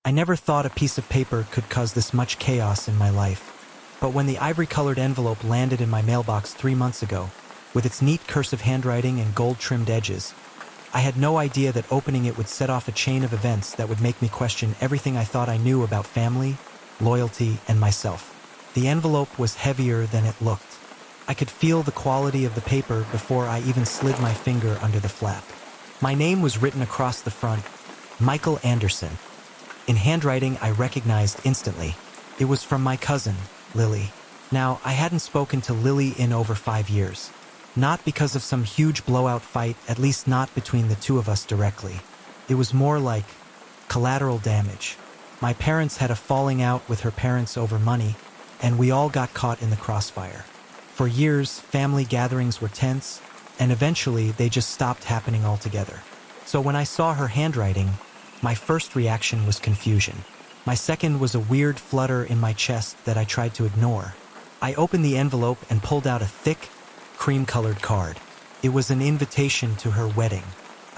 I never thought a piece of paper could cause this much chaos in my life. But when the ivory-colored envelope landed in my mailbox 3 months ago, with its neat cursive handwriting and gold-trimmed edges, I had no idea that opening it would set off a chain of events that would make me question everything I thought I knew about family, loyalty, and myself. The envelope was heavier than it looked. I could feel the quality of the paper before I even slid my finger under the flap. My name was written across the front, Michael Anderson. In handwriting I recognized instantly. It was from my cousin, Lily. Now, I hadn't spoken to Lily in over 5 years. Not because of some huge blowout fight, at least not between the two of us directly. It was more like collateral damage. My parents had a falling out with her parents over money, and we all got caught in the crossfire. For years, family gatherings were tense, and eventually they just stopped happening altogether. So when I saw her handwriting, my first reaction was confusion. My second was a weird flutter in my chest that I tried to ignore. I opened the envelope and pulled out a thick, cream-colored card. It was an invitation to her wedding.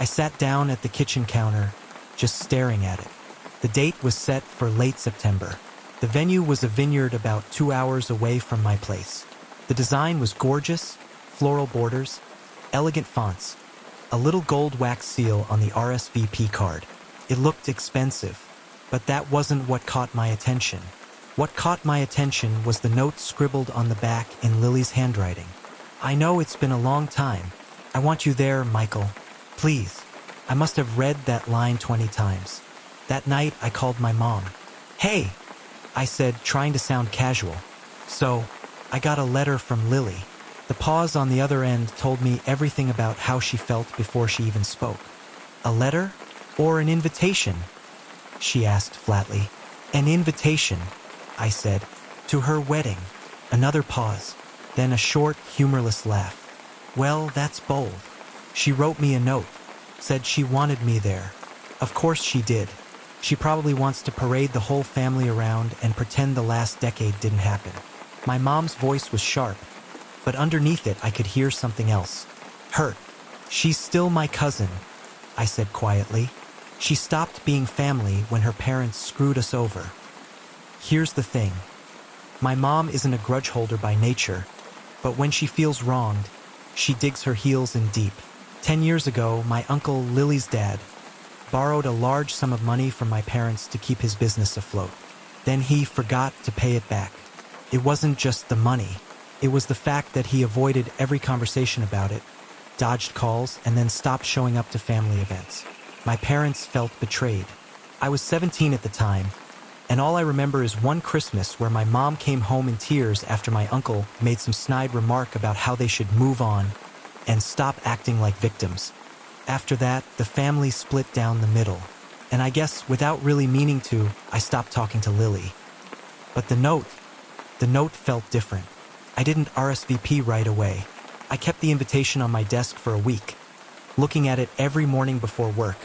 I sat down at the kitchen counter, just staring at it. The date was set for late September. The venue was a vineyard about 2 hours away from my place. The design was gorgeous, floral borders, elegant fonts, a little gold wax seal on the RSVP card. It looked expensive, but that wasn't what caught my attention. What caught my attention was the note scribbled on the back in Lily's handwriting. I know it's been a long time. I want you there, Michael. Please. I must have read that line 20 times. That night, I called my mom. Hey, I said, trying to sound casual. So, I got a letter from Lily. The pause on the other end told me everything about how she felt before she even spoke. A letter? Or an invitation? She asked flatly. An invitation, I said, to her wedding. Another pause, then a short, humorless laugh. Well, that's bold. She wrote me a note, said she wanted me there. Of course she did. She probably wants to parade the whole family around and pretend the last decade didn't happen. My mom's voice was sharp, but underneath it I could hear something else. Hurt. She's still my cousin, I said quietly. She stopped being family when her parents screwed us over. Here's the thing. My mom isn't a grudge holder by nature, but when she feels wronged, she digs her heels in deep. 10 years ago, my uncle Lily's dad borrowed a large sum of money from my parents to keep his business afloat. Then he forgot to pay it back. It wasn't just the money. It was the fact that he avoided every conversation about it, dodged calls, and then stopped showing up to family events. My parents felt betrayed. I was 17 at the time, and all I remember is one Christmas where my mom came home in tears after my uncle made some snide remark about how they should move on and stop acting like victims. After that, the family split down the middle, and I guess without really meaning to, I stopped talking to Lily. But the note felt different. I didn't RSVP right away. I kept the invitation on my desk for a week, looking at it every morning before work,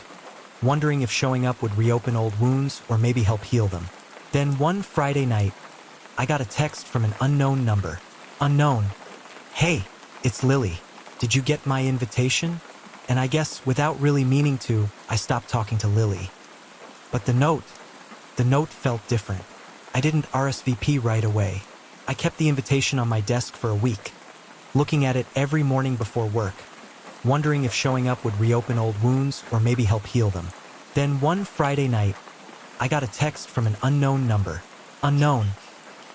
wondering if showing up would reopen old wounds or maybe help heal them. Then one Friday night, I got a text from an unknown number. Unknown. Hey, it's Lily. Did you get my invitation? And I guess without really meaning to, I stopped talking to Lily. But the note felt different. I didn't RSVP right away. I kept the invitation on my desk for a week, looking at it every morning before work, wondering if showing up would reopen old wounds or maybe help heal them. Then one Friday night, I got a text from an unknown number. Unknown.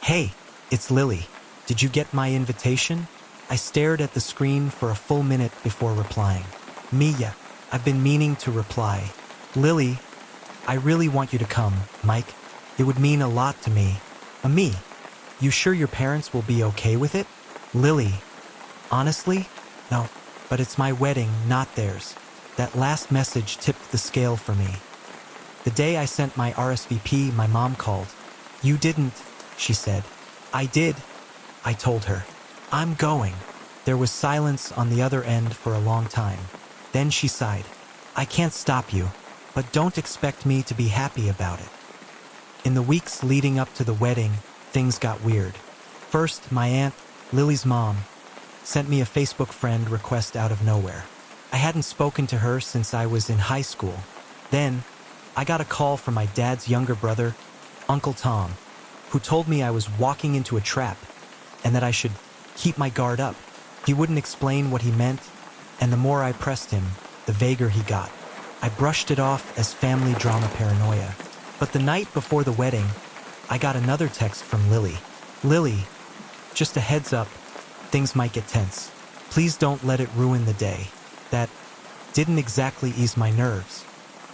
Hey, it's Lily. Did you get my invitation? I stared at the screen for a full minute before replying. Mia, I've been meaning to reply. Lily, I really want you to come, Mike. It would mean a lot to me. Me. You sure your parents will be okay with it? Lily. Honestly? No, but it's my wedding, not theirs. That last message tipped the scale for me. The day I sent my RSVP, my mom called. You didn't, she said. I did, I told her. I'm going. There was silence on the other end for a long time. Then she sighed. I can't stop you, but don't expect me to be happy about it. In the weeks leading up to the wedding, things got weird. First, my aunt, Lily's mom, sent me a Facebook friend request out of nowhere. I hadn't spoken to her since I was in high school. Then, I got a call from my dad's younger brother, Uncle Tom, who told me I was walking into a trap and that I should keep my guard up. He wouldn't explain what he meant, and the more I pressed him, the vaguer he got. I brushed it off as family drama paranoia. But the night before the wedding, I got another text from Lily. Lily, just a heads up, things might get tense. Please don't let it ruin the day. That didn't exactly ease my nerves.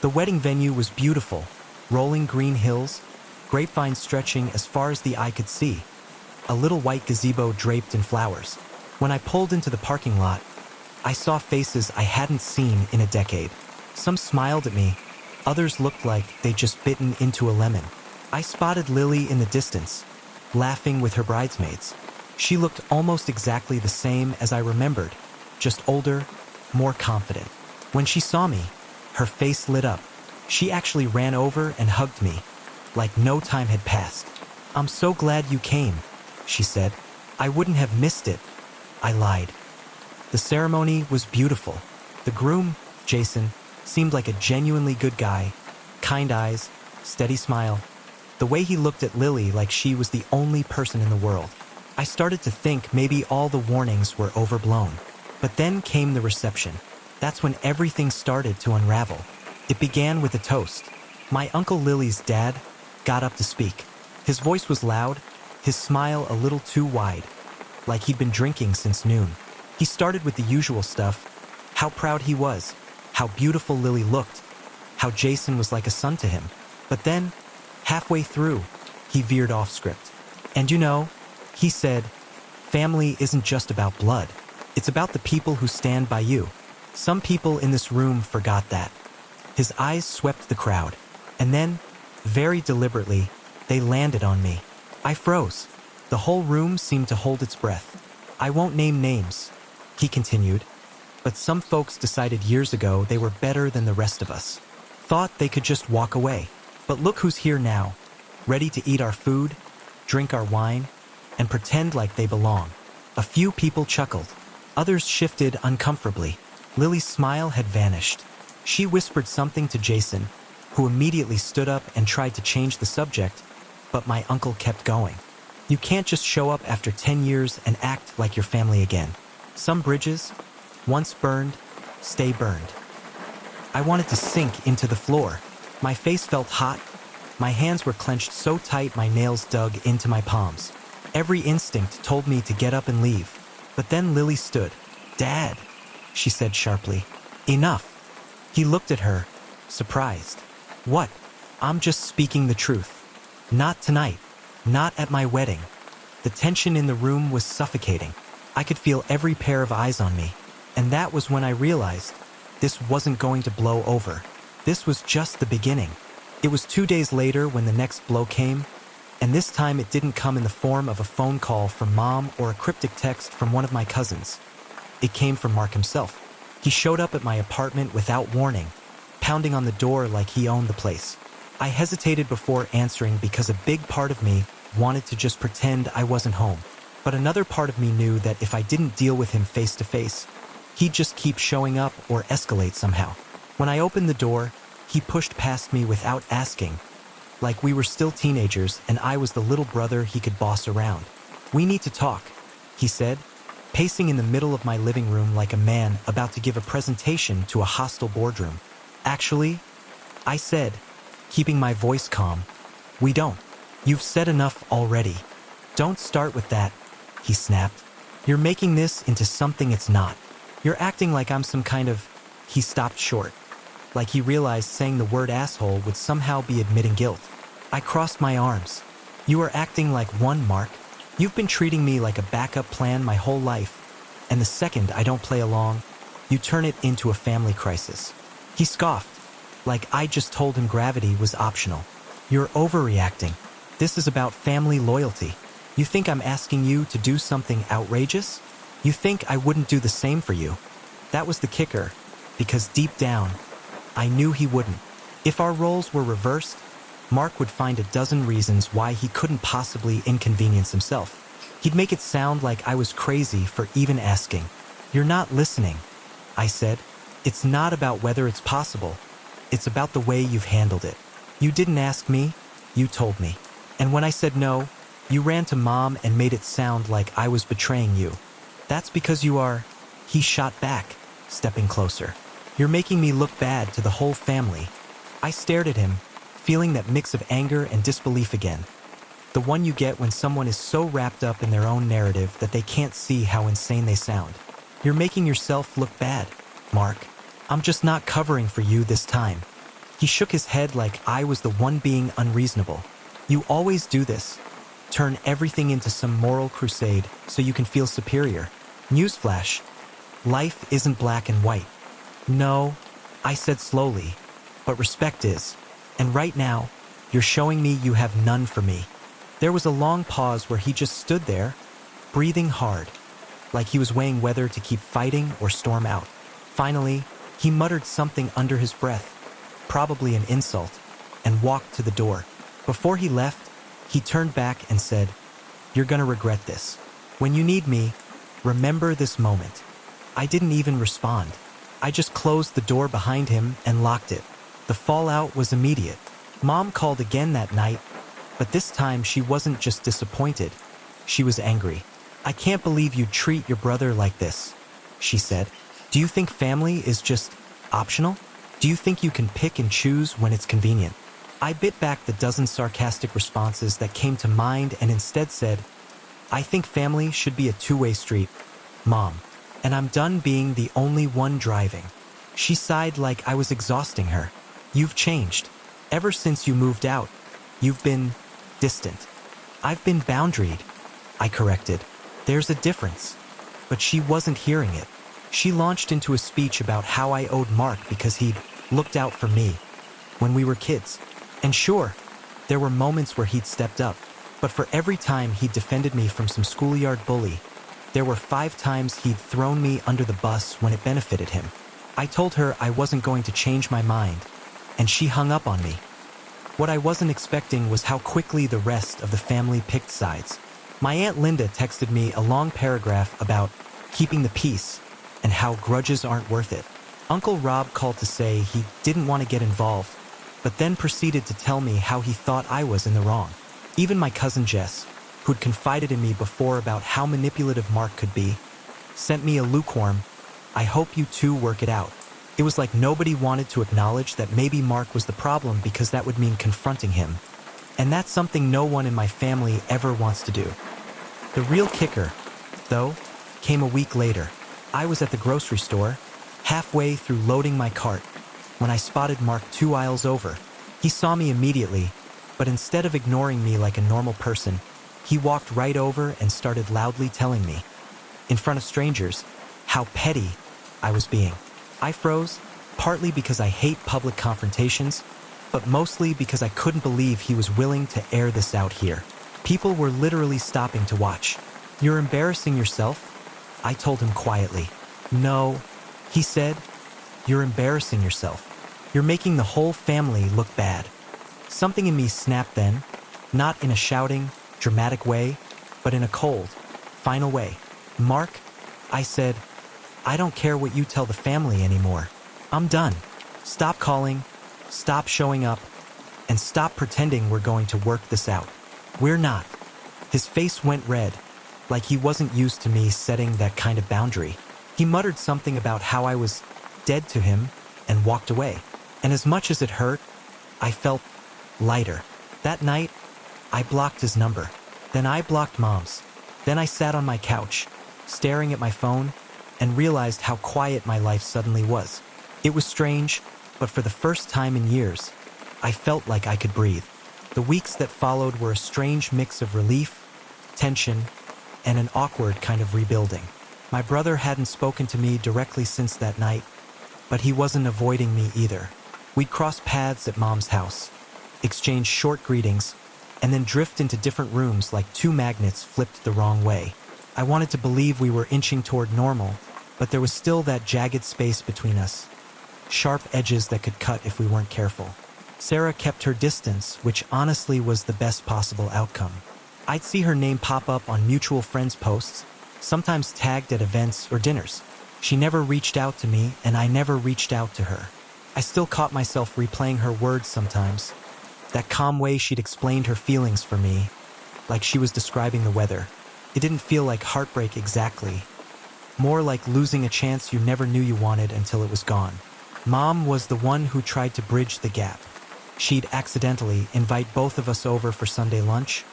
The wedding venue was beautiful, rolling green hills, grapevines stretching as far as the eye could see, a little white gazebo draped in flowers. When I pulled into the parking lot, I saw faces I hadn't seen in a decade. Some smiled at me, others looked like they'd just bitten into a lemon. I spotted Lily in the distance, laughing with her bridesmaids. She looked almost exactly the same as I remembered, just older, more confident. When she saw me, her face lit up. She actually ran over and hugged me, like no time had passed. "I'm so glad you came," she said. "I wouldn't have missed it." I lied. The ceremony was beautiful. The groom, Jason, seemed like a genuinely good guy. Kind eyes, steady smile. The way he looked at Lily like she was the only person in the world. I started to think maybe all the warnings were overblown. But then came the reception. That's when everything started to unravel. It began with a toast. My Uncle Lily's dad got up to speak. His voice was loud, his smile a little too wide, like he'd been drinking since noon. He started with the usual stuff, how proud he was, how beautiful Lily looked, how Jason was like a son to him. But then, halfway through, he veered off script. "And you know," he said, "family isn't just about blood. It's about the people who stand by you. Some people in this room forgot that." His eyes swept the crowd, and then, very deliberately, they landed on me. I froze. The whole room seemed to hold its breath. "I won't name names," he continued, "but some folks decided years ago they were better than the rest of us. Thought they could just walk away. But look who's here now, ready to eat our food, drink our wine, and pretend like they belong." A few people chuckled. Others shifted uncomfortably. Lily's smile had vanished. She whispered something to Jason, who immediately stood up and tried to change the subject, but my uncle kept going. "You can't just show up after 10 years and act like your family again. Some bridges, once burned, stay burned." I wanted to sink into the floor. My face felt hot. My hands were clenched so tight my nails dug into my palms. Every instinct told me to get up and leave. But then Lily stood. "Dad," she said sharply. "Enough." He looked at her, surprised. "What?" "I'm just speaking the truth. Not tonight. Not at my wedding." The tension in the room was suffocating. I could feel every pair of eyes on me. And that was when I realized this wasn't going to blow over. This was just the beginning. It was 2 days later when the next blow came, and this time it didn't come in the form of a phone call from Mom or a cryptic text from one of my cousins. It came from Mark himself. He showed up at my apartment without warning, pounding on the door like he owned the place. I hesitated before answering because a big part of me wanted to just pretend I wasn't home. But another part of me knew that if I didn't deal with him face to face, he'd just keep showing up or escalate somehow. When I opened the door, he pushed past me without asking, like we were still teenagers and I was the little brother he could boss around. "We need to talk," he said, pacing in the middle of my living room like a man about to give a presentation to a hostile boardroom. "Actually," I said, keeping my voice calm, "we don't. You've said enough already. Don't start with that," he snapped. "You're making this into something it's not. You're acting like I'm some kind of—" He stopped short, like he realized saying the word asshole would somehow be admitting guilt. I crossed my arms. "You are acting like one, Mark. You've been treating me like a backup plan my whole life, and the second I don't play along, you turn it into a family crisis." He scoffed, like I just told him gravity was optional. "You're overreacting. This is about family loyalty. You think I'm asking you to do something outrageous? You think I wouldn't do the same for you?" That was the kicker, because deep down, I knew he wouldn't. If our roles were reversed, Mark would find a dozen reasons why he couldn't possibly inconvenience himself. He'd make it sound like I was crazy for even asking. "You're not listening," I said. "It's not about whether it's possible. It's about the way you've handled it. You didn't ask me, you told me. And when I said no, you ran to Mom and made it sound like I was betraying you. That's because you are..." He shot back, stepping closer. "You're making me look bad to the whole family." I stared at him, feeling that mix of anger and disbelief again. The one you get when someone is so wrapped up in their own narrative that they can't see how insane they sound. "You're making yourself look bad, Mark. I'm just not covering for you this time." He shook his head like I was the one being unreasonable. "You always do this. Turn everything into some moral crusade so you can feel superior. Newsflash. Life isn't black and white." "No," I said slowly, "but respect is. And right now, you're showing me you have none for me." There was a long pause where he just stood there, breathing hard, like he was weighing whether to keep fighting or storm out. Finally, he muttered something under his breath, probably an insult, and walked to the door. Before he left, he turned back and said, "You're gonna regret this. When you need me, remember this moment." I didn't even respond. I just closed the door behind him and locked it. The fallout was immediate. Mom called again that night, but this time she wasn't just disappointed. She was angry. "I can't believe you treat your brother like this," she said. "Do you think family is just optional? Do you think you can pick and choose when it's convenient?" I bit back the dozen sarcastic responses that came to mind and instead said, "I think family should be a two-way street, Mom, and I'm done being the only one driving." She sighed like I was exhausting her. "You've changed. Ever since you moved out, you've been distant." "I've been boundaried," I corrected. "There's a difference." But she wasn't hearing it. She launched into a speech about how I owed Mark because he'd looked out for me when we were kids. And sure, there were moments where he'd stepped up, but for every time he'd defended me from some schoolyard bully, there were 5 times he'd thrown me under the bus when it benefited him. I told her I wasn't going to change my mind, and she hung up on me. What I wasn't expecting was how quickly the rest of the family picked sides. My Aunt Linda texted me a long paragraph about keeping the peace and how grudges aren't worth it. Uncle Rob called to say he didn't want to get involved, but then proceeded to tell me how he thought I was in the wrong. Even my cousin Jess, who'd confided in me before about how manipulative Mark could be, sent me a lukewarm, "I hope you two work it out." It was like nobody wanted to acknowledge that maybe Mark was the problem because that would mean confronting him. And that's something no one in my family ever wants to do. The real kicker, though, came a week later. I was at the grocery store, halfway through loading my cart, when I spotted Mark 2 aisles over. He saw me immediately, but instead of ignoring me like a normal person, he walked right over and started loudly telling me, in front of strangers, how petty I was being. I froze, partly because I hate public confrontations, but mostly because I couldn't believe he was willing to air this out here. People were literally stopping to watch. "You're embarrassing yourself," I told him quietly. "No," he said, "you're embarrassing yourself. You're making the whole family look bad." Something in me snapped then, not in a shouting, dramatic way, but in a cold, final way. "Mark," I said, "I don't care what you tell the family anymore. I'm done. Stop calling, stop showing up, and stop pretending we're going to work this out. We're not." His face went red, like he wasn't used to me setting that kind of boundary. He muttered something about how I was dead to him and walked away. And as much as it hurt, I felt lighter. That night, I blocked his number. Then I blocked Mom's. Then I sat on my couch, staring at my phone, and realized how quiet my life suddenly was. It was strange, but for the first time in years, I felt like I could breathe. The weeks that followed were a strange mix of relief, tension, and an awkward kind of rebuilding. My brother hadn't spoken to me directly since that night, but he wasn't avoiding me either. We'd cross paths at Mom's house, exchange short greetings, and then drift into different rooms like 2 magnets flipped the wrong way. I wanted to believe we were inching toward normal, but there was still that jagged space between us, sharp edges that could cut if we weren't careful. Sarah kept her distance, which honestly was the best possible outcome. I'd see her name pop up on mutual friends' posts, sometimes tagged at events or dinners. She never reached out to me, and I never reached out to her. I still caught myself replaying her words sometimes. That calm way she'd explained her feelings for me, like she was describing the weather. It didn't feel like heartbreak exactly. More like losing a chance you never knew you wanted until it was gone. Mom was the one who tried to bridge the gap. She'd accidentally invite both of us over for Sunday lunch,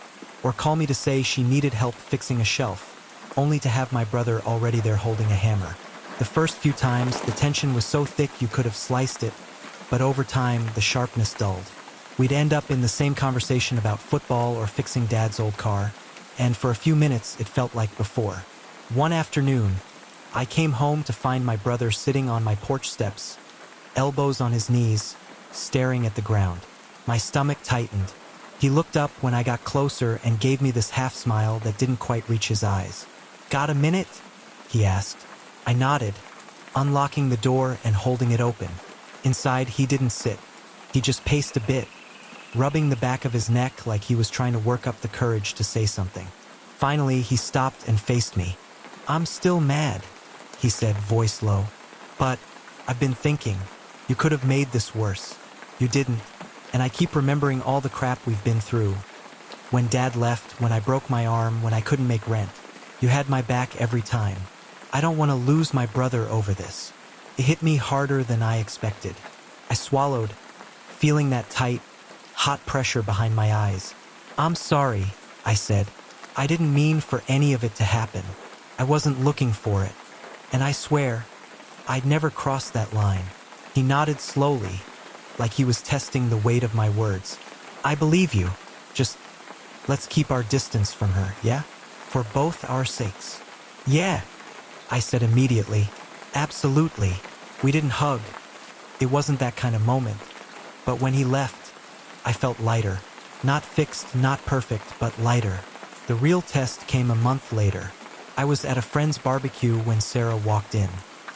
or call me to say she needed help fixing a shelf, only to have my brother already there holding a hammer. The first few times, the tension was so thick you could have sliced it, but over time, the sharpness dulled. We'd end up in the same conversation about football or fixing Dad's old car, and for a few minutes, it felt like before. One afternoon, I came home to find my brother sitting on my porch steps, elbows on his knees, staring at the ground. My stomach tightened. He looked up when I got closer and gave me this half smile that didn't quite reach his eyes. "Got a minute?" he asked. I nodded, unlocking the door and holding it open. Inside, he didn't sit. He just paced a bit, rubbing the back of his neck like he was trying to work up the courage to say something. Finally, he stopped and faced me. "I'm still mad," he said, voice low. "But I've been thinking, you could have made this worse. You didn't, and I keep remembering all the crap we've been through. When Dad left, when I broke my arm, when I couldn't make rent. You had my back every time. I don't want to lose my brother over this." It hit me harder than I expected. I swallowed, feeling that tight, hot pressure behind my eyes. "I'm sorry," I said. "I didn't mean for any of it to happen. I wasn't looking for it. And I swear, I'd never crossed that line." He nodded slowly, like he was testing the weight of my words. "I believe you. Just let's keep our distance from her, yeah? For both our sakes." "Yeah," I said immediately. "Absolutely." We didn't hug. It wasn't that kind of moment. But when he left, I felt lighter. Not fixed, not perfect, but lighter. The real test came a month later. I was at a friend's barbecue when Sarah walked in.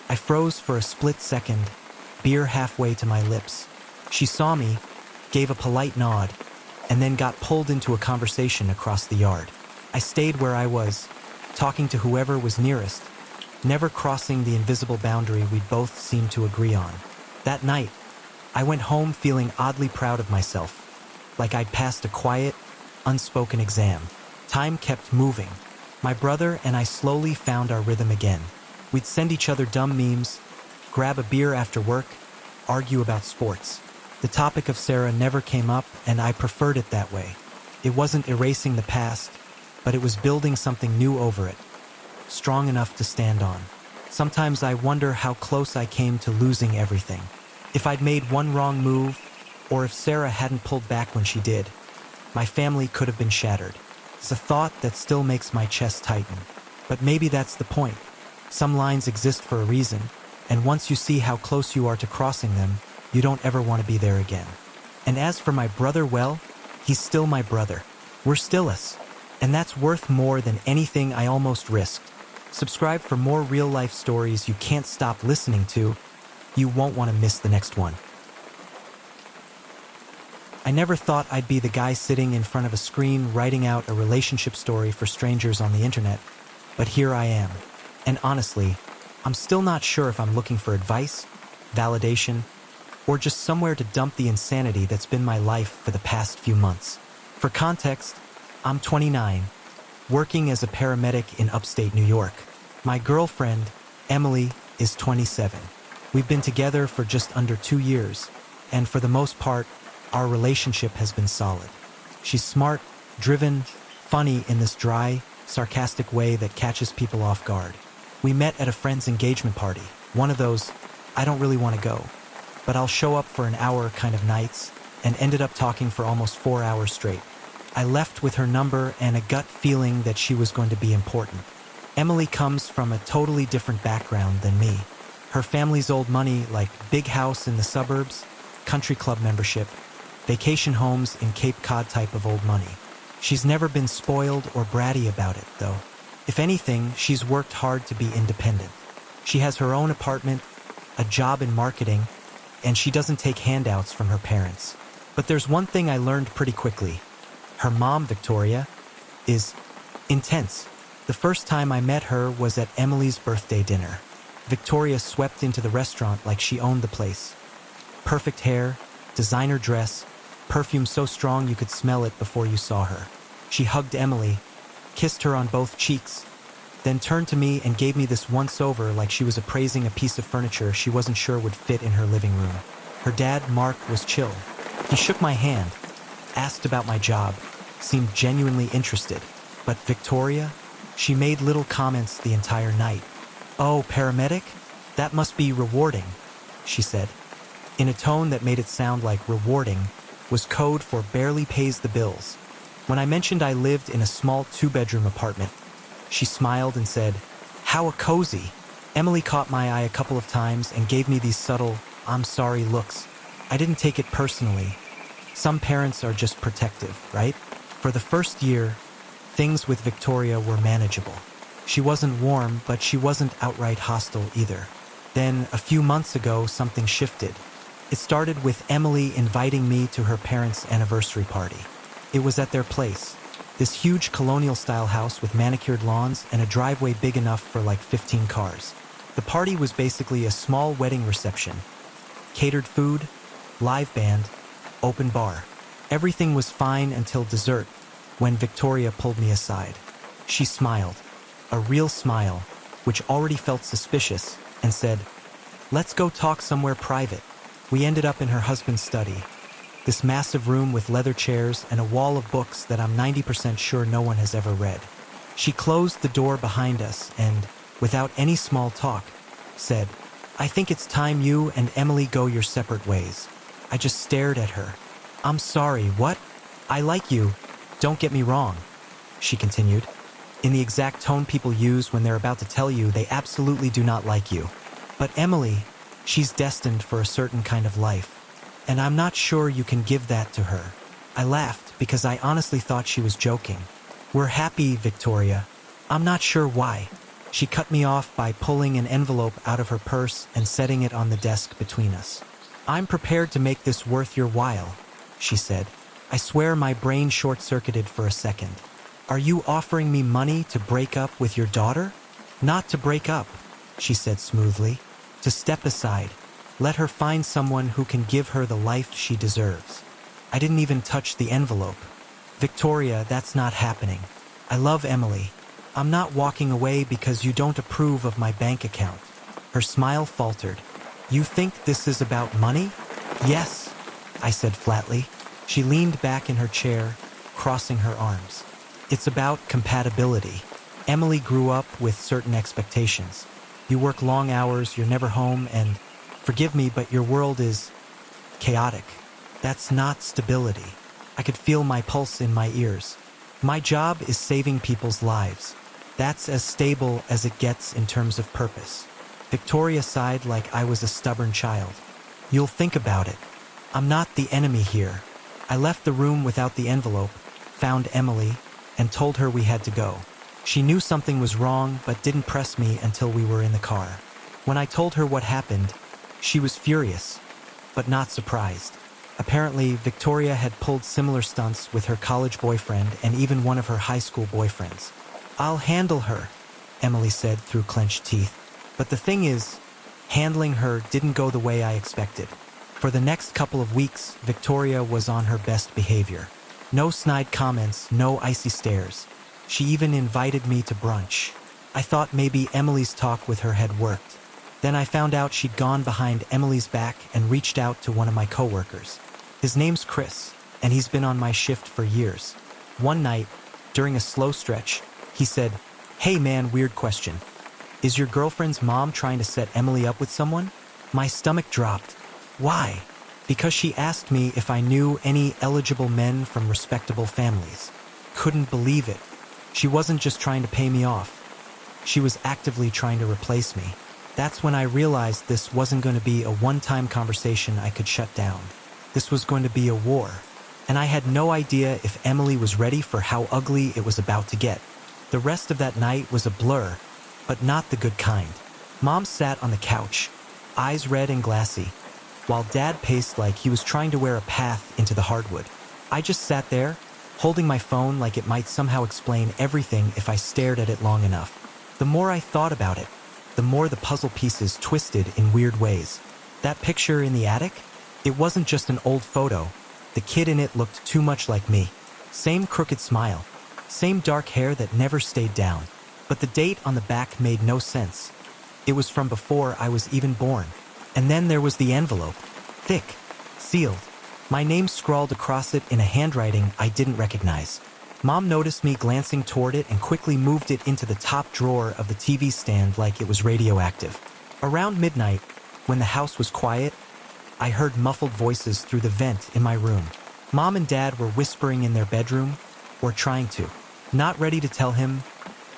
I froze for a split second, beer halfway to my lips. She saw me, gave a polite nod, and then got pulled into a conversation across the yard. I stayed where I was, talking to whoever was nearest, never crossing the invisible boundary we'd both seemed to agree on. That night, I went home feeling oddly proud of myself, like I'd passed a quiet, unspoken exam. Time kept moving. My brother and I slowly found our rhythm again. We'd send each other dumb memes, grab a beer after work, argue about sports. The topic of Sarah never came up, and I preferred it that way. It wasn't erasing the past, but it was building something new over it, strong enough to stand on. Sometimes I wonder how close I came to losing everything. If I'd made one wrong move, or if Sarah hadn't pulled back when she did, my family could have been shattered. It's a thought that still makes my chest tighten. But maybe that's the point. Some lines exist for a reason, and once you see how close you are to crossing them, you don't ever want to be there again. And as for my brother, well, he's still my brother. We're still us. And that's worth more than anything I almost risked. Subscribe for more real-life stories you can't stop listening to. You won't want to miss the next one. I never thought I'd be the guy sitting in front of a screen writing out a relationship story for strangers on the internet, but here I am. And honestly, I'm still not sure if I'm looking for advice, validation, or just somewhere to dump the insanity that's been my life for the past few months. For context, I'm 29, working as a paramedic in upstate New York. My girlfriend, Emily, is 27. We've been together for just under 2 years, and for the most part, our relationship has been solid. She's smart, driven, funny in this dry, sarcastic way that catches people off guard. We met at a friend's engagement party, one of those, I don't really want to go, but I'll show up for an hour kind of nights, and ended up talking for almost 4 hours straight. I left with her number and a gut feeling that she was going to be important. Emily comes from a totally different background than me. Her family's old money, like big house in the suburbs, country club membership, vacation homes in Cape Cod type of old money. She's never been spoiled or bratty about it, though. If anything, she's worked hard to be independent. She has her own apartment, a job in marketing, and she doesn't take handouts from her parents. But there's one thing I learned pretty quickly. Her mom, Victoria, is intense. The first time I met her was at Emily's birthday dinner. Victoria swept into the restaurant like she owned the place. Perfect hair, designer dress, perfume so strong you could smell it before you saw her. She hugged Emily, kissed her on both cheeks, then turned to me and gave me this once-over like she was appraising a piece of furniture she wasn't sure would fit in her living room. Her dad, Mark, was chill. He shook my hand, asked about my job, seemed genuinely interested. But Victoria? She made little comments the entire night. "Oh, paramedic? That must be rewarding," she said, in a tone that made it sound like rewarding was code for barely pays the bills. When I mentioned I lived in a small 2-bedroom apartment, she smiled and said, "How cozy." Emily caught my eye a couple of times and gave me these subtle, "I'm sorry" looks. I didn't take it personally. Some parents are just protective, right? For the first year, things with Victoria were manageable. She wasn't warm, but she wasn't outright hostile either. Then, a few months ago, something shifted. It started with Emily inviting me to her parents' anniversary party. It was at their place, this huge colonial-style house with manicured lawns and a driveway big enough for like 15 cars. The party was basically a small wedding reception. Catered food, live band, open bar. Everything was fine until dessert, when Victoria pulled me aside. She smiled, a real smile, which already felt suspicious, and said, "Let's go talk somewhere private." We ended up in her husband's study, this massive room with leather chairs and a wall of books that I'm 90% sure no one has ever read. She closed the door behind us and, without any small talk, said, "I think it's time you and Emily go your separate ways." I just stared at her. "I'm sorry, what? I like you, don't get me wrong," she continued, in the exact tone people use when they're about to tell you they absolutely do not like you. "But Emily, she's destined for a certain kind of life, and I'm not sure you can give that to her." I laughed because I honestly thought she was joking. "We're happy, Victoria. I'm not sure why." She cut me off by pulling an envelope out of her purse and setting it on the desk between us. "I'm prepared to make this worth your while," she said. I swear my brain short-circuited for a second. "Are you offering me money to break up with your daughter?" "Not to break up," she said smoothly. "To step aside. Let her find someone who can give her the life she deserves." I didn't even touch the envelope. "Victoria, that's not happening. I love Emily. I'm not walking away because you don't approve of my bank account." Her smile faltered. "You think this is about money?" "Yes," I said flatly. She leaned back in her chair, crossing her arms. "It's about compatibility. Emily grew up with certain expectations. You work long hours, you're never home, and, forgive me, but your world is chaotic. That's not stability." I could feel my pulse in my ears. "My job is saving people's lives. That's as stable as it gets in terms of purpose." Victoria sighed like I was a stubborn child. "You'll think about it. I'm not the enemy here." I left the room without the envelope, found Emily, and told her we had to go. She knew something was wrong but didn't press me until we were in the car. When I told her what happened, she was furious, but not surprised. Apparently, Victoria had pulled similar stunts with her college boyfriend and even one of her high school boyfriends. "I'll handle her," Emily said through clenched teeth. But the thing is, handling her didn't go the way I expected. For the next couple of weeks, Victoria was on her best behavior. No snide comments, no icy stares. She even invited me to brunch. I thought maybe Emily's talk with her had worked. Then I found out she'd gone behind Emily's back and reached out to one of my coworkers. His name's Chris, and he's been on my shift for years. One night, during a slow stretch, he said, "Hey man, weird question. Is your girlfriend's mom trying to set Emily up with someone?" My stomach dropped. "Why?" "Because she asked me if I knew any eligible men from respectable families." Couldn't believe it. She wasn't just trying to pay me off. She was actively trying to replace me. That's when I realized this wasn't going to be a one-time conversation I could shut down. This was going to be a war. And I had no idea if Emily was ready for how ugly it was about to get. The rest of that night was a blur, but not the good kind. Mom sat on the couch, eyes red and glassy, while Dad paced like he was trying to wear a path into the hardwood. I just sat there, holding my phone like it might somehow explain everything if I stared at it long enough. The more I thought about it, the more the puzzle pieces twisted in weird ways. That picture in the attic? It wasn't just an old photo. The kid in it looked too much like me. Same crooked smile. Same dark hair that never stayed down. But the date on the back made no sense. It was from before I was even born. And then there was the envelope. Thick. Sealed. My name scrawled across it in a handwriting I didn't recognize. Mom noticed me glancing toward it and quickly moved it into the top drawer of the TV stand like it was radioactive. Around midnight, when the house was quiet, I heard muffled voices through the vent in my room. Mom and Dad were whispering in their bedroom, or trying to. Not ready to tell him.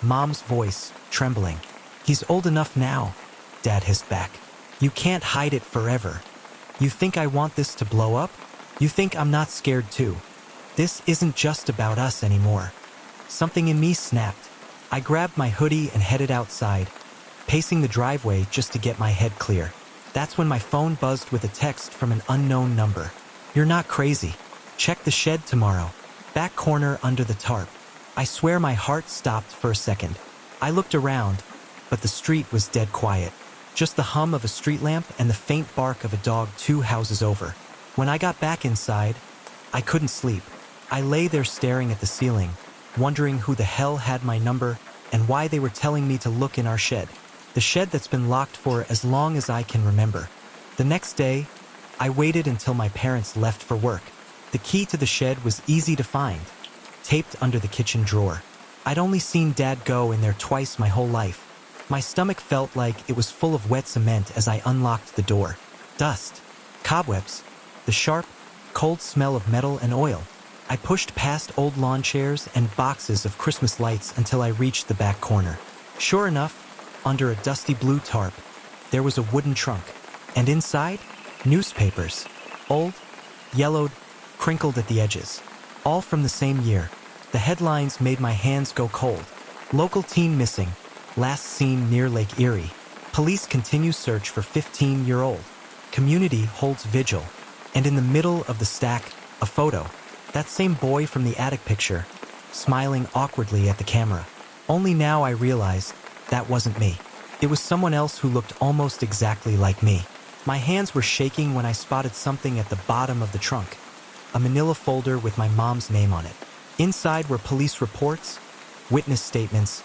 Mom's voice, trembling. "He's old enough now," Dad hissed back. "You can't hide it forever. You think I want this to blow up? You think I'm not scared too? This isn't just about us anymore." Something in me snapped. I grabbed my hoodie and headed outside, pacing the driveway just to get my head clear. That's when my phone buzzed with a text from an unknown number. "You're not crazy. Check the shed tomorrow. Back corner under the tarp." I swear my heart stopped for a second. I looked around, but the street was dead quiet. Just the hum of a street lamp and the faint bark of a dog 2 houses over. When I got back inside, I couldn't sleep. I lay there staring at the ceiling, wondering who the hell had my number and why they were telling me to look in our shed. The shed that's been locked for as long as I can remember. The next day, I waited until my parents left for work. The key to the shed was easy to find, taped under the kitchen drawer. I'd only seen Dad go in there twice my whole life. My stomach felt like it was full of wet cement as I unlocked the door. Dust, cobwebs, the sharp, cold smell of metal and oil. I pushed past old lawn chairs and boxes of Christmas lights until I reached the back corner. Sure enough, under a dusty blue tarp, there was a wooden trunk. And inside, newspapers. Old, yellowed, crinkled at the edges. All from the same year. The headlines made my hands go cold. Local teen missing. Last seen near Lake Erie. Police continue search for 15-year-old. Community holds vigil. And in the middle of the stack, a photo. That same boy from the attic picture, smiling awkwardly at the camera. Only now I realized that wasn't me. It was someone else who looked almost exactly like me. My hands were shaking when I spotted something at the bottom of the trunk. A manila folder with my mom's name on it. Inside were police reports, witness statements,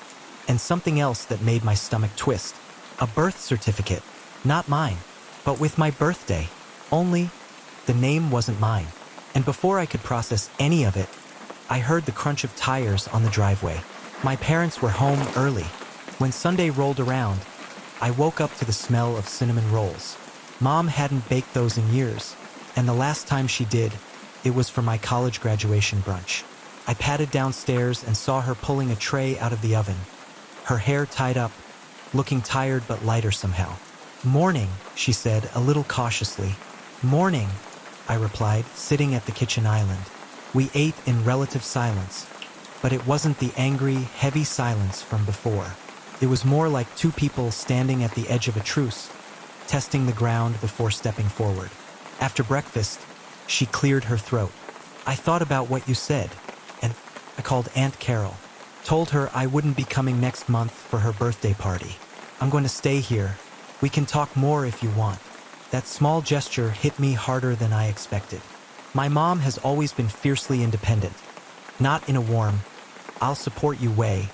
and something else that made my stomach twist. A birth certificate. Not mine, but with my birthday. Only, the name wasn't mine. And before I could process any of it, I heard the crunch of tires on the driveway. My parents were home early. When Sunday rolled around, I woke up to the smell of cinnamon rolls. Mom hadn't baked those in years, and the last time she did, it was for my college graduation brunch. I padded downstairs and saw her pulling a tray out of the oven, her hair tied up, looking tired but lighter somehow. "Morning," she said, a little cautiously. "Morning," I replied, sitting at the kitchen island. We ate in relative silence, but it wasn't the angry, heavy silence from before. It was more like 2 people standing at the edge of a truce, testing the ground before stepping forward. After breakfast, she cleared her throat. "I thought about what you said, and I called Aunt Carol. Told her I wouldn't be coming next month for her birthday party. I'm going to stay here. We can talk more if you want." That small gesture hit me harder than I expected. My mom has always been fiercely independent. Not in a warm, "I'll support you" way,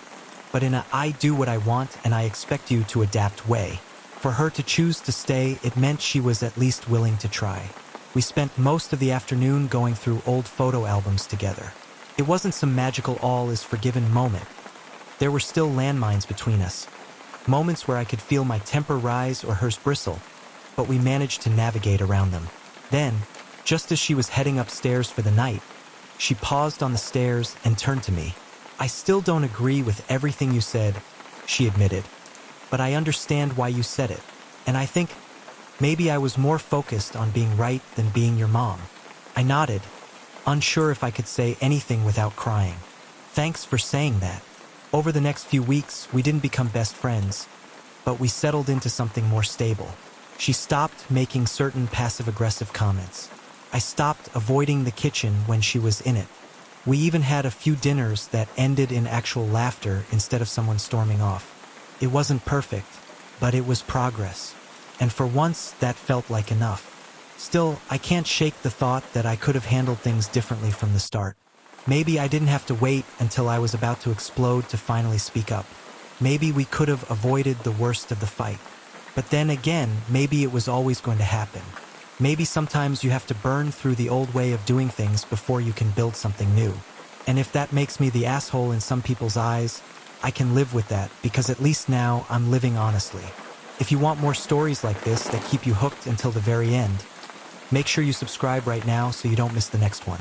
but in a "I do what I want and I expect you to adapt" way. For her to choose to stay, it meant she was at least willing to try. We spent most of the afternoon going through old photo albums together. It wasn't some magical all is forgiven moment. There were still landmines between us. Moments where I could feel my temper rise or hers bristle, but we managed to navigate around them. Then, just as she was heading upstairs for the night, she paused on the stairs and turned to me. "I still don't agree with everything you said," she admitted, "but I understand why you said it, and I think maybe I was more focused on being right than being your mom." I nodded, unsure if I could say anything without crying. "Thanks for saying that." Over the next few weeks, we didn't become best friends, but we settled into something more stable. She stopped making certain passive-aggressive comments. I stopped avoiding the kitchen when she was in it. We even had a few dinners that ended in actual laughter instead of someone storming off. It wasn't perfect, but it was progress. And for once, that felt like enough. Still, I can't shake the thought that I could have handled things differently from the start. Maybe I didn't have to wait until I was about to explode to finally speak up. Maybe we could have avoided the worst of the fight. But then again, maybe it was always going to happen. Maybe sometimes you have to burn through the old way of doing things before you can build something new. And if that makes me the asshole in some people's eyes, I can live with that because at least now I'm living honestly. If you want more stories like this that keep you hooked until the very end, make sure you subscribe right now so you don't miss the next one.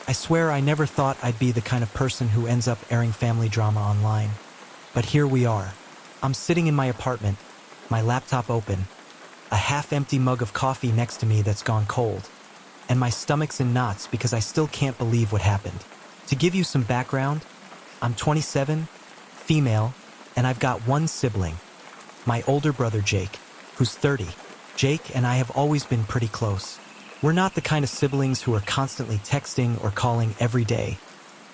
I swear I never thought I'd be the kind of person who ends up airing family drama online. But here we are. I'm sitting in my apartment, my laptop open, a half-empty mug of coffee next to me that's gone cold, and my stomach's in knots because I still can't believe what happened. To give you some background, I'm 27, female, and I've got one sibling, my older brother Jake, who's 30. Jake and I have always been pretty close. We're not the kind of siblings who are constantly texting or calling every day,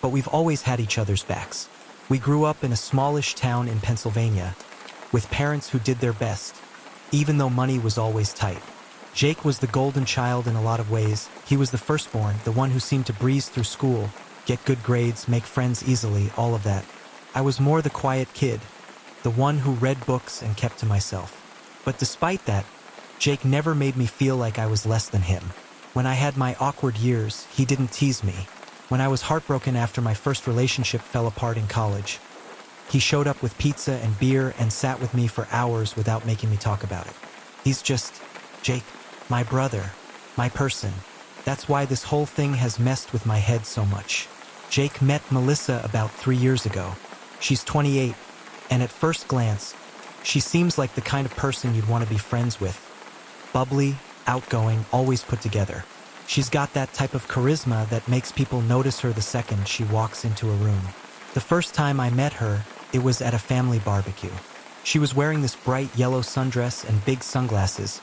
but we've always had each other's backs. We grew up in a smallish town in Pennsylvania, with parents who did their best, even though money was always tight. Jake was the golden child in a lot of ways. He was the firstborn, the one who seemed to breeze through school, get good grades, make friends easily, all of that. I was more the quiet kid, the one who read books and kept to myself. But despite that, Jake never made me feel like I was less than him. When I had my awkward years, he didn't tease me. When I was heartbroken after my first relationship fell apart in college, he showed up with pizza and beer and sat with me for hours without making me talk about it. He's just Jake, my brother, my person. That's why this whole thing has messed with my head so much. Jake met Melissa about 3 years ago. She's 28, and at first glance, she seems like the kind of person you'd want to be friends with. Bubbly, outgoing, always put together. She's got that type of charisma that makes people notice her the second she walks into a room. The first time I met her, it was at a family barbecue. She was wearing this bright yellow sundress and big sunglasses,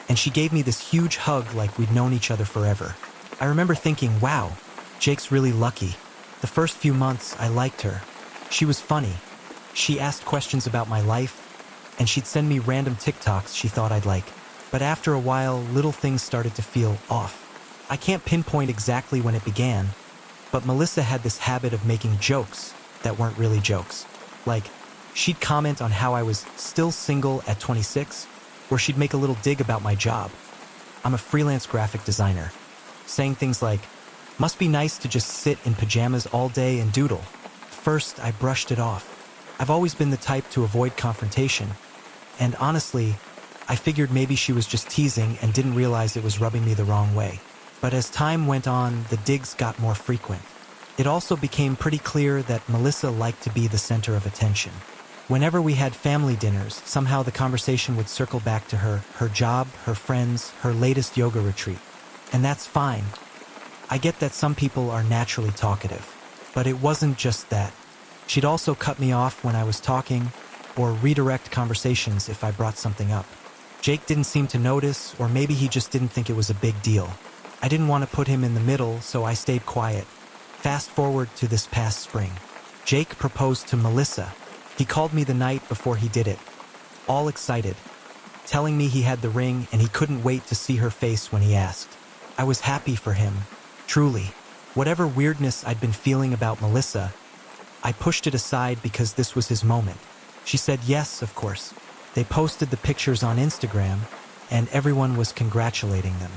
and she gave me this huge hug like we'd known each other forever. I remember thinking, wow, Jake's really lucky. The first few months, I liked her. She was funny. She asked questions about my life, and she'd send me random TikToks she thought I'd like. But after a while, little things started to feel off. I can't pinpoint exactly when it began, but Melissa had this habit of making jokes that weren't really jokes. Like, she'd comment on how I was still single at 26, or she'd make a little dig about my job. I'm a freelance graphic designer, saying things like, must be nice to just sit in pajamas all day and doodle. First, I brushed it off. I've always been the type to avoid confrontation, and honestly, I figured maybe she was just teasing and didn't realize it was rubbing me the wrong way. But as time went on, the digs got more frequent. It also became pretty clear that Melissa liked to be the center of attention. Whenever we had family dinners, somehow the conversation would circle back to her, her job, her friends, her latest yoga retreat. And that's fine. I get that some people are naturally talkative. But it wasn't just that. She'd also cut me off when I was talking, or redirect conversations if I brought something up. Jake didn't seem to notice, or maybe he just didn't think it was a big deal. I didn't want to put him in the middle, so I stayed quiet. Fast forward to this past spring. Jake proposed to Melissa. He called me the night before he did it, all excited, telling me he had the ring and he couldn't wait to see her face when he asked. I was happy for him, truly. Whatever weirdness I'd been feeling about Melissa, I pushed it aside because this was his moment. She said yes, of course. They posted the pictures on Instagram, and everyone was congratulating them.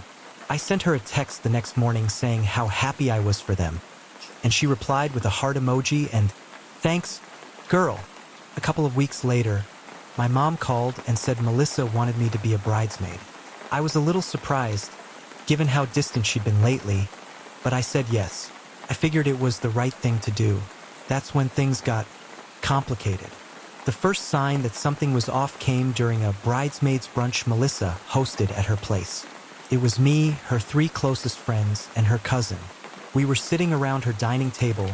I sent her a text the next morning saying how happy I was for them, and she replied with a heart emoji and, "Thanks, girl." A couple of weeks later, my mom called and said Melissa wanted me to be a bridesmaid. I was a little surprised, given how distant she'd been lately, but I said yes. I figured it was the right thing to do. That's when things got complicated. The first sign that something was off came during a bridesmaids brunch Melissa hosted at her place. It was me, her 3 closest friends, and her cousin. We were sitting around her dining table,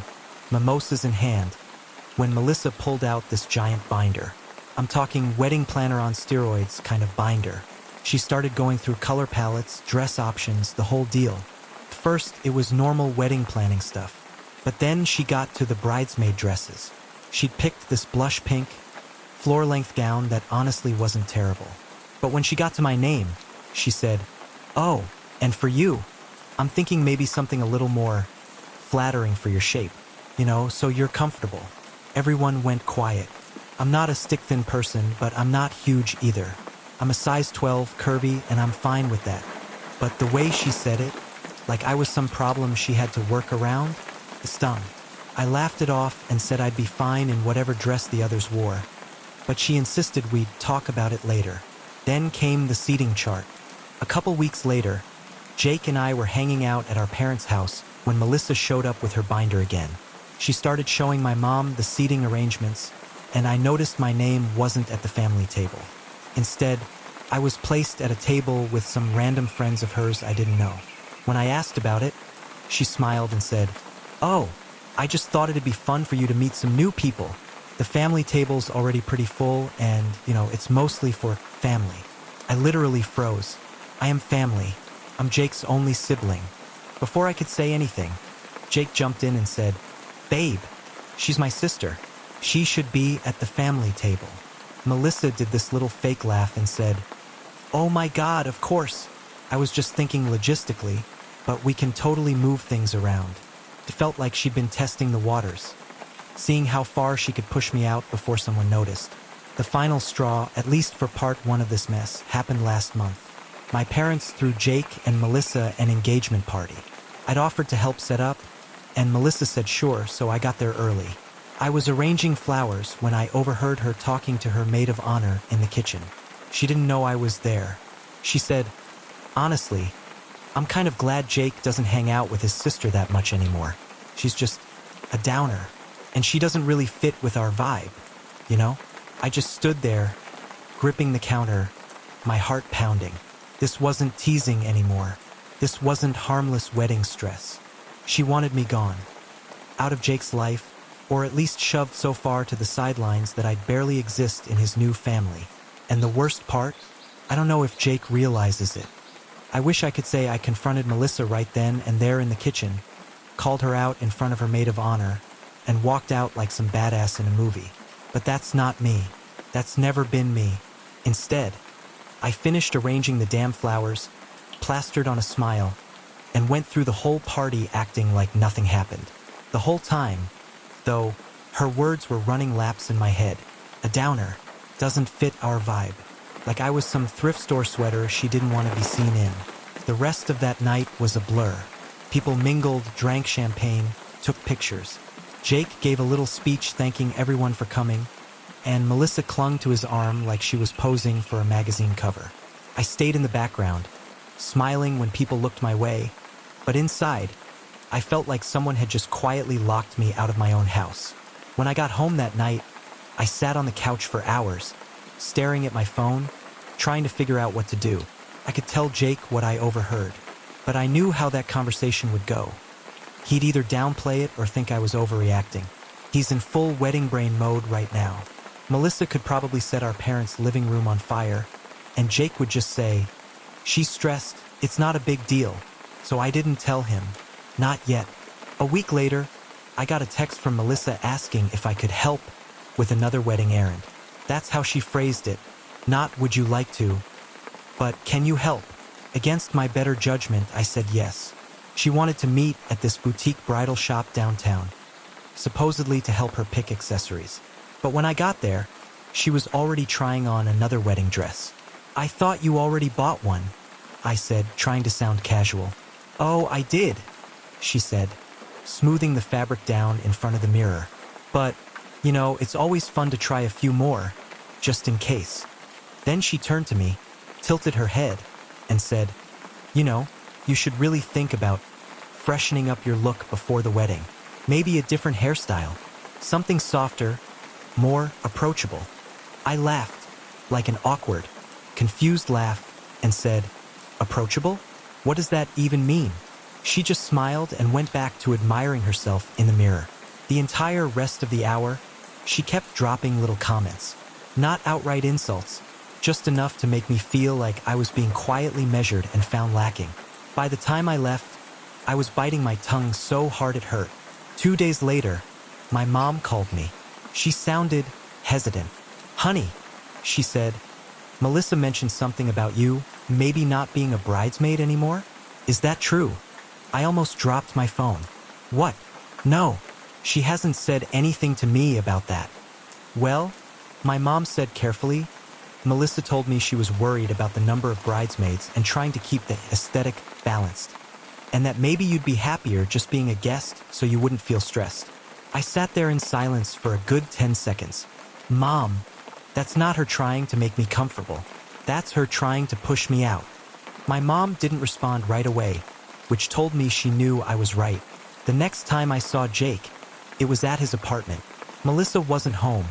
mimosas in hand, when Melissa pulled out this giant binder. I'm talking wedding planner on steroids kind of binder. She started going through color palettes, dress options, the whole deal. First, it was normal wedding planning stuff, but then she got to the bridesmaid dresses. She'd picked this blush pink, floor-length gown that honestly wasn't terrible. But when she got to my name, she said, "Oh, and for you, I'm thinking maybe something a little more flattering for your shape, so you're comfortable." Everyone went quiet. I'm not a stick-thin person, but I'm not huge either. I'm a size 12, curvy, and I'm fine with that. But the way she said it, like I was some problem she had to work around, it stung. I laughed it off and said I'd be fine in whatever dress the others wore. But she insisted we'd talk about it later. Then came the seating chart. A couple weeks later, Jake and I were hanging out at our parents' house when Melissa showed up with her binder again. She started showing my mom the seating arrangements, and I noticed my name wasn't at the family table. Instead, I was placed at a table with some random friends of hers I didn't know. When I asked about it, she smiled and said, "Oh, I just thought it'd be fun for you to meet some new people. The family table's already pretty full and, it's mostly for family." I literally froze. I am family. I'm Jake's only sibling. Before I could say anything, Jake jumped in and said, "Babe, she's my sister. She should be at the family table." Melissa did this little fake laugh and said, "Oh my God, of course. I was just thinking logistically, but we can totally move things around." It felt like she'd been testing the waters, seeing how far she could push me out before someone noticed. The final straw, at least for part one of this mess, happened last month. My parents threw Jake and Melissa an engagement party. I'd offered to help set up, and Melissa said sure, so I got there early. I was arranging flowers when I overheard her talking to her maid of honor in the kitchen. She didn't know I was there. She said, "Honestly, I'm kind of glad Jake doesn't hang out with his sister that much anymore. She's just a downer, and she doesn't really fit with our vibe, I just stood there, gripping the counter, my heart pounding. This wasn't teasing anymore. This wasn't harmless wedding stress. She wanted me gone, out of Jake's life, or at least shoved so far to the sidelines that I'd barely exist in his new family. And the worst part? I don't know if Jake realizes it. I wish I could say I confronted Melissa right then and there in the kitchen, called her out in front of her maid of honor, and walked out like some badass in a movie. But that's not me. That's never been me. Instead, I finished arranging the damn flowers, plastered on a smile, and went through the whole party acting like nothing happened. The whole time, though, her words were running laps in my head. A downer doesn't fit our vibe. Like I was some thrift store sweater she didn't want to be seen in. The rest of that night was a blur. People mingled, drank champagne, took pictures. Jake gave a little speech thanking everyone for coming, and Melissa clung to his arm like she was posing for a magazine cover. I stayed in the background, smiling when people looked my way, but inside, I felt like someone had just quietly locked me out of my own house. When I got home that night, I sat on the couch for hours, staring at my phone, trying to figure out what to do. I could tell Jake what I overheard, but I knew how that conversation would go. He'd either downplay it or think I was overreacting. He's in full wedding brain mode right now. Melissa could probably set our parents' living room on fire, and Jake would just say, "She's stressed, it's not a big deal." So I didn't tell him. Not yet. A week later, I got a text from Melissa asking if I could help with another wedding errand. That's how she phrased it. Not "would you like to," but "can you help?" Against my better judgment, I said yes. She wanted to meet at this boutique bridal shop downtown, supposedly to help her pick accessories. But when I got there, she was already trying on another wedding dress. "I thought you already bought one," I said, trying to sound casual. "Oh, I did," she said, smoothing the fabric down in front of the mirror. "But, it's always fun to try a few more, just in case." Then she turned to me, tilted her head, and said, "You should really think about freshening up your look before the wedding. Maybe a different hairstyle, something softer, more approachable." I laughed, like an awkward, confused laugh, and said, "Approachable? What does that even mean?" She just smiled and went back to admiring herself in the mirror. The entire rest of the hour, she kept dropping little comments. Not outright insults, just enough to make me feel like I was being quietly measured and found lacking. By the time I left, I was biting my tongue so hard it hurt. 2 days later, my mom called me. She sounded hesitant. "Honey," she said, Melissa mentioned something about you maybe not being a bridesmaid anymore? Is that true? I almost dropped my phone. What? No, she hasn't said anything to me about that. Well, my mom said carefully. Melissa told me she was worried about the number of bridesmaids and trying to keep the aesthetic balanced, and that maybe you'd be happier just being a guest so you wouldn't feel stressed. I sat there in silence for a good 10 seconds. Mom, that's not her trying to make me comfortable. That's her trying to push me out. My mom didn't respond right away, which told me she knew I was right. The next time I saw Jake, it was at his apartment. Melissa wasn't home,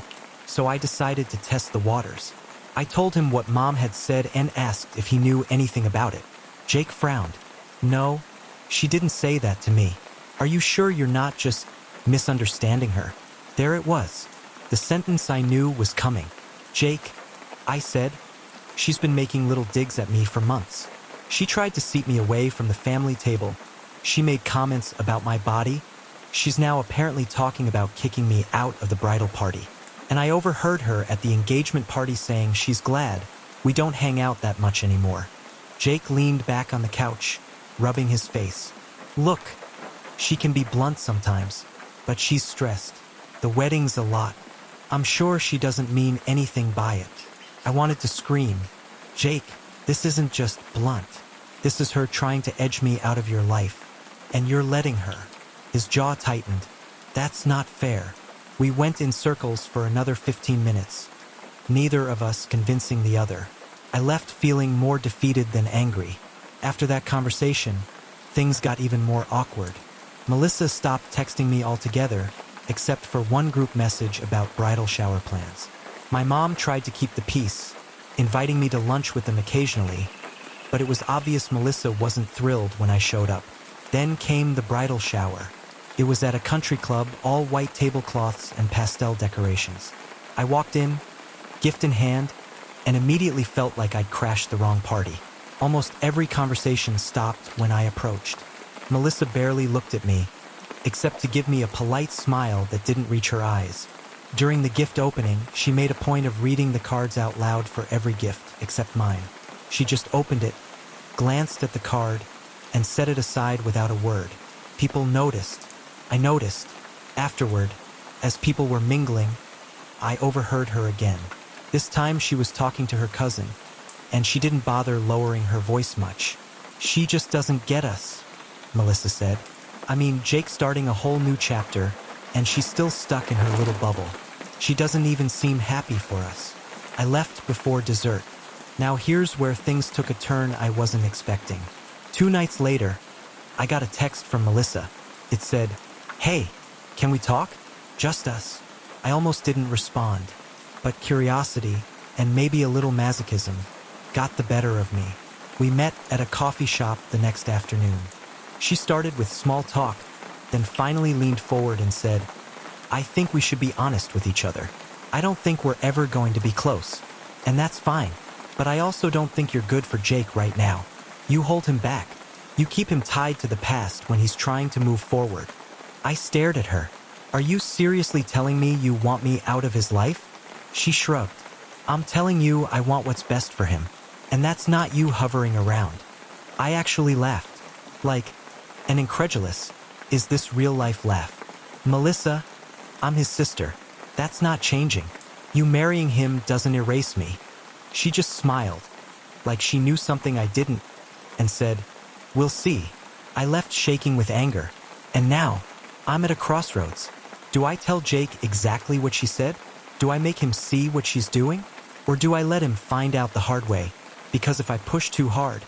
so I decided to test the waters. I told him what Mom had said and asked if he knew anything about it. Jake frowned. No, she didn't say that to me. Are you sure you're not just misunderstanding her? There it was. The sentence I knew was coming. Jake, I said, she's been making little digs at me for months. She tried to seat me away from the family table. She made comments about my body. She's now apparently talking about kicking me out of the bridal party. And I overheard her at the engagement party saying she's glad we don't hang out that much anymore. Jake leaned back on the couch, rubbing his face. Look, she can be blunt sometimes, but she's stressed. The wedding's a lot. I'm sure she doesn't mean anything by it. I wanted to scream. Jake, this isn't just blunt. This is her trying to edge me out of your life. And you're letting her. His jaw tightened. That's not fair. We went in circles for another 15 minutes, neither of us convincing the other. I left feeling more defeated than angry. After that conversation, things got even more awkward. Melissa stopped texting me altogether, except for one group message about bridal shower plans. My mom tried to keep the peace, inviting me to lunch with them occasionally, but it was obvious Melissa wasn't thrilled when I showed up. Then came the bridal shower. It was at a country club, all white tablecloths and pastel decorations. I walked in, gift in hand, and immediately felt like I'd crashed the wrong party. Almost every conversation stopped when I approached. Melissa barely looked at me, except to give me a polite smile that didn't reach her eyes. During the gift opening, she made a point of reading the cards out loud for every gift except mine. She just opened it, glanced at the card, and set it aside without a word. People noticed. I noticed. Afterward, as people were mingling, I overheard her again. This time she was talking to her cousin, and she didn't bother lowering her voice much. She just doesn't get us, Melissa said. I mean, Jake's starting a whole new chapter, and she's still stuck in her little bubble. She doesn't even seem happy for us. I left before dessert. Now here's where things took a turn I wasn't expecting. 2 nights later, I got a text from Melissa. It said, "Hey, can we talk? Just us." I almost didn't respond, but curiosity, and maybe a little masochism, got the better of me. We met at a coffee shop the next afternoon. She started with small talk, then finally leaned forward and said, "I think we should be honest with each other. I don't think we're ever going to be close, and that's fine. But I also don't think you're good for Jake right now. You hold him back. You keep him tied to the past when he's trying to move forward." I stared at her. "Are you seriously telling me you want me out of his life?" She shrugged. "I'm telling you I want what's best for him, and that's not you hovering around." I actually laughed, like an incredulous, is this real life laugh. "Melissa, I'm his sister. That's not changing. You marrying him doesn't erase me." She just smiled, like she knew something I didn't, and said, "We'll see." I left shaking with anger, and now I'm at a crossroads. Do I tell Jake exactly what she said? Do I make him see what she's doing? Or do I let him find out the hard way? Because if I push too hard,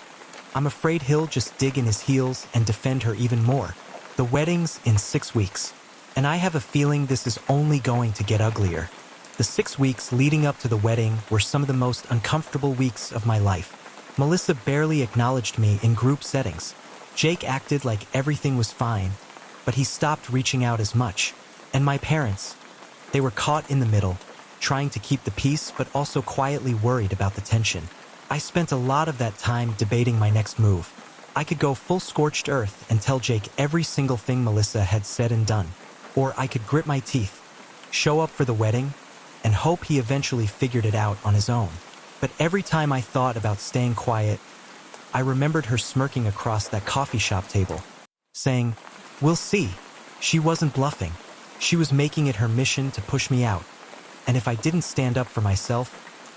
I'm afraid he'll just dig in his heels and defend her even more. The wedding's in 6 weeks, and I have a feeling this is only going to get uglier. The 6 weeks leading up to the wedding were some of the most uncomfortable weeks of my life. Melissa barely acknowledged me in group settings. Jake acted like everything was fine, but he stopped reaching out as much. And my parents, they were caught in the middle, trying to keep the peace but also quietly worried about the tension. I spent a lot of that time debating my next move. I could go full scorched earth and tell Jake every single thing Melissa had said and done, or I could grit my teeth, show up for the wedding, and hope he eventually figured it out on his own. But every time I thought about staying quiet, I remembered her smirking across that coffee shop table, saying, "We'll see." She wasn't bluffing. She was making it her mission to push me out. And if I didn't stand up for myself,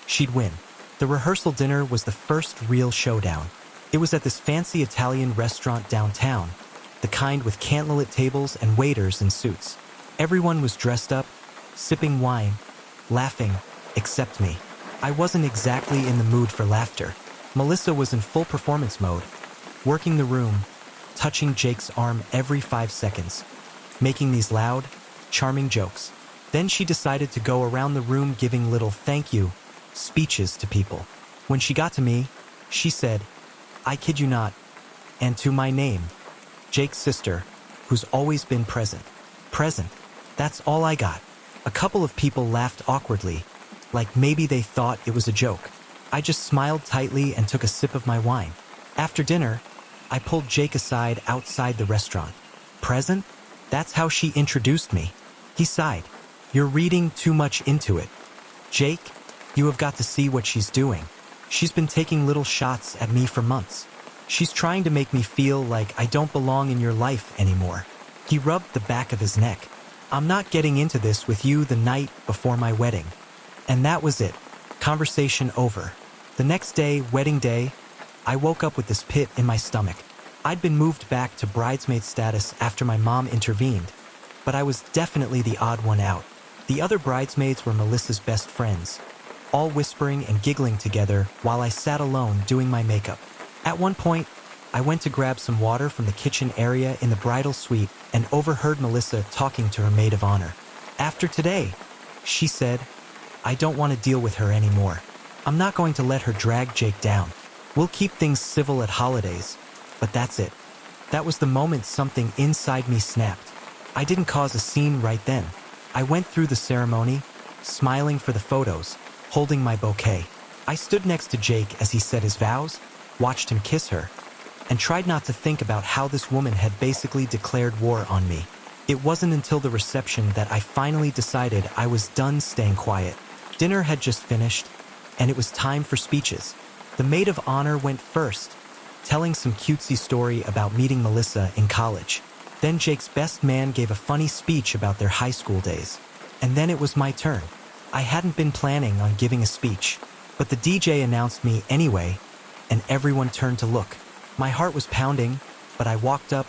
she'd win. The rehearsal dinner was the first real showdown. It was at this fancy Italian restaurant downtown, the kind with candlelit tables and waiters in suits. Everyone was dressed up, sipping wine, laughing, except me. I wasn't exactly in the mood for laughter. Melissa was in full performance mode, working the room, touching Jake's arm every 5 seconds, making these loud, charming jokes. Then she decided to go around the room giving little thank you speeches to people. When she got to me, she said, "I kid you not, and to my name, Jake's sister, who's always been present." Present. That's all I got. A couple of people laughed awkwardly, like maybe they thought it was a joke. I just smiled tightly and took a sip of my wine. After dinner, I pulled Jake aside outside the restaurant. "Present? That's how she introduced me." He sighed. "You're reading too much into it. Jake, you have got to see what she's doing. She's been taking little shots at me for months. She's trying to make me feel like I don't belong in your life anymore." He rubbed the back of his neck. "I'm not getting into this with you the night before my wedding." And that was it. Conversation over. The next day, wedding day, I woke up with this pit in my stomach. I'd been moved back to bridesmaid status after my mom intervened, but I was definitely the odd one out. The other bridesmaids were Melissa's best friends, all whispering and giggling together while I sat alone doing my makeup. At one point, I went to grab some water from the kitchen area in the bridal suite and overheard Melissa talking to her maid of honor. "After today," she said, "I don't want to deal with her anymore. I'm not going to let her drag Jake down. We'll keep things civil at holidays, but that's it." That was the moment something inside me snapped. I didn't cause a scene right then. I went through the ceremony, smiling for the photos, holding my bouquet. I stood next to Jake as he said his vows, watched him kiss her, and tried not to think about how this woman had basically declared war on me. It wasn't until the reception that I finally decided I was done staying quiet. Dinner had just finished, and it was time for speeches. The maid of honor went first, telling some cutesy story about meeting Melissa in college. Then Jake's best man gave a funny speech about their high school days. And then it was my turn. I hadn't been planning on giving a speech, but the DJ announced me anyway, and everyone turned to look. My heart was pounding, but I walked up,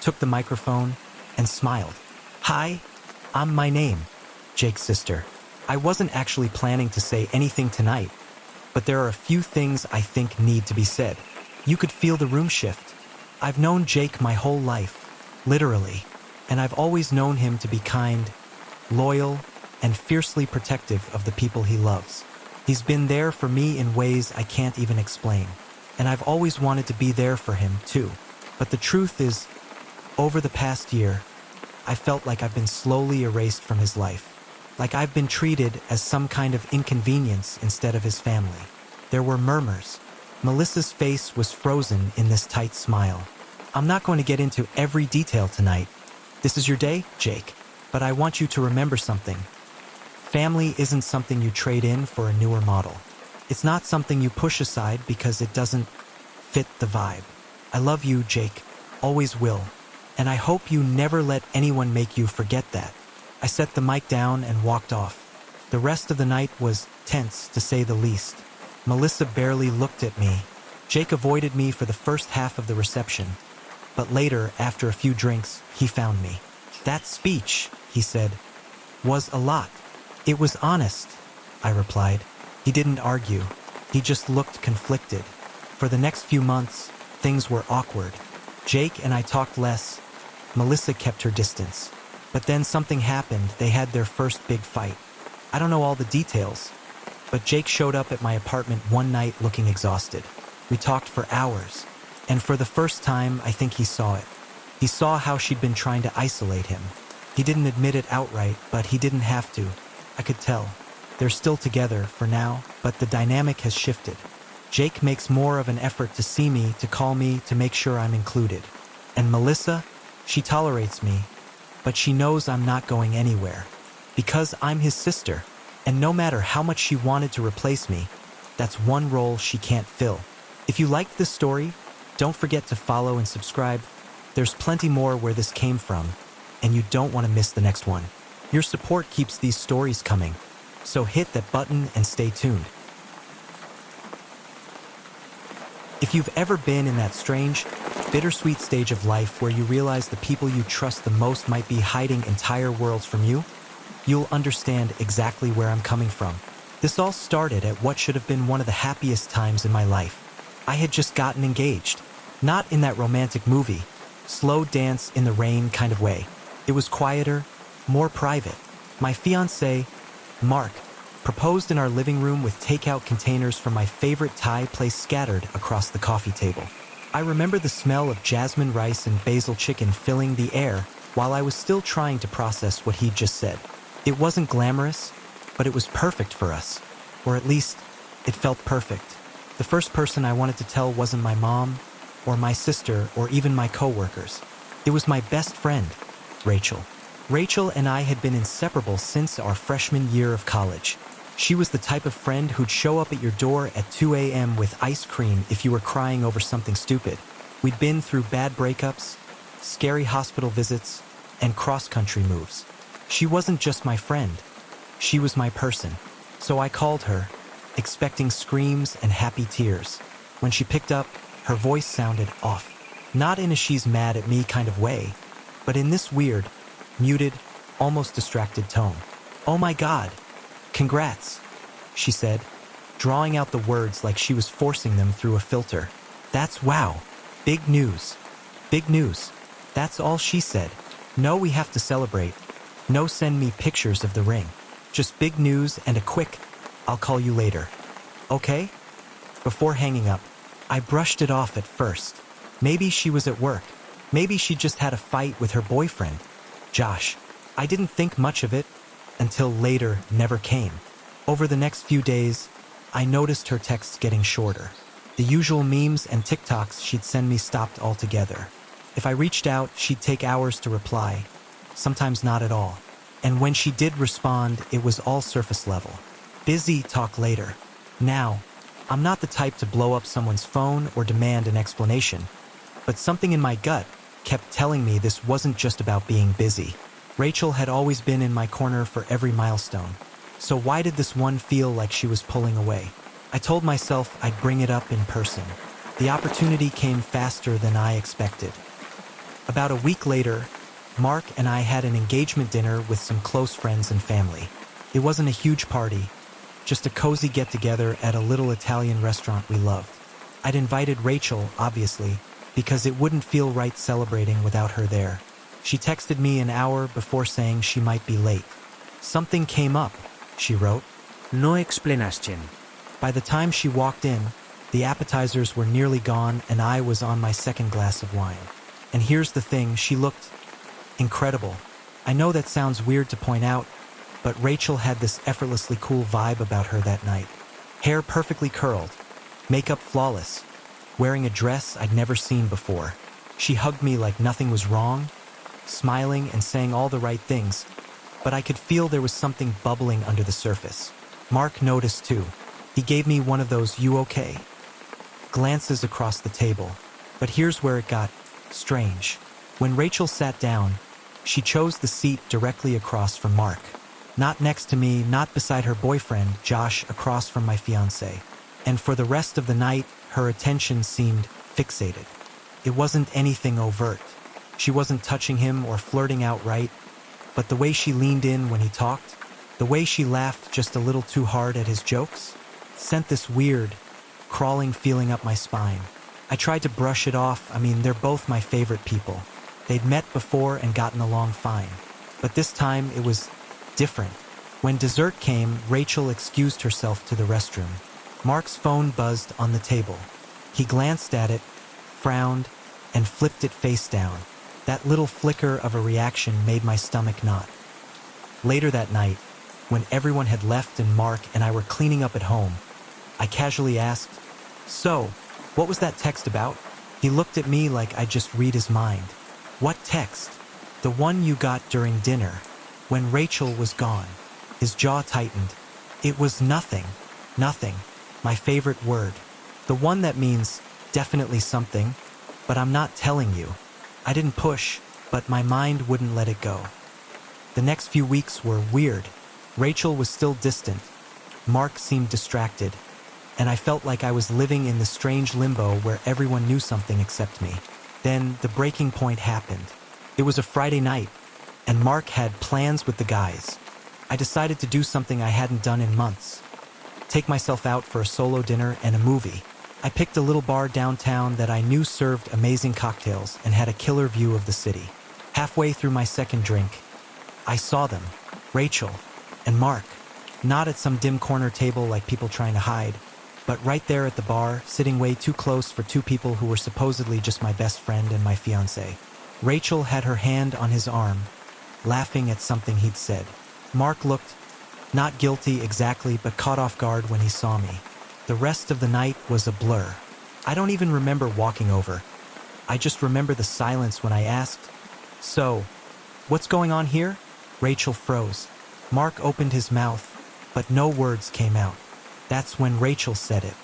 took the microphone, and smiled. "Hi, I'm my name, Jake's sister." I wasn't actually planning to say anything tonight, but there are a few things I think need to be said. You could feel the room shift. I've known Jake my whole life, literally, and I've always known him to be kind, loyal, and fiercely protective of the people he loves. He's been there for me in ways I can't even explain, and I've always wanted to be there for him too. But the truth is, over the past year, I felt like I've been slowly erased from his life. Like I've been treated as some kind of inconvenience instead of his family. There were murmurs. Melissa's face was frozen in this tight smile. "I'm not going to get into every detail tonight. This is your day, Jake, but I want you to remember something. Family isn't something you trade in for a newer model. It's not something you push aside because it doesn't fit the vibe. I love you, Jake, always will, and I hope you never let anyone make you forget that." I set the mic down and walked off. The rest of the night was tense, to say the least. Melissa barely looked at me. Jake avoided me for the first half of the reception, but later, after a few drinks, he found me. "That speech," he said, "was a lot." "It was honest," I replied. He didn't argue. He just looked conflicted. For the next few months, things were awkward. Jake and I talked less. Melissa kept her distance. But then something happened. They had their first big fight. I don't know all the details, but Jake showed up at my apartment one night looking exhausted. We talked for hours, and for the first time, I think he saw it. He saw how she'd been trying to isolate him. He didn't admit it outright, but he didn't have to. I could tell. They're still together for now, but the dynamic has shifted. Jake makes more of an effort to see me, to call me, to make sure I'm included. And Melissa, she tolerates me, but she knows I'm not going anywhere. Because I'm his sister, and no matter how much she wanted to replace me, That's one role she can't fill. If you liked this story, don't forget to follow and subscribe. There's plenty more where this came from, and you don't want to miss the next one. Your support keeps these stories coming, so hit that button and stay tuned. If you've ever been in that strange, bittersweet stage of life where you realize the people you trust the most might be hiding entire worlds from you, you'll understand exactly where I'm coming from. This all started at what should have been one of the happiest times in my life. I had just gotten engaged. Not in that romantic movie, slow dance in the rain kind of way. It was quieter, more private. My fiancé, Mark, proposed in our living room with takeout containers from my favorite Thai place scattered across the coffee table. I remember the smell of jasmine rice and basil chicken filling the air while I was still trying to process what he'd just said. It wasn't glamorous, but it was perfect for us. Or at least, it felt perfect. The first person I wanted to tell wasn't my mom, or my sister, or even my coworkers. It was my best friend, Rachel. Rachel and I had been inseparable since our freshman year of college. She was the type of friend who'd show up at your door at 2 a.m. with ice cream if you were crying over something stupid. We'd been through bad breakups, scary hospital visits, and cross-country moves. She wasn't just my friend. She was my person. So I called her, expecting screams and happy tears. When she picked up, her voice sounded off. Not in a she's mad at me kind of way, but in this weird, muted, almost distracted tone. "Oh my God, congrats," she said, drawing out the words like she was forcing them through a filter. "That's wow. Big news. Big news." That's all she said. No, we have to celebrate. No, send me pictures of the ring. Just big news and a quick, "I'll call you later." Okay? Before hanging up, I brushed it off at first. Maybe she was at work. Maybe she just had a fight with her boyfriend, Josh. I didn't think much of it until later never came. Over the next few days, I noticed her texts getting shorter. The usual memes and TikToks she'd send me stopped altogether. If I reached out, she'd take hours to reply, sometimes not at all. And when she did respond, it was all surface level. Busy, talk later. Now, I'm not the type to blow up someone's phone or demand an explanation, but something in my gut kept telling me this wasn't just about being busy. Rachel had always been in my corner for every milestone. So why did this one feel like she was pulling away? I told myself I'd bring it up in person. The opportunity came faster than I expected. About a week later, Mark and I had an engagement dinner with some close friends and family. It wasn't a huge party, just a cozy get-together at a little Italian restaurant we loved. I'd invited Rachel, obviously, because it wouldn't feel right celebrating without her there. She texted me an hour before saying she might be late. "Something came up," she wrote. No explanación. By the time she walked in, the appetizers were nearly gone and I was on my second glass of wine. And here's the thing, she looked incredible. I know that sounds weird to point out, but Rachel had this effortlessly cool vibe about her that night. Hair perfectly curled, makeup flawless, wearing a dress I'd never seen before. She hugged me like nothing was wrong, smiling and saying all the right things, but I could feel there was something bubbling under the surface. Mark noticed too. He gave me one of those "you okay?" glances across the table. But here's where it got strange. When Rachel sat down, she chose the seat directly across from Mark. Not next to me, not beside her boyfriend, Josh, across from my fiancé. And for the rest of the night, her attention seemed fixated. It wasn't anything overt. She wasn't touching him or flirting outright, but the way she leaned in when he talked, the way she laughed just a little too hard at his jokes, sent this weird, crawling feeling up my spine. I tried to brush it off. I mean, they're both my favorite people. They'd met before and gotten along fine. But this time, it was different. When dessert came, Rachel excused herself to the restroom. Mark's phone buzzed on the table. He glanced at it, frowned, and flipped it face down. That little flicker of a reaction made my stomach knot. Later that night, when everyone had left and Mark and I were cleaning up at home, I casually asked, "So, what was that text about?" He looked at me like I'd just read his mind. "What text?" "The one you got during dinner, when Rachel was gone." His jaw tightened. "It was nothing. Nothing. My favorite word. The one that means definitely something, but I'm not telling you. I didn't push, but my mind wouldn't let it go. The next few weeks were weird. Rachel was still distant. Mark seemed distracted, and I felt like I was living in the strange limbo where everyone knew something except me. Then the breaking point happened. It was a Friday night, and Mark had plans with the guys. I decided to do something I hadn't done in months. Take myself out for a solo dinner and a movie. I picked a little bar downtown that I knew served amazing cocktails and had a killer view of the city. Halfway through my second drink, I saw them, Rachel and Mark, not at some dim corner table like people trying to hide, but right there at the bar, sitting way too close for two people who were supposedly just my best friend and my fiancé. Rachel had her hand on his arm, laughing at something he'd said. Mark looked, not guilty exactly, but caught off guard when he saw me. The rest of the night was a blur. I don't even remember walking over. I just remember the silence when I asked, "So, what's going on here?" Rachel froze. Mark opened his mouth, but no words came out. That's when Rachel said it.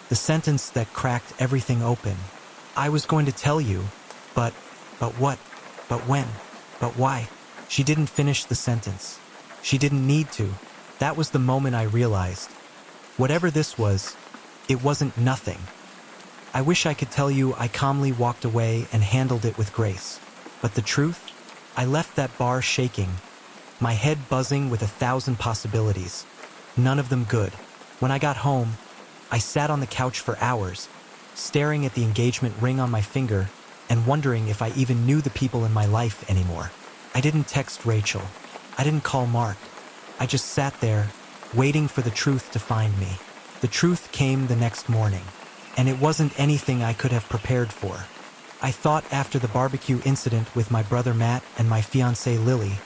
The sentence that cracked everything open. "I was going to tell you, but what? But when? But why?" She didn't finish the sentence. She didn't need to. That was the moment I realized. Whatever this was, it wasn't nothing. I wish I could tell you I calmly walked away and handled it with grace. But the truth? I left that bar shaking, my head buzzing with 1,000 possibilities. None of them good. When I got home, I sat on the couch for hours, staring at the engagement ring on my finger and wondering if I even knew the people in my life anymore. I didn't text Rachel. I didn't call Mark. I just sat there, waiting for the truth to find me. The truth came the next morning, and it wasn't anything I could have prepared for. I thought after the barbecue incident with my brother Matt and my fiancée Lily,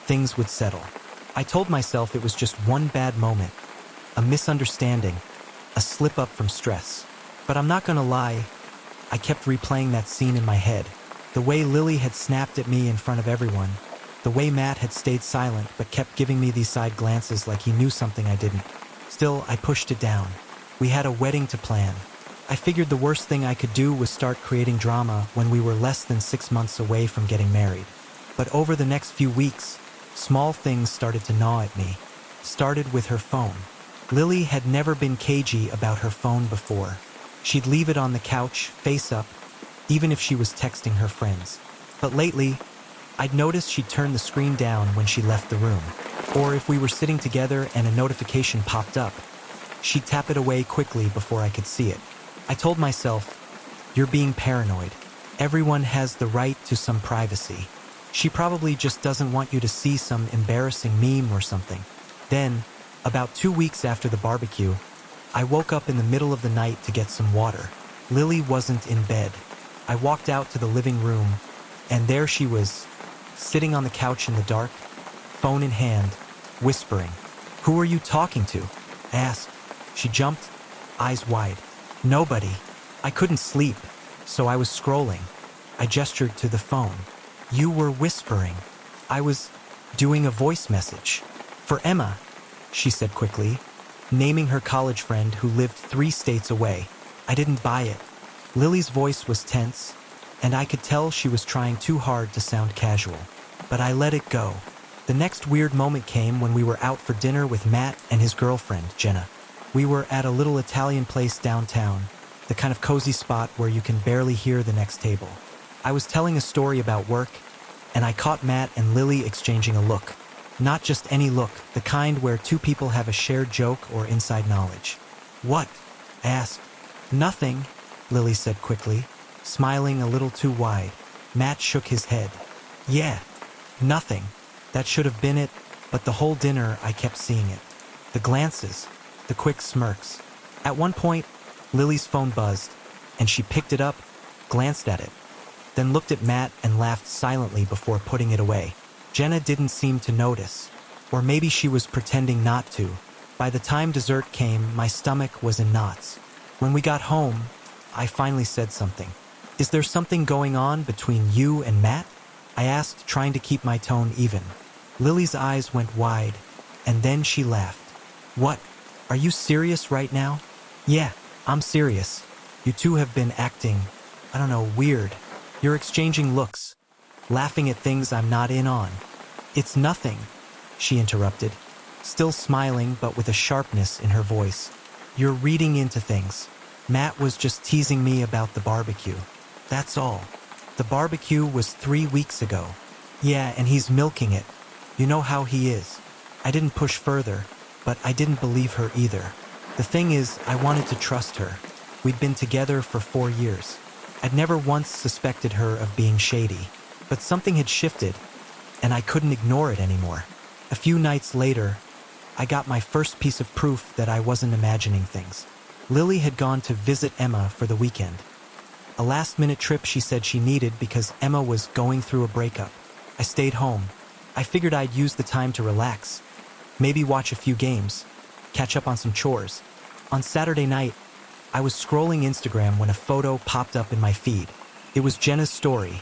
things would settle. I told myself it was just one bad moment, a misunderstanding, a slip-up from stress. But I'm not gonna lie, I kept replaying that scene in my head. The way Lily had snapped at me in front of everyone, the way Matt had stayed silent but kept giving me these side glances like he knew something I didn't. Still, I pushed it down. We had a wedding to plan. I figured the worst thing I could do was start creating drama when we were less than 6 months away from getting married. But over the next few weeks, small things started to gnaw at me. Started with her phone. Lily had never been cagey about her phone before. She'd leave it on the couch, face up, even if she was texting her friends. But lately, I'd noticed she'd turn the screen down when she left the room. Or if we were sitting together and a notification popped up, she'd tap it away quickly before I could see it. I told myself, "You're being paranoid. Everyone has the right to some privacy. She probably just doesn't want you to see some embarrassing meme or something." Then, about 2 weeks after the barbecue, I woke up in the middle of the night to get some water. Lily wasn't in bed. I walked out to the living room, and there she was, sitting on the couch in the dark, phone in hand, whispering. "Who are you talking to?" I asked. She jumped, eyes wide. "Nobody." I couldn't sleep, so I was scrolling. I gestured to the phone. "You were whispering." "I was doing a voice message. For Emma," she said quickly, naming her college friend who lived 3 states away. I didn't buy it. Lily's voice was tense, and I could tell she was trying too hard to sound casual. But I let it go. The next weird moment came when we were out for dinner with Matt and his girlfriend, Jenna. We were at a little Italian place downtown, the kind of cozy spot where you can barely hear the next table. I was telling a story about work, and I caught Matt and Lily exchanging a look. Not just any look, the kind where two people have a shared joke or inside knowledge. "What?" I asked. "Nothing," Lily said quickly, smiling a little too wide. Matt shook his head. "Yeah, nothing. That should have been it, but the whole dinner I kept seeing it. The glances, the quick smirks. At one point, Lily's phone buzzed, and she picked it up, glanced at it, then looked at Matt and laughed silently before putting it away. Jenna didn't seem to notice, or maybe she was pretending not to. By the time dessert came, my stomach was in knots. When we got home, I finally said something. "Is there something going on between you and Matt?" I asked, trying to keep my tone even. Lily's eyes went wide, and then she laughed. "What? Are you serious right now?" Yeah, I'm serious. You two have been acting, I don't know, weird. You're exchanging looks, laughing at things I'm not in on. It's nothing, she interrupted, still smiling but with a sharpness in her voice. You're reading into things. Matt was just teasing me about the barbecue. That's all. The barbecue was 3 weeks ago. Yeah, and he's milking it. You know how he is. I didn't push further, but I didn't believe her either. The thing is, I wanted to trust her. We'd been together for 4 years. I'd never once suspected her of being shady, but something had shifted, and I couldn't ignore it anymore. A few nights later, I got my first piece of proof that I wasn't imagining things. Lily had gone to visit Emma for the weekend. A last-minute trip she said she needed because Emma was going through a breakup. I stayed home. I figured I'd use the time to relax. Maybe watch a few games. Catch up on some chores. On Saturday night, I was scrolling Instagram when a photo popped up in my feed. It was Jenna's story.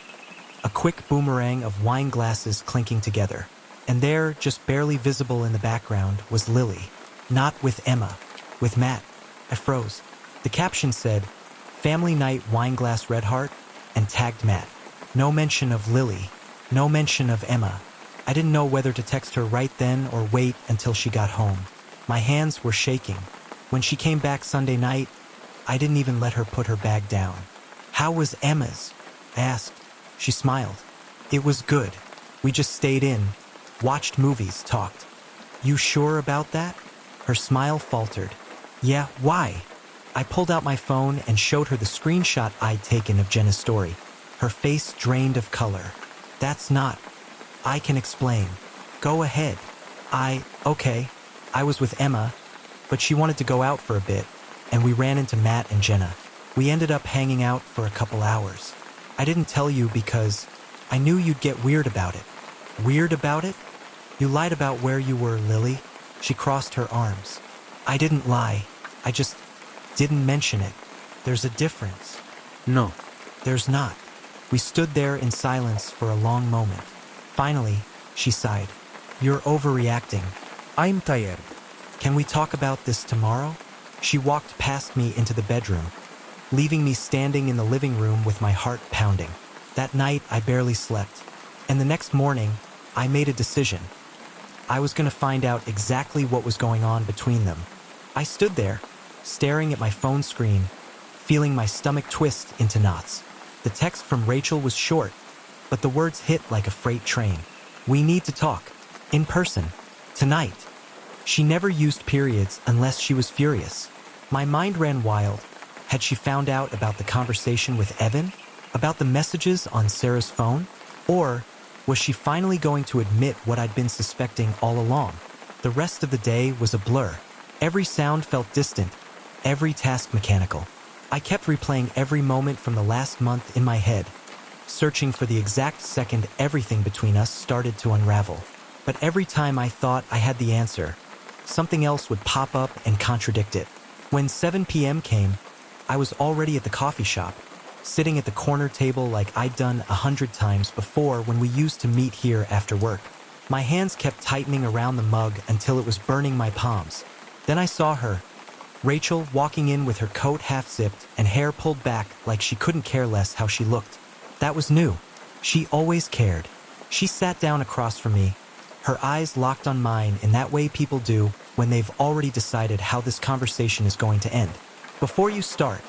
A quick boomerang of wine glasses clinking together. And there, just barely visible in the background, was Lily. Not with Emma. With Matt. I froze. The caption said, "Family night wineglass red heart," and tagged Matt. No mention of Lily. No mention of Emma. I didn't know whether to text her right then or wait until she got home. My hands were shaking. When she came back Sunday night, I didn't even let her put her bag down. "How was Emma's?" I asked. She smiled. "It was good. We just stayed in, watched movies, talked." "You sure about that?" Her smile faltered. "Yeah, why?" I pulled out my phone and showed her the screenshot I'd taken of Jenna's story. Her face drained of color. "That's not. I can explain." "Go ahead." Okay. I was with Emma, but she wanted to go out for a bit, and we ran into Matt and Jenna. We ended up hanging out for a couple hours. I didn't tell you because I knew you'd get weird about it. Weird about it? You lied about where you were, Lily. She crossed her arms. I didn't lie. I just didn't mention it. There's a difference. No. There's not. We stood there in silence for a long moment. Finally, she sighed. You're overreacting. I'm tired. Can we talk about this tomorrow? She walked past me into the bedroom, leaving me standing in the living room with my heart pounding. That night, I barely slept. And the next morning, I made a decision. I was going to find out exactly what was going on between them. I stood there, staring at my phone screen, feeling my stomach twist into knots. The text from Rachel was short, but the words hit like a freight train. We need to talk. In person. Tonight. She never used periods unless she was furious. My mind ran wild. Had she found out about the conversation with Evan? About the messages on Sarah's phone? Or was she finally going to admit what I'd been suspecting all along? The rest of the day was a blur. Every sound felt distant, every task mechanical. I kept replaying every moment from the last month in my head, searching for the exact second everything between us started to unravel. But every time I thought I had the answer, something else would pop up and contradict it. When 7 p.m. came, I was already at the coffee shop, sitting at the corner table like I'd done 100 times before when we used to meet here after work. My hands kept tightening around the mug until it was burning my palms. Then I saw her, Rachel, walking in with her coat half-zipped and hair pulled back like she couldn't care less how she looked. That was new. She always cared. She sat down across from me, her eyes locked on mine in that way people do when they've already decided how this conversation is going to end. "Before you start,"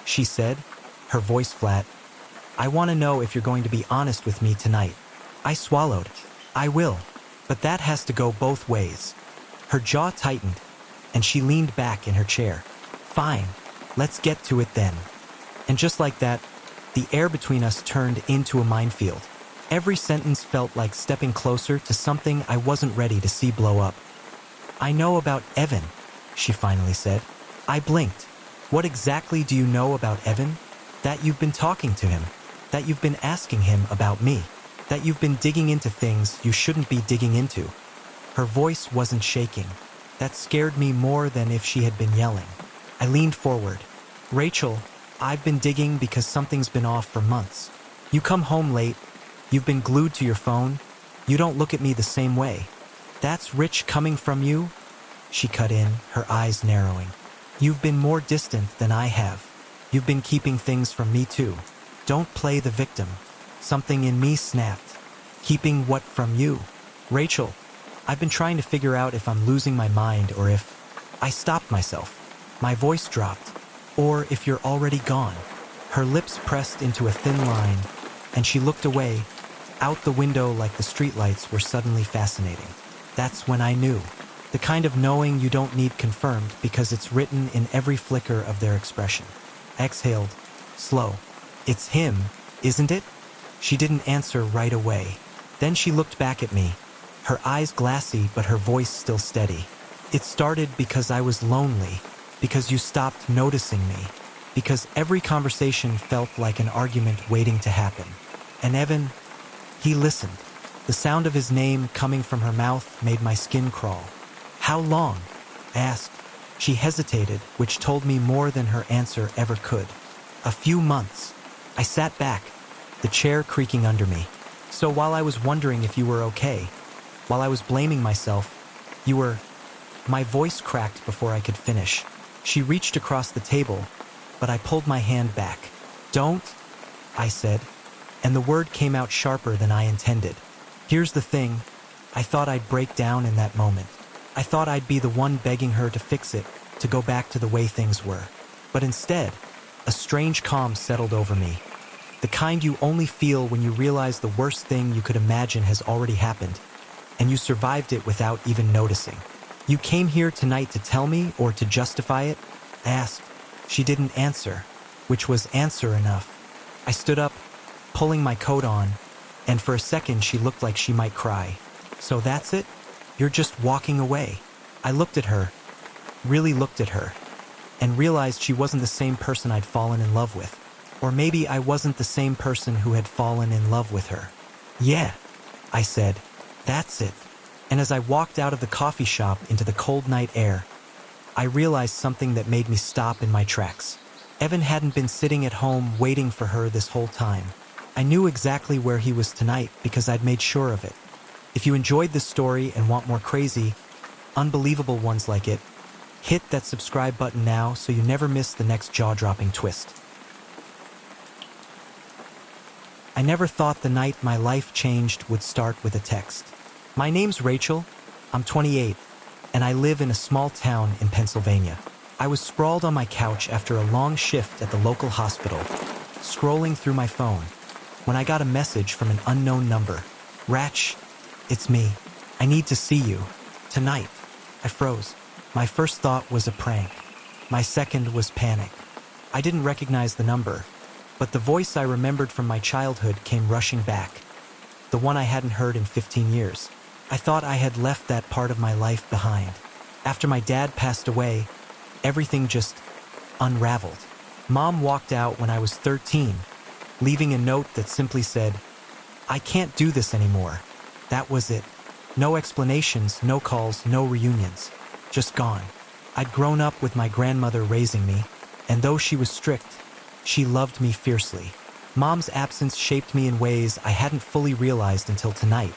she said, her voice flat, "I want to know if you're going to be honest with me tonight." I swallowed. "I will. But that has to go both ways." Her jaw tightened, and she leaned back in her chair. "Fine. Let's get to it then." And just like that, the air between us turned into a minefield. Every sentence felt like stepping closer to something I wasn't ready to see blow up. "I know about Evan," she finally said. I blinked. "What exactly do you know about Evan?" "That you've been talking to him. That you've been asking him about me. That you've been digging into things you shouldn't be digging into." Her voice wasn't shaking. That scared me more than if she had been yelling. I leaned forward. "Rachel, I've been digging because something's been off for months. You come home late. You've been glued to your phone. You don't look at me the same way. That's rich coming from you?" She cut in, her eyes narrowing. You've been more distant than I have. You've been keeping things from me too. Don't play the victim. Something in me snapped. Keeping what from you? Rachel, I've been trying to figure out if I'm losing my mind or if I stopped myself. My voice dropped. Or if you're already gone. Her lips pressed into a thin line, and she looked away, out the window like the streetlights were suddenly fascinating. That's when I knew. The kind of knowing you don't need confirmed because it's written in every flicker of their expression. I exhaled, slow. It's him, isn't it? She didn't answer right away. Then she looked back at me, her eyes glassy but her voice still steady. It started because I was lonely, because you stopped noticing me, because every conversation felt like an argument waiting to happen. And Evan, he listened. The sound of his name coming from her mouth made my skin crawl. How long? I asked. She hesitated, which told me more than her answer ever could. A few months. I sat back, the chair creaking under me. So while I was wondering if you were okay, while I was blaming myself, you were... My voice cracked before I could finish. She reached across the table, but I pulled my hand back. Don't, I said, and the word came out sharper than I intended. Here's the thing, I thought I'd break down in that moment. I thought I'd be the one begging her to fix it, to go back to the way things were. But instead, a strange calm settled over me. The kind you only feel when you realize the worst thing you could imagine has already happened, and you survived it without even noticing. You came here tonight to tell me or to justify it? I asked. She didn't answer, which was answer enough. I stood up, pulling my coat on, and for a second she looked like she might cry. So that's it? You're just walking away. I looked at her, really looked at her, and realized she wasn't the same person I'd fallen in love with. Or maybe I wasn't the same person who had fallen in love with her. Yeah, I said, that's it. And as I walked out of the coffee shop into the cold night air, I realized something that made me stop in my tracks. Evan hadn't been sitting at home waiting for her this whole time. I knew exactly where he was tonight because I'd made sure of it. If you enjoyed this story and want more crazy, unbelievable ones like it, hit that subscribe button now so you never miss the next jaw-dropping twist. I never thought the night my life changed would start with a text. My name's Rachel, I'm 28, and I live in a small town in Pennsylvania. I was sprawled on my couch after a long shift at the local hospital, scrolling through my phone, when I got a message from an unknown number. Ratch, it's me. I need to see you. Tonight. I froze. My first thought was a prank. My second was panic. I didn't recognize the number, but the voice I remembered from my childhood came rushing back. The one I hadn't heard in 15 years. I thought I had left that part of my life behind. After my dad passed away, everything just unraveled. Mom walked out when I was 13, leaving a note that simply said, "I can't do this anymore." That was it. No explanations, no calls, no reunions. Just gone. I'd grown up with my grandmother raising me, and though she was strict, she loved me fiercely. Mom's absence shaped me in ways I hadn't fully realized until tonight.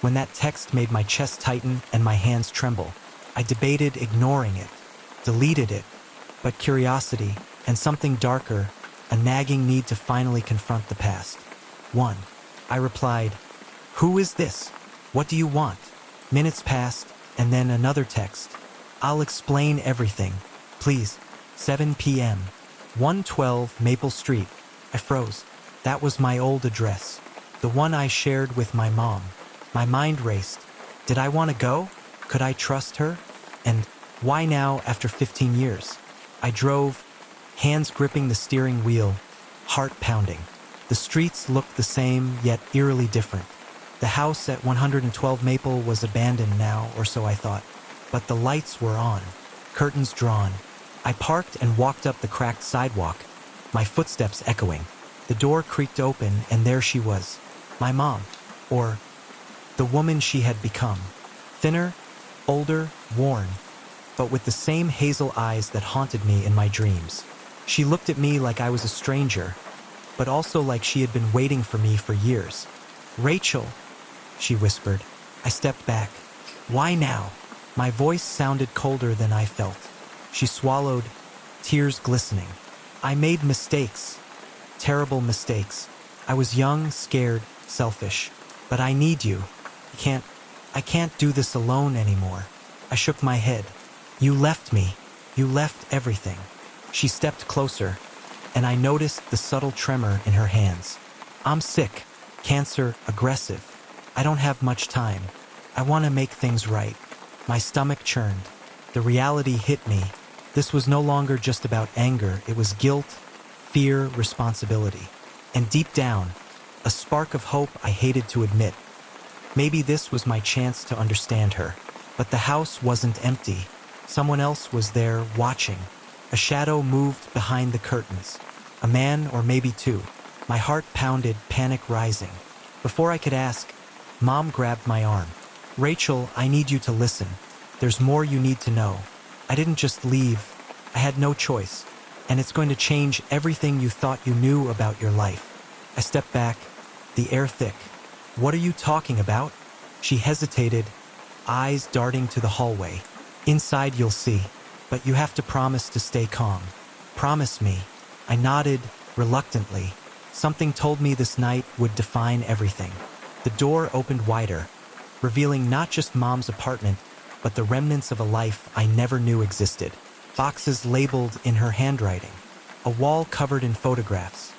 When that text made my chest tighten and my hands tremble, I debated ignoring it, deleted it, but curiosity and something darker, a nagging need to finally confront the past. 1. I replied, "Who is this? What do you want?" Minutes passed, and then another text. "I'll explain everything. Please. 7 p.m. 112 Maple Street." I froze. That was my old address. The one I shared with my mom. My mind raced. Did I want to go? Could I trust her? And why now after 15 years? I drove, hands gripping the steering wheel, heart pounding. The streets looked the same, yet eerily different. The house at 112 Maple was abandoned now, or so I thought. But the lights were on, curtains drawn. I parked and walked up the cracked sidewalk, my footsteps echoing. The door creaked open, and there she was. My mom, or the woman she had become. Thinner, older, worn, but with the same hazel eyes that haunted me in my dreams. She looked at me like I was a stranger, but also like she had been waiting for me for years. "Rachel," she whispered. I stepped back. "Why now?" My voice sounded colder than I felt. She swallowed, tears glistening. I made mistakes. Terrible mistakes. I was young, scared, selfish. But I need you. I can't do this alone anymore. I shook my head. You left me. You left everything. She stepped closer, and I noticed the subtle tremor in her hands. I'm sick. Cancer, aggressive. I don't have much time. I want to make things right. My stomach churned. The reality hit me. This was no longer just about anger. It was guilt, fear, responsibility. And deep down, a spark of hope I hated to admit. Maybe this was my chance to understand her. But the house wasn't empty. Someone else was there, watching. A shadow moved behind the curtains. A man, or maybe two. My heart pounded, panic rising. Before I could ask, Mom grabbed my arm. Rachel, I need you to listen. There's more you need to know. I didn't just leave. I had no choice. And it's going to change everything you thought you knew about your life. I stepped back, the air thick. What are you talking about? She hesitated, eyes darting to the hallway. Inside you'll see, but you have to promise to stay calm. Promise me. I nodded, reluctantly. Something told me this night would define everything. The door opened wider, revealing not just Mom's apartment, but the remnants of a life I never knew existed. Boxes labeled in her handwriting. A wall covered in photographs.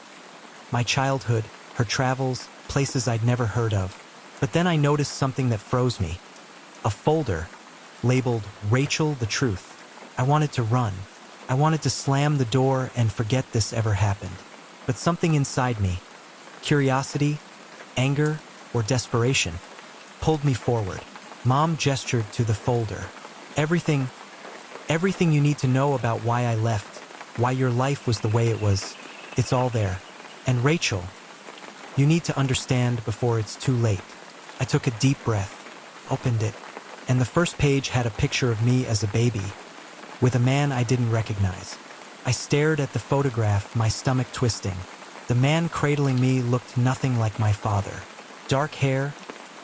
My childhood, her travels, places I'd never heard of. But then I noticed something that froze me. A folder, labeled Rachel the Truth. I wanted to run. I wanted to slam the door and forget this ever happened. But something inside me, curiosity, anger, or desperation, pulled me forward. Mom gestured to the folder. Everything you need to know about why I left, why your life was the way it was, it's all there. And Rachel, you need to understand before it's too late. I took a deep breath, opened it, and the first page had a picture of me as a baby, with a man I didn't recognize. I stared at the photograph, my stomach twisting. The man cradling me looked nothing like my father. Dark hair,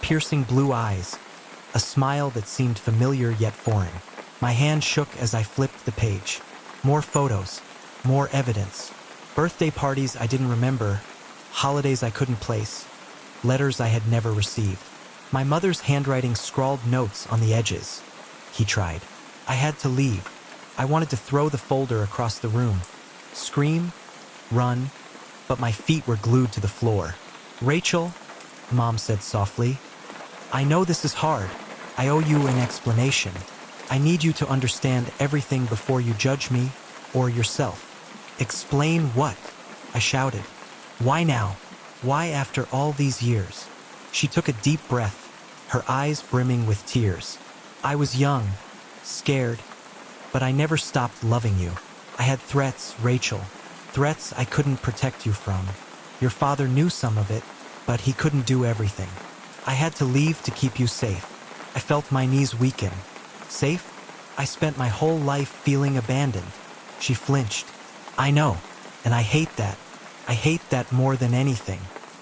piercing blue eyes, a smile that seemed familiar yet foreign. My hand shook as I flipped the page. More photos, more evidence. Birthday parties I didn't remember, holidays I couldn't place, letters I had never received. My mother's handwriting scrawled notes on the edges. He tried. I had to leave. I wanted to throw the folder across the room, scream, run, but my feet were glued to the floor. Rachel, Mom said softly, I know this is hard. I owe you an explanation. I need you to understand everything before you judge me or yourself. Explain what? I shouted. Why now? Why after all these years? She took a deep breath, her eyes brimming with tears. I was young, scared, but I never stopped loving you. I had threats, Rachel. Threats I couldn't protect you from. Your father knew some of it, but he couldn't do everything. I had to leave to keep you safe. I felt my knees weaken. Safe? I spent my whole life feeling abandoned. She flinched. I know, and I hate that. I hate that more than anything.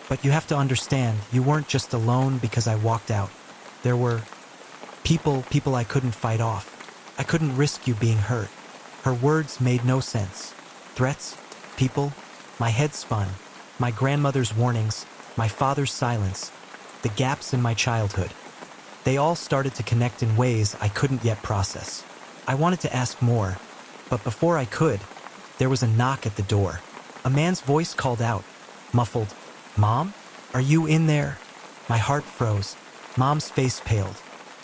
But you have to understand, you weren't just alone because I walked out. There were people I couldn't fight off. I couldn't risk you being hurt. Her words made no sense. Threats? People? My head spun. My grandmother's warnings, my father's silence, the gaps in my childhood. They all started to connect in ways I couldn't yet process. I wanted to ask more, but before I could, there was a knock at the door. A man's voice called out, muffled, Mom? Are you in there? My heart froze. Mom's face paled.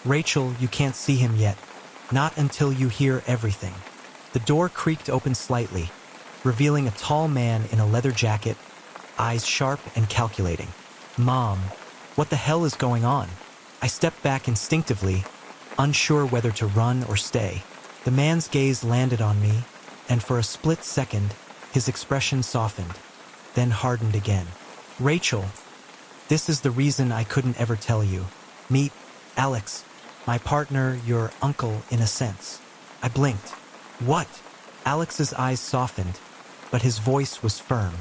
Rachel, you can't see him yet. Not until you hear everything. The door creaked open slightly, revealing a tall man in a leather jacket, eyes sharp and calculating. Mom, what the hell is going on? I stepped back instinctively, unsure whether to run or stay. The man's gaze landed on me, and for a split second, his expression softened, then hardened again. Rachel, this is the reason I couldn't ever tell you. Meet Alex, my partner, your uncle in a sense. I blinked. What? Alex's eyes softened, but his voice was firm.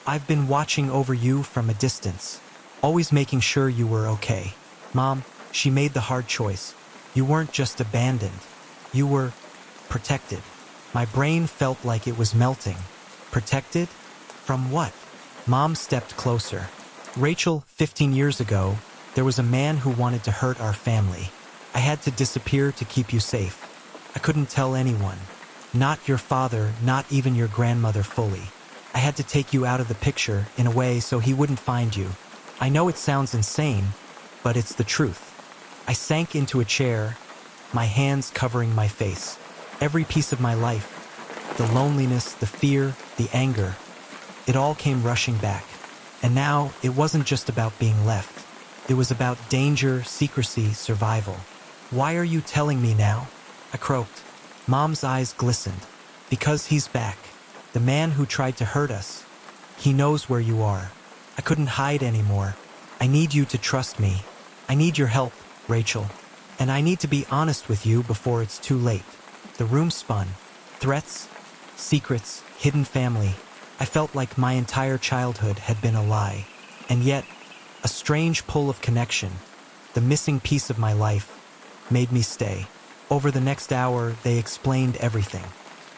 I've been watching over you from a distance, always making sure you were okay. Mom, she made the hard choice. You weren't just abandoned. You were protected. My brain felt like it was melting. Protected? From what? Mom stepped closer. Rachel, 15 years ago, there was a man who wanted to hurt our family. I had to disappear to keep you safe. I couldn't tell anyone. Not your father, not even your grandmother fully. I had to take you out of the picture, in a way, so he wouldn't find you. I know it sounds insane, but it's the truth. I sank into a chair, my hands covering my face. Every piece of my life, the loneliness, the fear, the anger, it all came rushing back. And now, it wasn't just about being left. It was about danger, secrecy, survival. Why are you telling me now? I croaked. Mom's eyes glistened. Because he's back. The man who tried to hurt us. He knows where you are. I couldn't hide anymore. I need you to trust me. I need your help, Rachel. And I need to be honest with you before it's too late. The room spun. Threats, secrets, hidden family. I felt like my entire childhood had been a lie. And yet, a strange pull of connection, the missing piece of my life, made me stay. Over the next hour, they explained everything.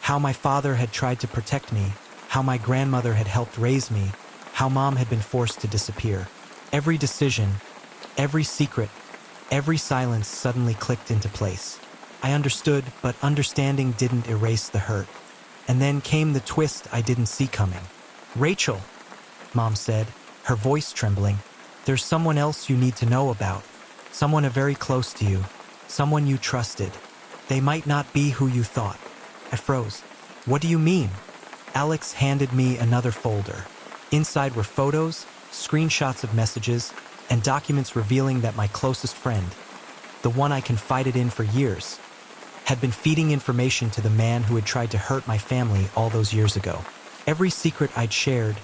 How my father had tried to protect me, how my grandmother had helped raise me, how Mom had been forced to disappear. Every decision, every secret, every silence suddenly clicked into place. I understood, but understanding didn't erase the hurt. And then came the twist I didn't see coming. Rachel, Mom said, her voice trembling, there's someone else you need to know about. Someone very close to you. Someone you trusted. They might not be who you thought. I froze. What do you mean? Alex handed me another folder. Inside were photos, screenshots of messages, and documents revealing that my closest friend, the one I confided in for years, had been feeding information to the man who had tried to hurt my family all those years ago. Every secret I'd shared,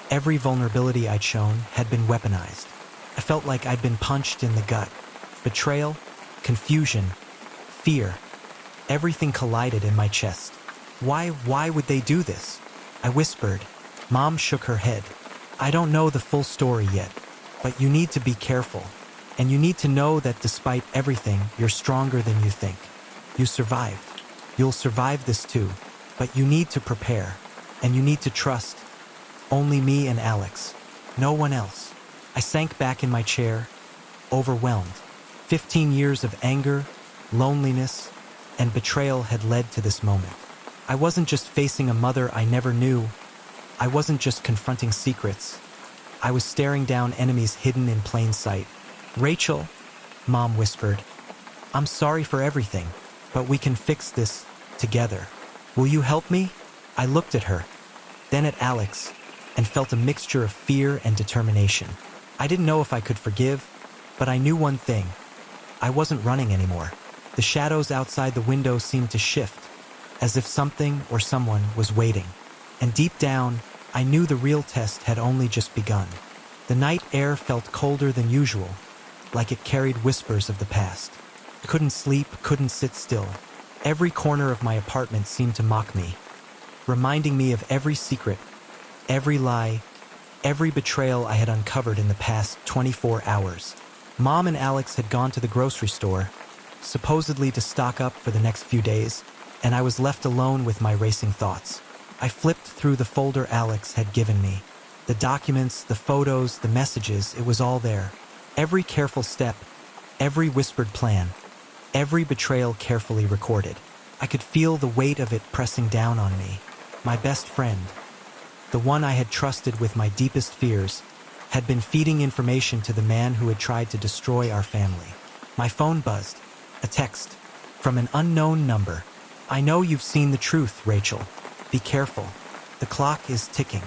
every vulnerability I'd shown, had been weaponized. I felt like I'd been punched in the gut. Betrayal, confusion, fear. Everything collided in my chest. Why would they do this? I whispered. Mom shook her head. I don't know the full story yet, but you need to be careful. And you need to know that despite everything, you're stronger than you think. You survived. You'll survive this too. But you need to prepare. And you need to trust. Only me and Alex. No one else. I sank back in my chair, overwhelmed. 15 years of anger, loneliness, and betrayal had led to this moment. I wasn't just facing a mother I never knew. I wasn't just confronting secrets. I was staring down enemies hidden in plain sight. Rachel, Mom whispered, I'm sorry for everything, but we can fix this together. Will you help me? I looked at her, then at Alex, and felt a mixture of fear and determination. I didn't know if I could forgive, but I knew one thing. I wasn't running anymore. The shadows outside the window seemed to shift, as if something or someone was waiting. And deep down, I knew the real test had only just begun. The night air felt colder than usual, like it carried whispers of the past. I couldn't sleep, couldn't sit still. Every corner of my apartment seemed to mock me, reminding me of every secret, every lie, every betrayal I had uncovered in the past 24 hours. Mom and Alex had gone to the grocery store, supposedly to stock up for the next few days, and I was left alone with my racing thoughts. I flipped through the folder Alex had given me. The documents, the photos, the messages, it was all there. Every careful step, every whispered plan, every betrayal carefully recorded. I could feel the weight of it pressing down on me. My best friend, the one I had trusted with my deepest fears, had been feeding information to the man who had tried to destroy our family. My phone buzzed. A text from an unknown number. I know you've seen the truth, Rachel. Be careful. The clock is ticking.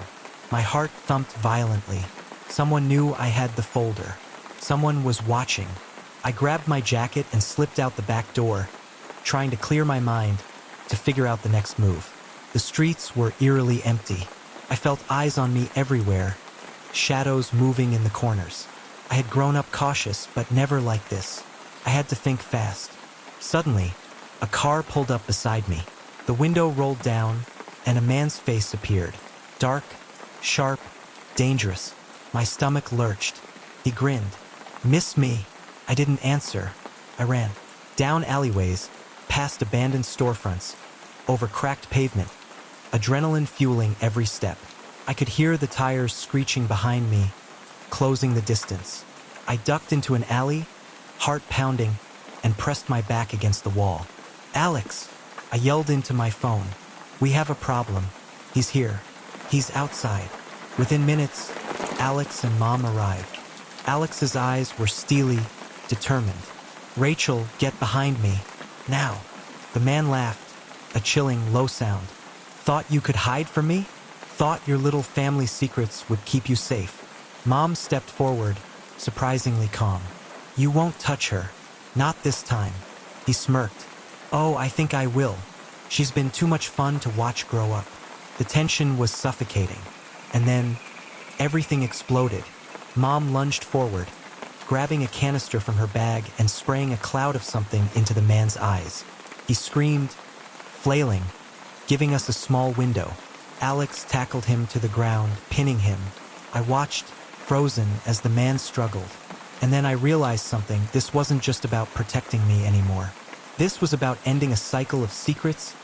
My heart thumped violently. Someone knew I had the folder. Someone was watching. I grabbed my jacket and slipped out the back door, trying to clear my mind to figure out the next move. The streets were eerily empty. I felt eyes on me everywhere, shadows moving in the corners. I had grown up cautious, but never like this. I had to think fast. Suddenly, a car pulled up beside me. The window rolled down, and a man's face appeared. Dark, sharp, dangerous. My stomach lurched. He grinned. Miss me. I didn't answer. I ran. Down alleyways, past abandoned storefronts, over cracked pavement, adrenaline fueling every step. I could hear the tires screeching behind me, closing the distance. I ducked into an alley, heart pounding, and pressed my back against the wall. "Alex!" I yelled into my phone. "We have a problem. He's here. He's outside." Within minutes, Alex and Mom arrived. Alex's eyes were steely, determined. "Rachel, get behind me. Now." The man laughed, a chilling, low sound. "Thought you could hide from me? Thought your little family secrets would keep you safe?" Mom stepped forward, surprisingly calm. "You won't touch her. Not this time." He smirked. "Oh, I think I will. She's been too much fun to watch grow up." The tension was suffocating. And then, everything exploded. Mom lunged forward, grabbing a canister from her bag and spraying a cloud of something into the man's eyes. He screamed, flailing, giving us a small window. Alex tackled him to the ground, pinning him. I watched, frozen, as the man struggled. And then I realized something. This wasn't just about protecting me anymore. This was about ending a cycle of secrets,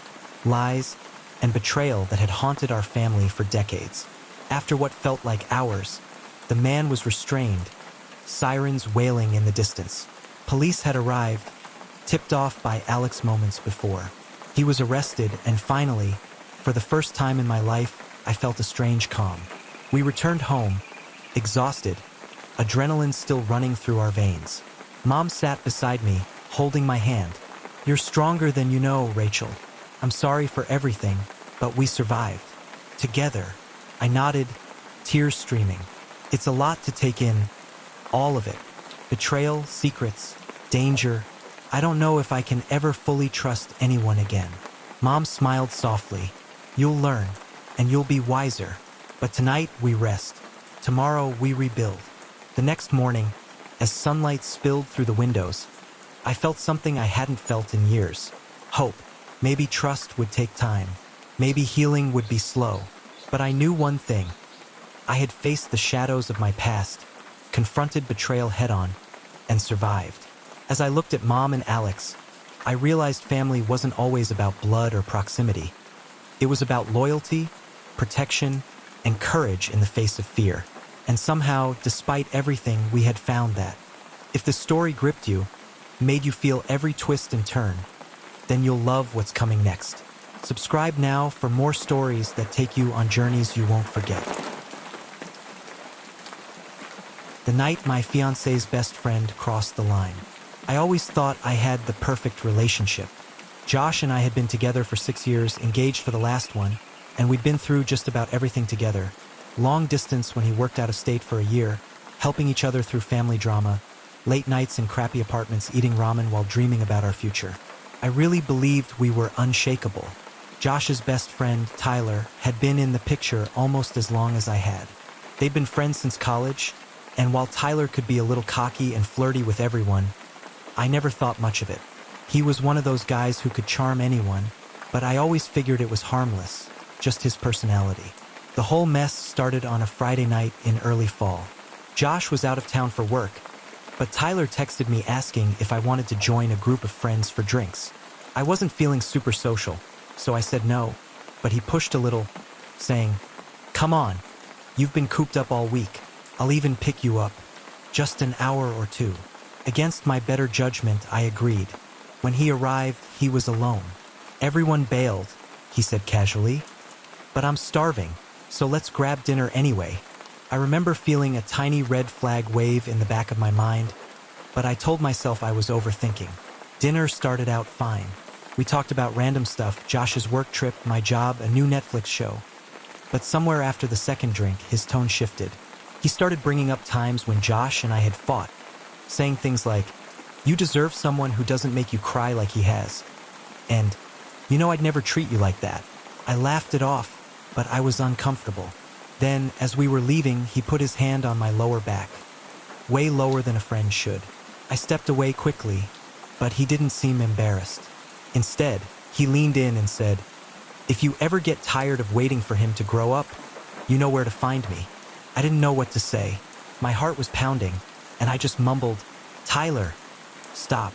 lies, and betrayal that had haunted our family for decades. After what felt like hours, the man was restrained, sirens wailing in the distance. Police had arrived, tipped off by Alex moments before. He was arrested, and finally, for the first time in my life, I felt a strange calm. We returned home, exhausted, adrenaline still running through our veins. Mom sat beside me, holding my hand. "You're stronger than you know, Rachel. I'm sorry for everything, but we survived. Together." I nodded, tears streaming. It's a lot to take in, all of it. Betrayal, secrets, danger. I don't know if I can ever fully trust anyone again. Mom smiled softly. "You'll learn, and you'll be wiser. But tonight we rest. Tomorrow we rebuild." The next morning, as sunlight spilled through the windows, I felt something I hadn't felt in years. Hope. Maybe trust would take time. Maybe healing would be slow. But I knew one thing. I had faced the shadows of my past, confronted betrayal head-on, and survived. As I looked at Mom and Alex, I realized family wasn't always about blood or proximity. It was about loyalty, protection, and courage in the face of fear. And somehow, despite everything, we had found that. If the story gripped you, made you feel every twist and turn, then you'll love what's coming next. Subscribe now for more stories that take you on journeys you won't forget. The night my fiancé's best friend crossed the line. I always thought I had the perfect relationship. Josh and I had been together for 6 years, engaged for the last one, and we'd been through just about everything together. Long distance when he worked out of state for a year, helping each other through family drama, late nights in crappy apartments eating ramen while dreaming about our future. I really believed we were unshakable. Josh's best friend, Tyler, had been in the picture almost as long as I had. They'd been friends since college, and while Tyler could be a little cocky and flirty with everyone, I never thought much of it. He was one of those guys who could charm anyone, but I always figured it was harmless, just his personality. The whole mess started on a Friday night in early fall. Josh was out of town for work, but Tyler texted me asking if I wanted to join a group of friends for drinks. I wasn't feeling super social, so I said no, but he pushed a little, saying, "Come on, you've been cooped up all week. I'll even pick you up. Just an hour or two." Against my better judgment, I agreed. When he arrived, he was alone. "Everyone bailed," he said casually. "But I'm starving, so let's grab dinner anyway." I remember feeling a tiny red flag wave in the back of my mind, but I told myself I was overthinking. Dinner started out fine. We talked about random stuff, Josh's work trip, my job, a new Netflix show. But somewhere after the second drink, his tone shifted. He started bringing up times when Josh and I had fought, saying things like, "You deserve someone who doesn't make you cry like he has." And, "You know I'd never treat you like that." I laughed it off, but I was uncomfortable. Then, as we were leaving, he put his hand on my lower back, way lower than a friend should. I stepped away quickly, but he didn't seem embarrassed. Instead, he leaned in and said, "If you ever get tired of waiting for him to grow up, you know where to find me." I didn't know what to say. My heart was pounding, and I just mumbled, "Tyler, stop,"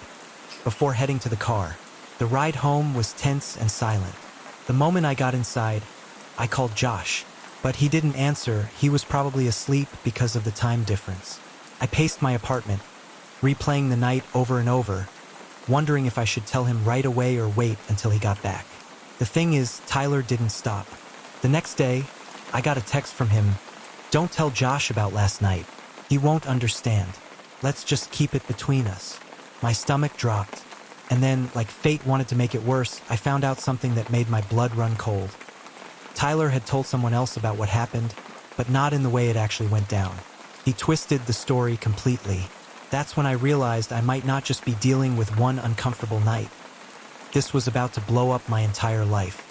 before heading to the car. The ride home was tense and silent. The moment I got inside, I called Josh, but he didn't answer. He was probably asleep because of the time difference. I paced my apartment, replaying the night over and over, wondering if I should tell him right away or wait until he got back. The thing is, Tyler didn't stop. The next day, I got a text from him. "Don't tell Josh about last night. He won't understand. Let's just keep it between us." My stomach dropped, and then, like fate wanted to make it worse, I found out something that made my blood run cold. Tyler had told someone else about what happened, but not in the way it actually went down. He twisted the story completely. That's when I realized I might not just be dealing with one uncomfortable night. This was about to blow up my entire life.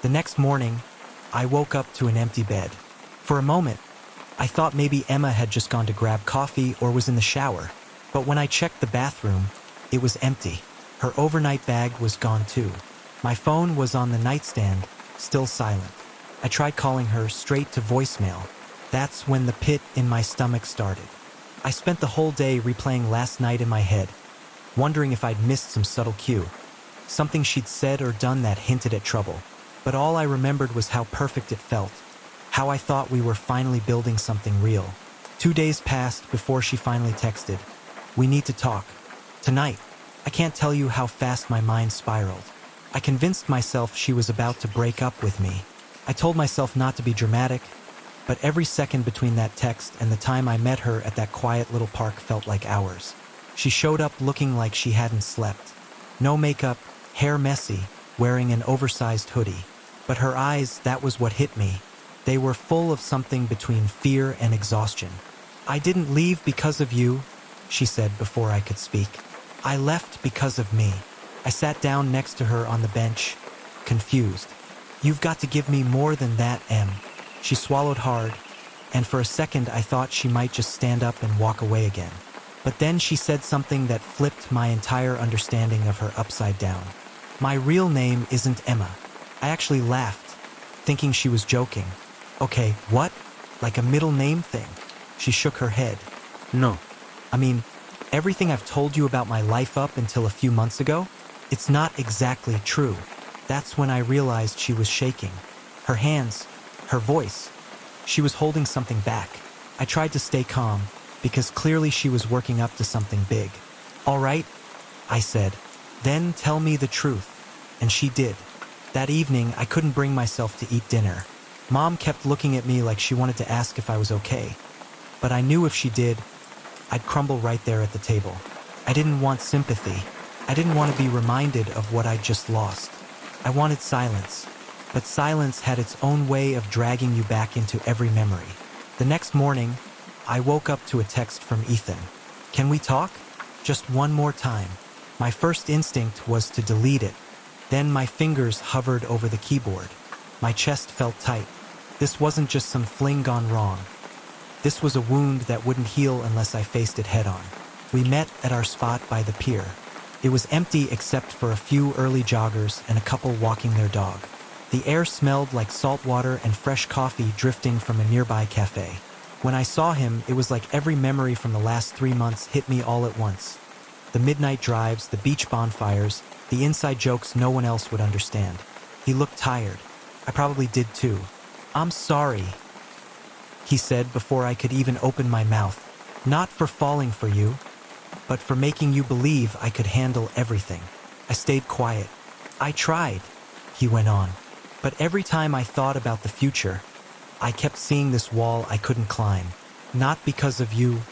The next morning, I woke up to an empty bed. For a moment, I thought maybe Emma had just gone to grab coffee or was in the shower. But when I checked the bathroom, it was empty. Her overnight bag was gone too. My phone was on the nightstand, still silent. I tried calling her straight to voicemail. That's when the pit in my stomach started. I spent the whole day replaying last night in my head, wondering if I'd missed some subtle cue, something she'd said or done that hinted at trouble. But all I remembered was how perfect it felt, how I thought we were finally building something real. 2 days passed before she finally texted, "We need to talk. Tonight." I can't tell you how fast my mind spiraled. I convinced myself she was about to break up with me. I told myself not to be dramatic, but every second between that text and the time I met her at that quiet little park felt like hours. She showed up looking like she hadn't slept. No makeup, hair messy, wearing an oversized hoodie. But her eyes, that was what hit me. They were full of something between fear and exhaustion. "I didn't leave because of you," she said before I could speak. "I left because of me." I sat down next to her on the bench, confused. "You've got to give me more than that, Em." She swallowed hard, and for a second I thought she might just stand up and walk away again. But then she said something that flipped my entire understanding of her upside down. "My real name isn't Emma." I actually laughed, thinking she was joking. "Okay, what? Like a middle name thing?" She shook her head. No. "I mean, everything I've told you about my life up until a few months ago? It's not exactly true." That's when I realized she was shaking. Her hands, her voice. She was holding something back. I tried to stay calm, because clearly she was working up to something big. "All right," I said. "Then tell me the truth." And she did. That evening, I couldn't bring myself to eat dinner. Mom kept looking at me like she wanted to ask if I was okay. But I knew if she did, I'd crumble right there at the table. I didn't want sympathy. I didn't want to be reminded of what I'd just lost. I wanted silence. But silence had its own way of dragging you back into every memory. The next morning, I woke up to a text from Ethan. "Can we talk? Just one more time." My first instinct was to delete it. Then my fingers hovered over the keyboard. My chest felt tight. This wasn't just some fling gone wrong. This was a wound that wouldn't heal unless I faced it head on. We met at our spot by the pier. It was empty except for a few early joggers and a couple walking their dog. The air smelled like salt water and fresh coffee drifting from a nearby cafe. When I saw him, it was like every memory from the last 3 months hit me all at once. The midnight drives, the beach bonfires, the inside jokes no one else would understand. He looked tired. I probably did too. "I'm sorry," he said before I could even open my mouth. "Not for falling for you, but for making you believe I could handle everything." I stayed quiet. "I tried," he went on. "But every time I thought about the future, I kept seeing this wall I couldn't climb. Not because of you,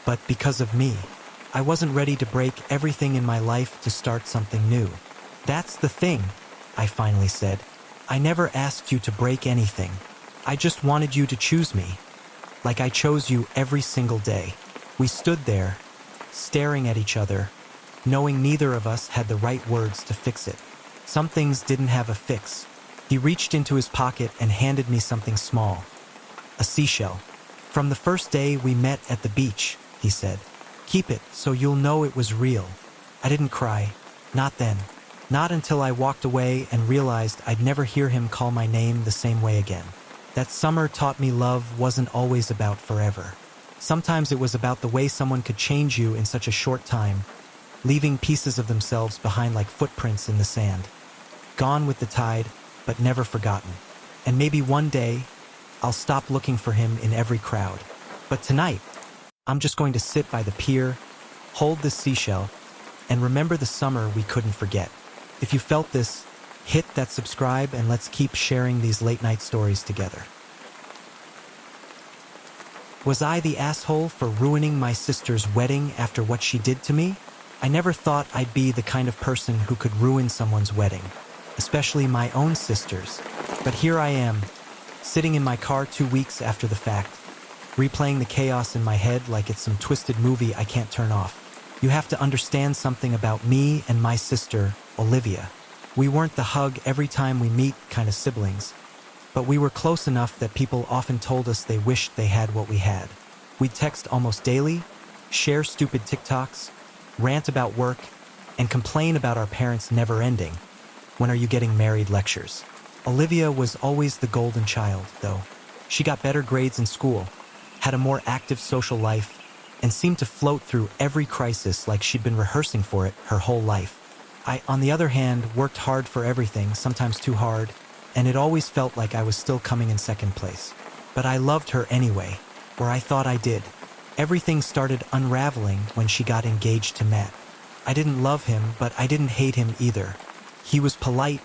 but because of me. I wasn't ready to break everything in my life to start something new." "That's the thing," I finally said. "I never asked you to break anything. I just wanted you to choose me, like I chose you every single day." We stood there, staring at each other, knowing neither of us had the right words to fix it. Some things didn't have a fix. He reached into his pocket and handed me something small. A seashell. "From the first day we met at the beach," he said. "Keep it so you'll know it was real." I didn't cry. Not then. Not until I walked away and realized I'd never hear him call my name the same way again. That summer taught me love wasn't always about forever. Sometimes it was about the way someone could change you in such a short time, leaving pieces of themselves behind like footprints in the sand. Gone with the tide, but never forgotten. And maybe one day, I'll stop looking for him in every crowd. But tonight, I'm just going to sit by the pier, hold this seashell, and remember the summer we couldn't forget. If you felt this, hit that subscribe and let's keep sharing these late night stories together. Was I the asshole for ruining my sister's wedding after what she did to me? I never thought I'd be the kind of person who could ruin someone's wedding, especially my own sister's. But here I am, sitting in my car 2 weeks after the fact, replaying the chaos in my head like it's some twisted movie I can't turn off. You have to understand something about me and my sister, Olivia. We weren't the hug every time we meet kind of siblings, but we were close enough that people often told us they wished they had what we had. We'd text almost daily, share stupid TikToks, rant about work, and complain about our parents never ending "When are you getting married?" lectures. Olivia was always the golden child, though. She got better grades in school, had a more active social life, and seemed to float through every crisis like she'd been rehearsing for it her whole life. I, on the other hand, worked hard for everything, sometimes too hard, and it always felt like I was still coming in second place. But I loved her anyway, or I thought I did. Everything started unraveling when she got engaged to Matt. I didn't love him, but I didn't hate him either. He was polite,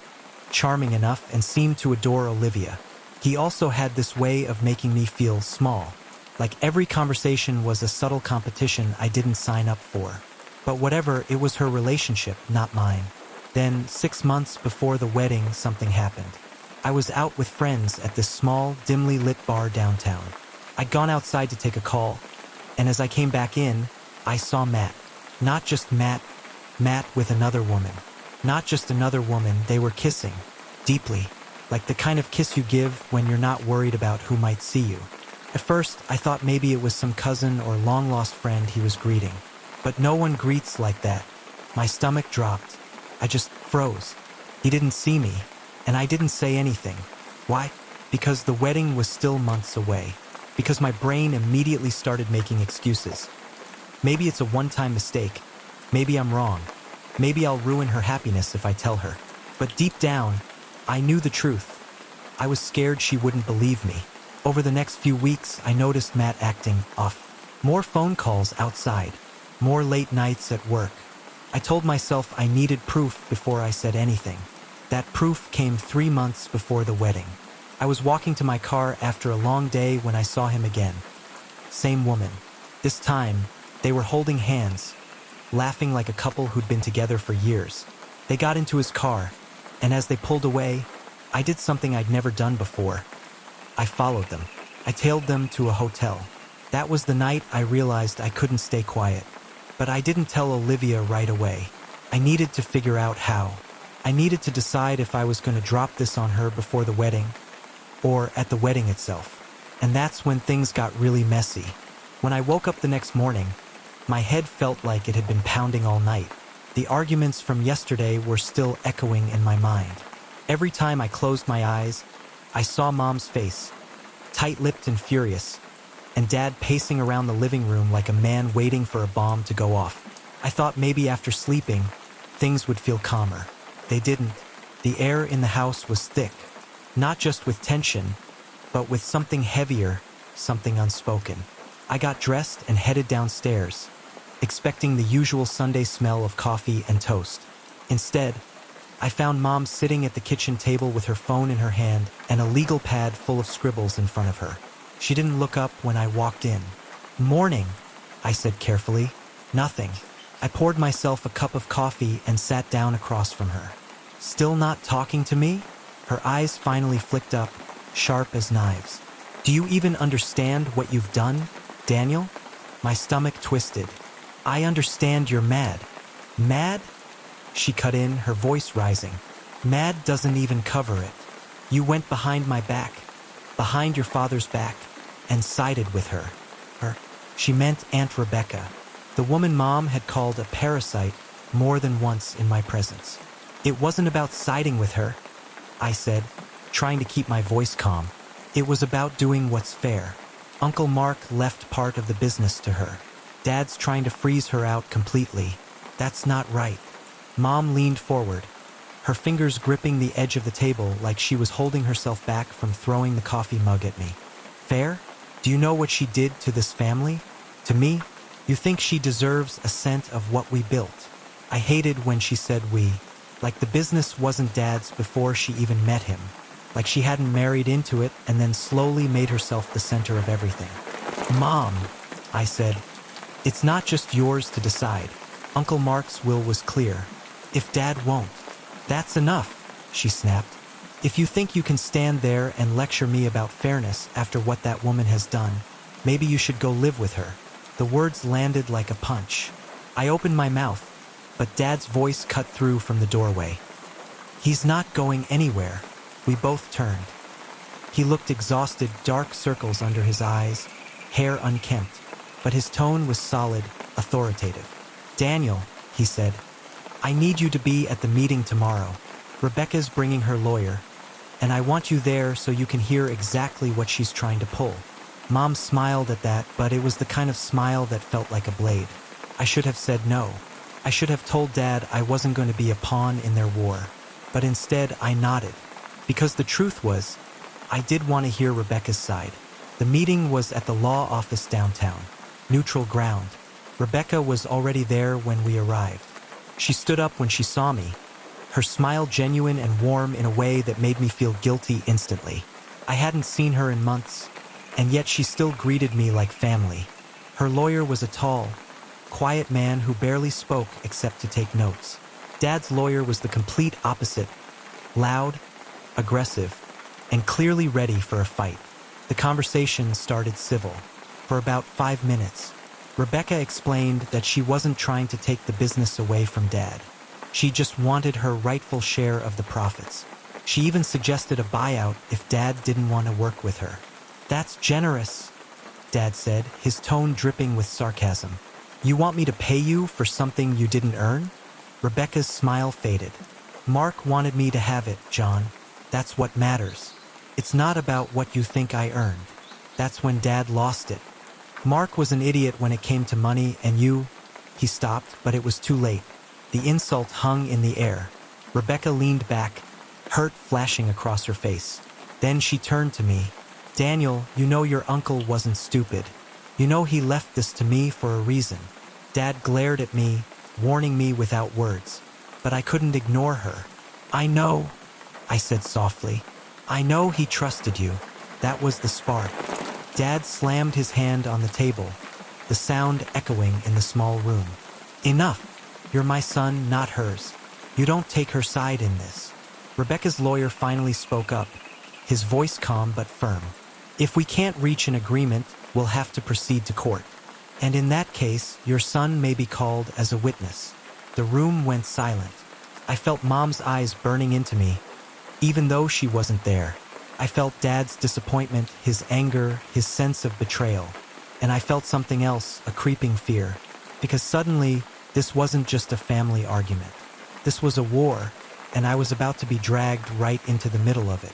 charming enough, and seemed to adore Olivia. He also had this way of making me feel small, like every conversation was a subtle competition I didn't sign up for. But whatever, it was her relationship, not mine. Then, 6 months before the wedding, something happened. I was out with friends at this small, dimly lit bar downtown. I'd gone outside to take a call, and as I came back in, I saw Matt. Not just Matt with another woman. Not just another woman, they were kissing. Deeply. Like the kind of kiss you give when you're not worried about who might see you. At first, I thought maybe it was some cousin or long-lost friend he was greeting. But no one greets like that. My stomach dropped. I just froze. He didn't see me, and I didn't say anything. Why? Because the wedding was still months away. Because my brain immediately started making excuses. Maybe it's a one-time mistake. Maybe I'm wrong. Maybe I'll ruin her happiness if I tell her. But deep down, I knew the truth. I was scared she wouldn't believe me. Over the next few weeks, I noticed Matt acting off. More phone calls outside. More late nights at work. I told myself I needed proof before I said anything. That proof came 3 months before the wedding. I was walking to my car after a long day when I saw him again. Same woman. This time, they were holding hands, laughing like a couple who'd been together for years. They got into his car, and as they pulled away, I did something I'd never done before. I followed them. I tailed them to a hotel. That was the night I realized I couldn't stay quiet. But I didn't tell Olivia right away. I needed to figure out how. I needed to decide if I was going to drop this on her before the wedding, or at the wedding itself. And that's when things got really messy. When I woke up the next morning, my head felt like it had been pounding all night. The arguments from yesterday were still echoing in my mind. Every time I closed my eyes, I saw Mom's face, tight-lipped and furious, and Dad pacing around the living room like a man waiting for a bomb to go off. I thought maybe after sleeping, things would feel calmer. They didn't. The air in the house was thick, not just with tension, but with something heavier, something unspoken. I got dressed and headed downstairs, expecting the usual Sunday smell of coffee and toast. Instead, I found Mom sitting at the kitchen table with her phone in her hand and a legal pad full of scribbles in front of her. She didn't look up when I walked in. "Morning," I said carefully. "Nothing." I poured myself a cup of coffee and sat down across from her. "Still not talking to me?" Her eyes finally flicked up, sharp as knives. "Do you even understand what you've done, Daniel?" My stomach twisted. "I understand you're mad." "Mad?" She cut in, her voice rising. "Mad doesn't even cover it. You went behind my back, behind your father's back, and sided with her." She meant Aunt Rebecca, the woman Mom had called a parasite more than once in my presence. "It wasn't about siding with her," I said, trying to keep my voice calm. "It was about doing what's fair. Uncle Mark left part of the business to her. Dad's trying to freeze her out completely. That's not right." Mom leaned forward, her fingers gripping the edge of the table like she was holding herself back from throwing the coffee mug at me. Fair? Do you know what she did to this family? To me? You think she deserves a cent of what we built? I hated when she said we, like the business wasn't Dad's before she even met him, like she hadn't married into it and then slowly made herself the center of everything. Mom, I said, it's not just yours to decide. Uncle Mark's will was clear. If Dad won't, that's enough, she snapped. If you think you can stand there and lecture me about fairness after what that woman has done, maybe you should go live with her. The words landed like a punch. I opened my mouth, but Dad's voice cut through from the doorway. He's not going anywhere. We both turned. He looked exhausted, dark circles under his eyes, hair unkempt, but his tone was solid, authoritative. Daniel, he said, I need you to be at the meeting tomorrow. Rebecca's bringing her lawyer, and I want you there so you can hear exactly what she's trying to pull. Mom smiled at that, but it was the kind of smile that felt like a blade. I should have said no. I should have told Dad I wasn't going to be a pawn in their war. But instead, I nodded. Because the truth was, I did want to hear Rebecca's side. The meeting was at the law office downtown. Neutral ground. Rebecca was already there when we arrived. She stood up when she saw me, her smile genuine and warm in a way that made me feel guilty instantly. I hadn't seen her in months, and yet she still greeted me like family. Her lawyer was a tall, quiet man who barely spoke except to take notes. Dad's lawyer was the complete opposite, loud, aggressive, and clearly ready for a fight. The conversation started civil. For about 5 minutes, Rebecca explained that she wasn't trying to take the business away from Dad. She just wanted her rightful share of the profits. She even suggested a buyout if Dad didn't want to work with her. That's generous, Dad said, his tone dripping with sarcasm. You want me to pay you for something you didn't earn? Rebecca's smile faded. Mark wanted me to have it, John. That's what matters. It's not about what you think I earned. That's when Dad lost it. Mark was an idiot when it came to money, and you... He stopped, but it was too late. The insult hung in the air. Rebecca leaned back, hurt flashing across her face. Then she turned to me. Daniel, you know your uncle wasn't stupid. You know he left this to me for a reason. Dad glared at me, warning me without words. But I couldn't ignore her. I know, I said softly. I know he trusted you. That was the spark. Dad slammed his hand on the table, the sound echoing in the small room. Enough. You're my son, not hers. You don't take her side in this. Rebecca's lawyer finally spoke up, his voice calm but firm. If we can't reach an agreement, we'll have to proceed to court. And in that case, your son may be called as a witness. The room went silent. I felt Mom's eyes burning into me, even though she wasn't there. I felt Dad's disappointment, his anger, his sense of betrayal. And I felt something else, a creeping fear. Because suddenly, this wasn't just a family argument. This was a war, and I was about to be dragged right into the middle of it.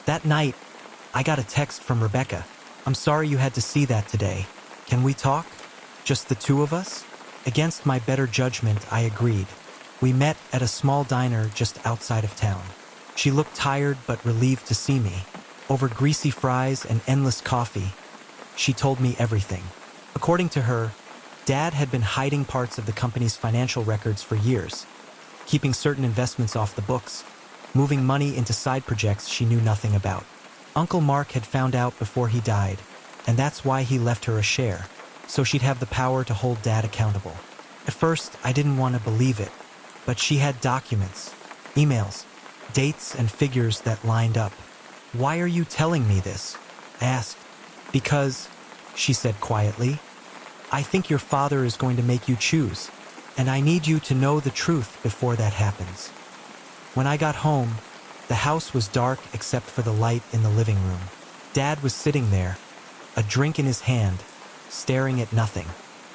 That night, I got a text from Rebecca. I'm sorry you had to see that today. Can we talk? Just the two of us? Against my better judgment, I agreed. We met at a small diner just outside of town. She looked tired but relieved to see me. Over greasy fries and endless coffee, she told me everything. According to her, Dad had been hiding parts of the company's financial records for years, keeping certain investments off the books, moving money into side projects she knew nothing about. Uncle Mark had found out before he died, and that's why he left her a share, so she'd have the power to hold Dad accountable. At first, I didn't want to believe it, but she had documents, emails, dates, and figures that lined up. Why are you telling me this? I asked. Because, she said quietly, I think your father is going to make you choose, and I need you to know the truth before that happens. When I got home, the house was dark except for the light in the living room. Dad was sitting there, a drink in his hand, staring at nothing.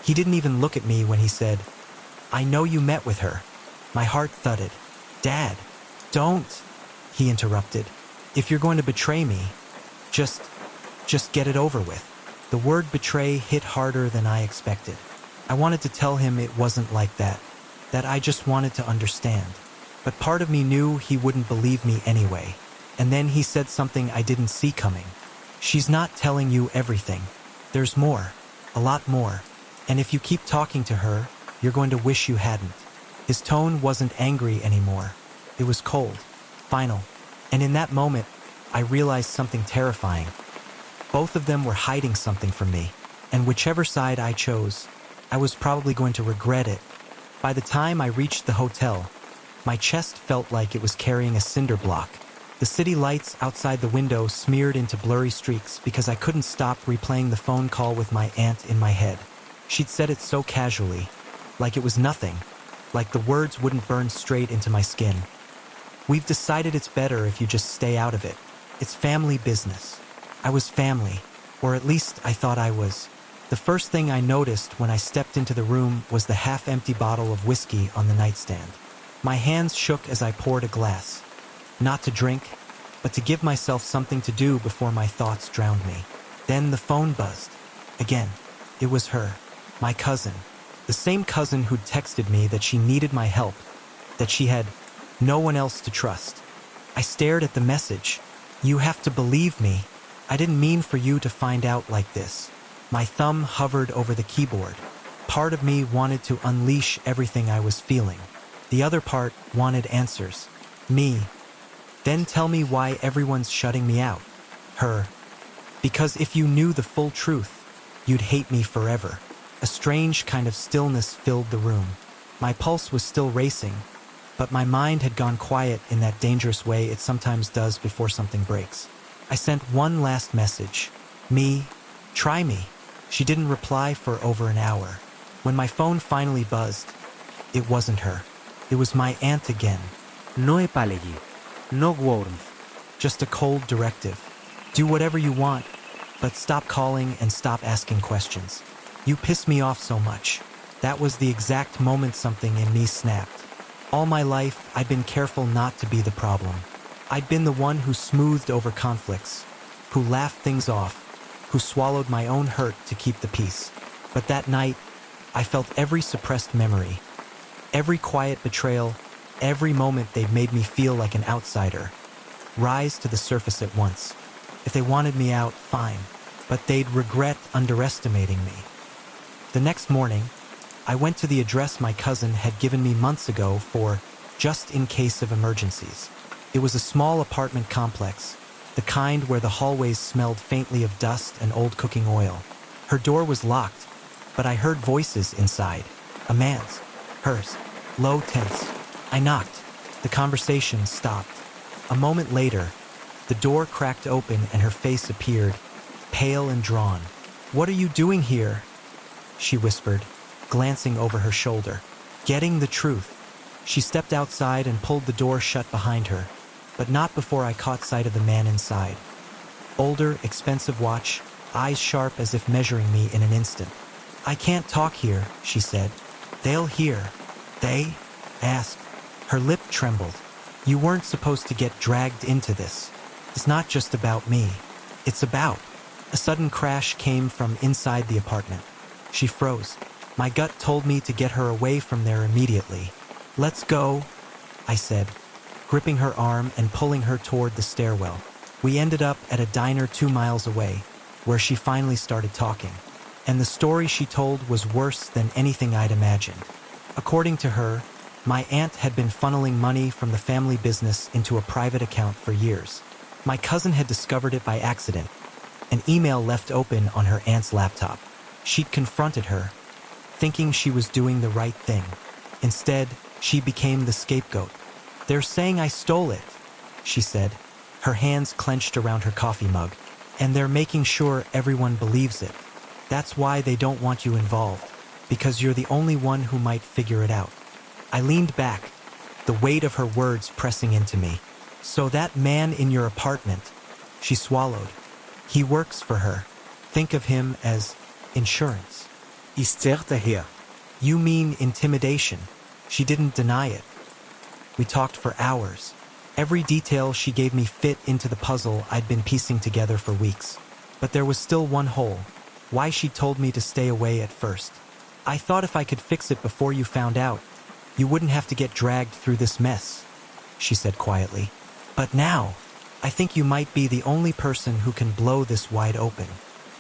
He didn't even look at me when he said, I know you met with her. My heart thudded. Dad, don't, he interrupted. If you're going to betray me, just get it over with. The word betray hit harder than I expected. I wanted to tell him it wasn't like that I just wanted to understand. But part of me knew he wouldn't believe me anyway. And then he said something I didn't see coming. She's not telling you everything. There's more. A lot more. And if you keep talking to her, you're going to wish you hadn't. His tone wasn't angry anymore. It was cold. Final. And in that moment, I realized something terrifying. Both of them were hiding something from me. And whichever side I chose, I was probably going to regret it. By the time I reached the hotel, my chest felt like it was carrying a cinder block. The city lights outside the window smeared into blurry streaks because I couldn't stop replaying the phone call with my aunt in my head. She'd said it so casually, like it was nothing, like the words wouldn't burn straight into my skin. We've decided it's better if you just stay out of it. It's family business. I was family, or at least I thought I was. The first thing I noticed when I stepped into the room was the half-empty bottle of whiskey on the nightstand. My hands shook as I poured a glass. Not to drink, but to give myself something to do before my thoughts drowned me. Then the phone buzzed. Again, it was her, my cousin. The same cousin who'd texted me that she needed my help, that she had no one else to trust. I stared at the message. You have to believe me. I didn't mean for you to find out like this. My thumb hovered over the keyboard. Part of me wanted to unleash everything I was feeling. The other part wanted answers. Me. Then tell me why everyone's shutting me out. Her. Because if you knew the full truth, you'd hate me forever. A strange kind of stillness filled the room. My pulse was still racing, but my mind had gone quiet in that dangerous way it sometimes does before something breaks. I sent one last message. Me. Try me. She didn't reply for over an hour. When my phone finally buzzed, it wasn't her. It was my aunt again. No apology. No warmth. Just a cold directive. Do whatever you want, but stop calling and stop asking questions. You piss me off so much. That was the exact moment something in me snapped. All my life, I'd been careful not to be the problem. I'd been the one who smoothed over conflicts, who laughed things off, who swallowed my own hurt to keep the peace. But that night, I felt every suppressed memory, every quiet betrayal, every moment they'd made me feel like an outsider, rise to the surface at once. If they wanted me out, fine, but they'd regret underestimating me. The next morning, I went to the address my cousin had given me months ago for just in case of emergencies. It was a small apartment complex, the kind where the hallways smelled faintly of dust and old cooking oil. Her door was locked, but I heard voices inside. A man's, hers, low, tense. I knocked. The conversation stopped. A moment later, the door cracked open and her face appeared, pale and drawn. "What are you doing here?" she whispered, glancing over her shoulder. Getting the truth. She stepped outside and pulled the door shut behind her, but not before I caught sight of the man inside. Older, expensive watch, eyes sharp as if measuring me in an instant. "I can't talk here," she said. "They'll hear." "They?" asked. Her lip trembled. "You weren't supposed to get dragged into this. It's not just about me. It's about..." A sudden crash came from inside the apartment. She froze. My gut told me to get her away from there immediately. "Let's go," I said, gripping her arm and pulling her toward the stairwell. We ended up at a diner 2 miles away, where she finally started talking. And the story she told was worse than anything I'd imagined. According to her, my aunt had been funneling money from the family business into a private account for years. My cousin had discovered it by accident, an email left open on her aunt's laptop. She'd confronted her, thinking she was doing the right thing. Instead, she became the scapegoat. "They're saying I stole it," she said, her hands clenched around her coffee mug. "And they're making sure everyone believes it. That's why they don't want you involved, because you're the only one who might figure it out." I leaned back, the weight of her words pressing into me. "So that man in your apartment," she swallowed. "He works for her. Think of him as insurance." Is there here? "You mean intimidation." She didn't deny it. We talked for hours. Every detail she gave me fit into the puzzle I'd been piecing together for weeks. But there was still one hole. Why she told me to stay away at first. "I thought if I could fix it before you found out, you wouldn't have to get dragged through this mess," she said quietly. But now, I think you might be the only person who can blow this wide open.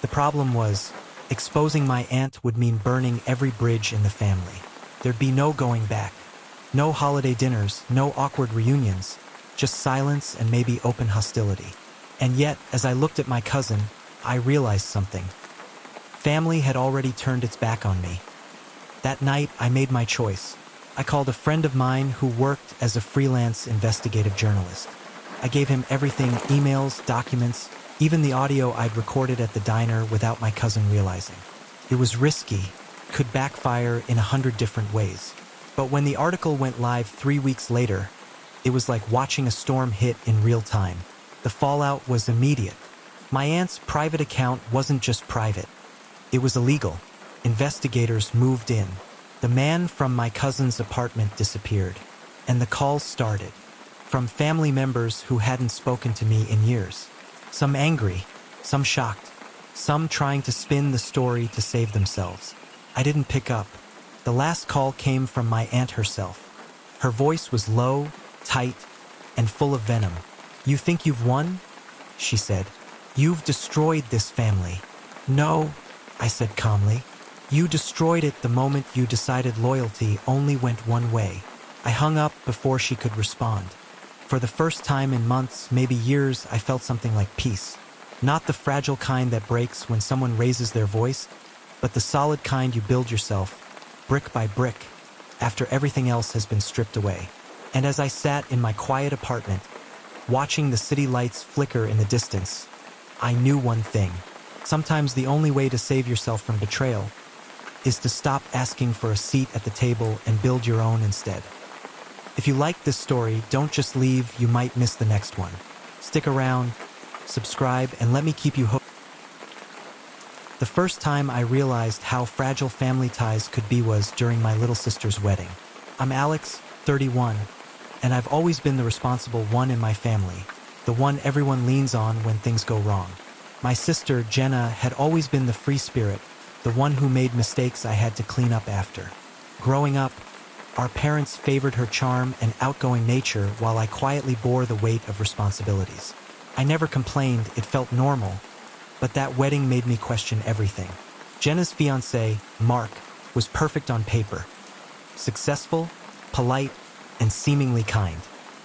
The problem was, exposing my aunt would mean burning every bridge in the family. There'd be no going back. No holiday dinners, no awkward reunions, just silence and maybe open hostility. And yet, as I looked at my cousin, I realized something. Family had already turned its back on me. That night, I made my choice. I called a friend of mine who worked as a freelance investigative journalist. I gave him everything, emails, documents, even the audio I'd recorded at the diner without my cousin realizing. It was risky, could backfire in 100 different ways. But when the article went live 3 weeks later, it was like watching a storm hit in real time. The fallout was immediate. My aunt's private account wasn't just private. It was illegal. Investigators moved in. The man from my cousin's apartment disappeared, and the calls started. From family members who hadn't spoken to me in years. Some angry, some shocked, some trying to spin the story to save themselves. I didn't pick up. The last call came from my aunt herself. Her voice was low, tight, and full of venom. "You think you've won?" she said. "You've destroyed this family." "No," I said calmly. "You destroyed it the moment you decided loyalty only went one way." I hung up before she could respond. For the first time in months, maybe years, I felt something like peace. Not the fragile kind that breaks when someone raises their voice, but the solid kind you build yourself, brick by brick, after everything else has been stripped away. And as I sat in my quiet apartment, watching the city lights flicker in the distance, I knew one thing. Sometimes the only way to save yourself from betrayal is to stop asking for a seat at the table and build your own instead. If you like this story, don't just leave, you might miss the next one. Stick around, subscribe, and let me keep you hooked. The first time I realized how fragile family ties could be was during my little sister's wedding. I'm Alex, 31, and I've always been the responsible one in my family, the one everyone leans on when things go wrong. My sister, Jenna, had always been the free spirit, the one who made mistakes I had to clean up after. Growing up, our parents favored her charm and outgoing nature while I quietly bore the weight of responsibilities. I never complained, it felt normal, but that wedding made me question everything. Jenna's fiancé, Mark, was perfect on paper. Successful, polite, and seemingly kind.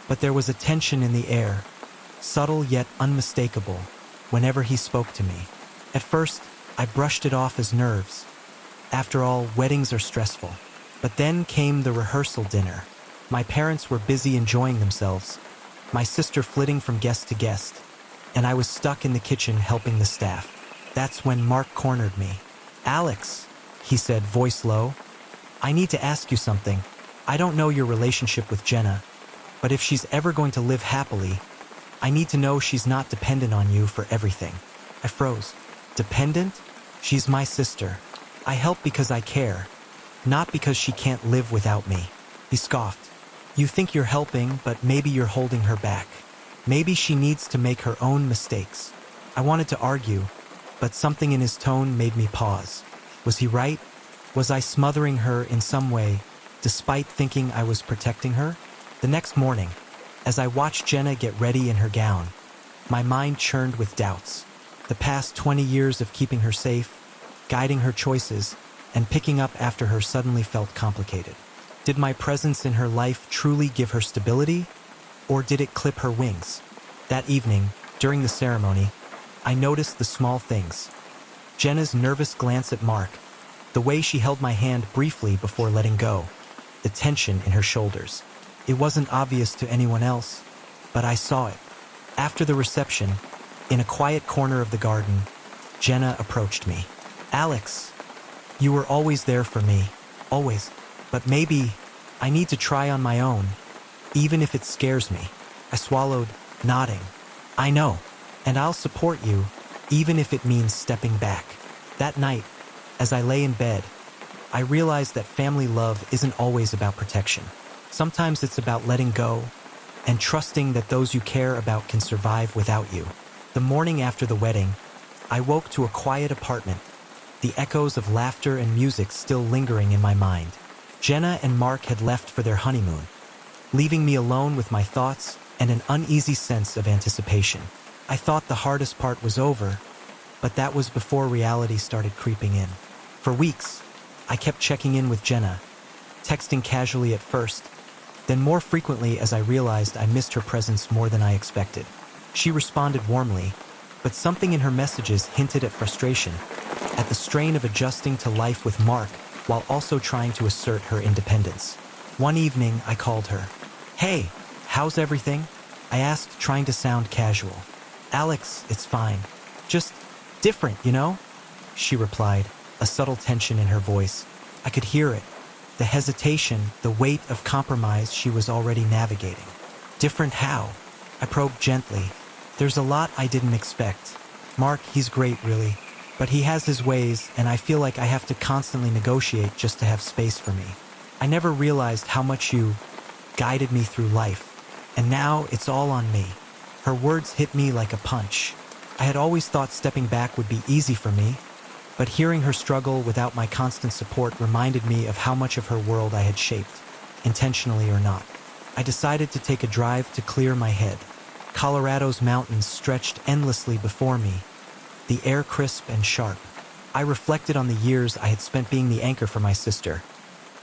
But there was a tension in the air, subtle yet unmistakable, whenever he spoke to me. At first, I brushed it off as nerves. After all, weddings are stressful. But then came the rehearsal dinner. My parents were busy enjoying themselves, my sister flitting from guest to guest, and I was stuck in the kitchen helping the staff. That's when Mark cornered me. "Alex," he said, voice low, "I need to ask you something. I don't know your relationship with Jenna, but if she's ever going to live happily, I need to know she's not dependent on you for everything." I froze. Dependent? She's my sister. I help because I care. Not because she can't live without me. He scoffed. "You think you're helping, but maybe you're holding her back. Maybe she needs to make her own mistakes." I wanted to argue, but something in his tone made me pause. Was he right? Was I smothering her in some way, despite thinking I was protecting her? The next morning, as I watched Jenna get ready in her gown, my mind churned with doubts. The past 20 years of keeping her safe, guiding her choices, and picking up after her suddenly felt complicated. Did my presence in her life truly give her stability, or did it clip her wings? That evening, during the ceremony, I noticed the small things. Jenna's nervous glance at Mark, the way she held my hand briefly before letting go, the tension in her shoulders. It wasn't obvious to anyone else, but I saw it. After the reception, in a quiet corner of the garden, Jenna approached me. "Alex, you were always there for me, always, but maybe I need to try on my own, even if it scares me." I swallowed, nodding. "I know, and I'll support you, even if it means stepping back." That night, as I lay in bed, I realized that family love isn't always about protection. Sometimes it's about letting go and trusting that those you care about can survive without you. The morning after the wedding, I woke to a quiet apartment, the echoes of laughter and music still lingering in my mind. Jenna and Mark had left for their honeymoon. leaving me alone with my thoughts and an uneasy sense of anticipation. I thought the hardest part was over, but that was before reality started creeping in. For weeks, I kept checking in with Jenna, texting casually at first, then more frequently as I realized I missed her presence more than I expected. She responded warmly, but something in her messages hinted at frustration, at the strain of adjusting to life with Mark while also trying to assert her independence. One evening, I called her. "Hey, how's everything?" I asked, trying to sound casual. "Alex, it's fine. Just different, you know?" She replied, a subtle tension in her voice. I could hear it, the hesitation, the weight of compromise she was already navigating. "Different how?" I probed gently. "There's a lot I didn't expect. Mark, he's great, really, but he has his ways, and I feel like I have to constantly negotiate just to have space for me. I never realized how much you guided me through life, and now it's all on me." Her words hit me like a punch. I had always thought stepping back would be easy for me, but hearing her struggle without my constant support reminded me of how much of her world I had shaped, intentionally or not. I decided to take a drive to clear my head. Colorado's mountains stretched endlessly before me, the air crisp and sharp. I reflected on the years I had spent being the anchor for my sister,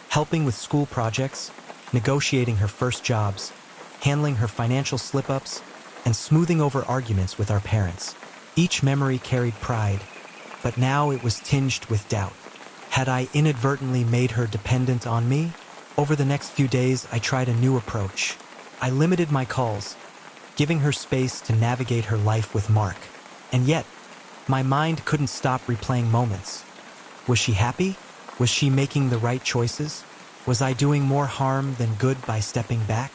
helping with school projects, negotiating her first jobs, handling her financial slip-ups, and smoothing over arguments with our parents. Each memory carried pride, but now it was tinged with doubt. Had I inadvertently made her dependent on me? Over the next few days, I tried a new approach. I limited my calls, giving her space to navigate her life with Mark. And yet, my mind couldn't stop replaying moments. Was she happy? Was she making the right choices? Was I doing more harm than good by stepping back?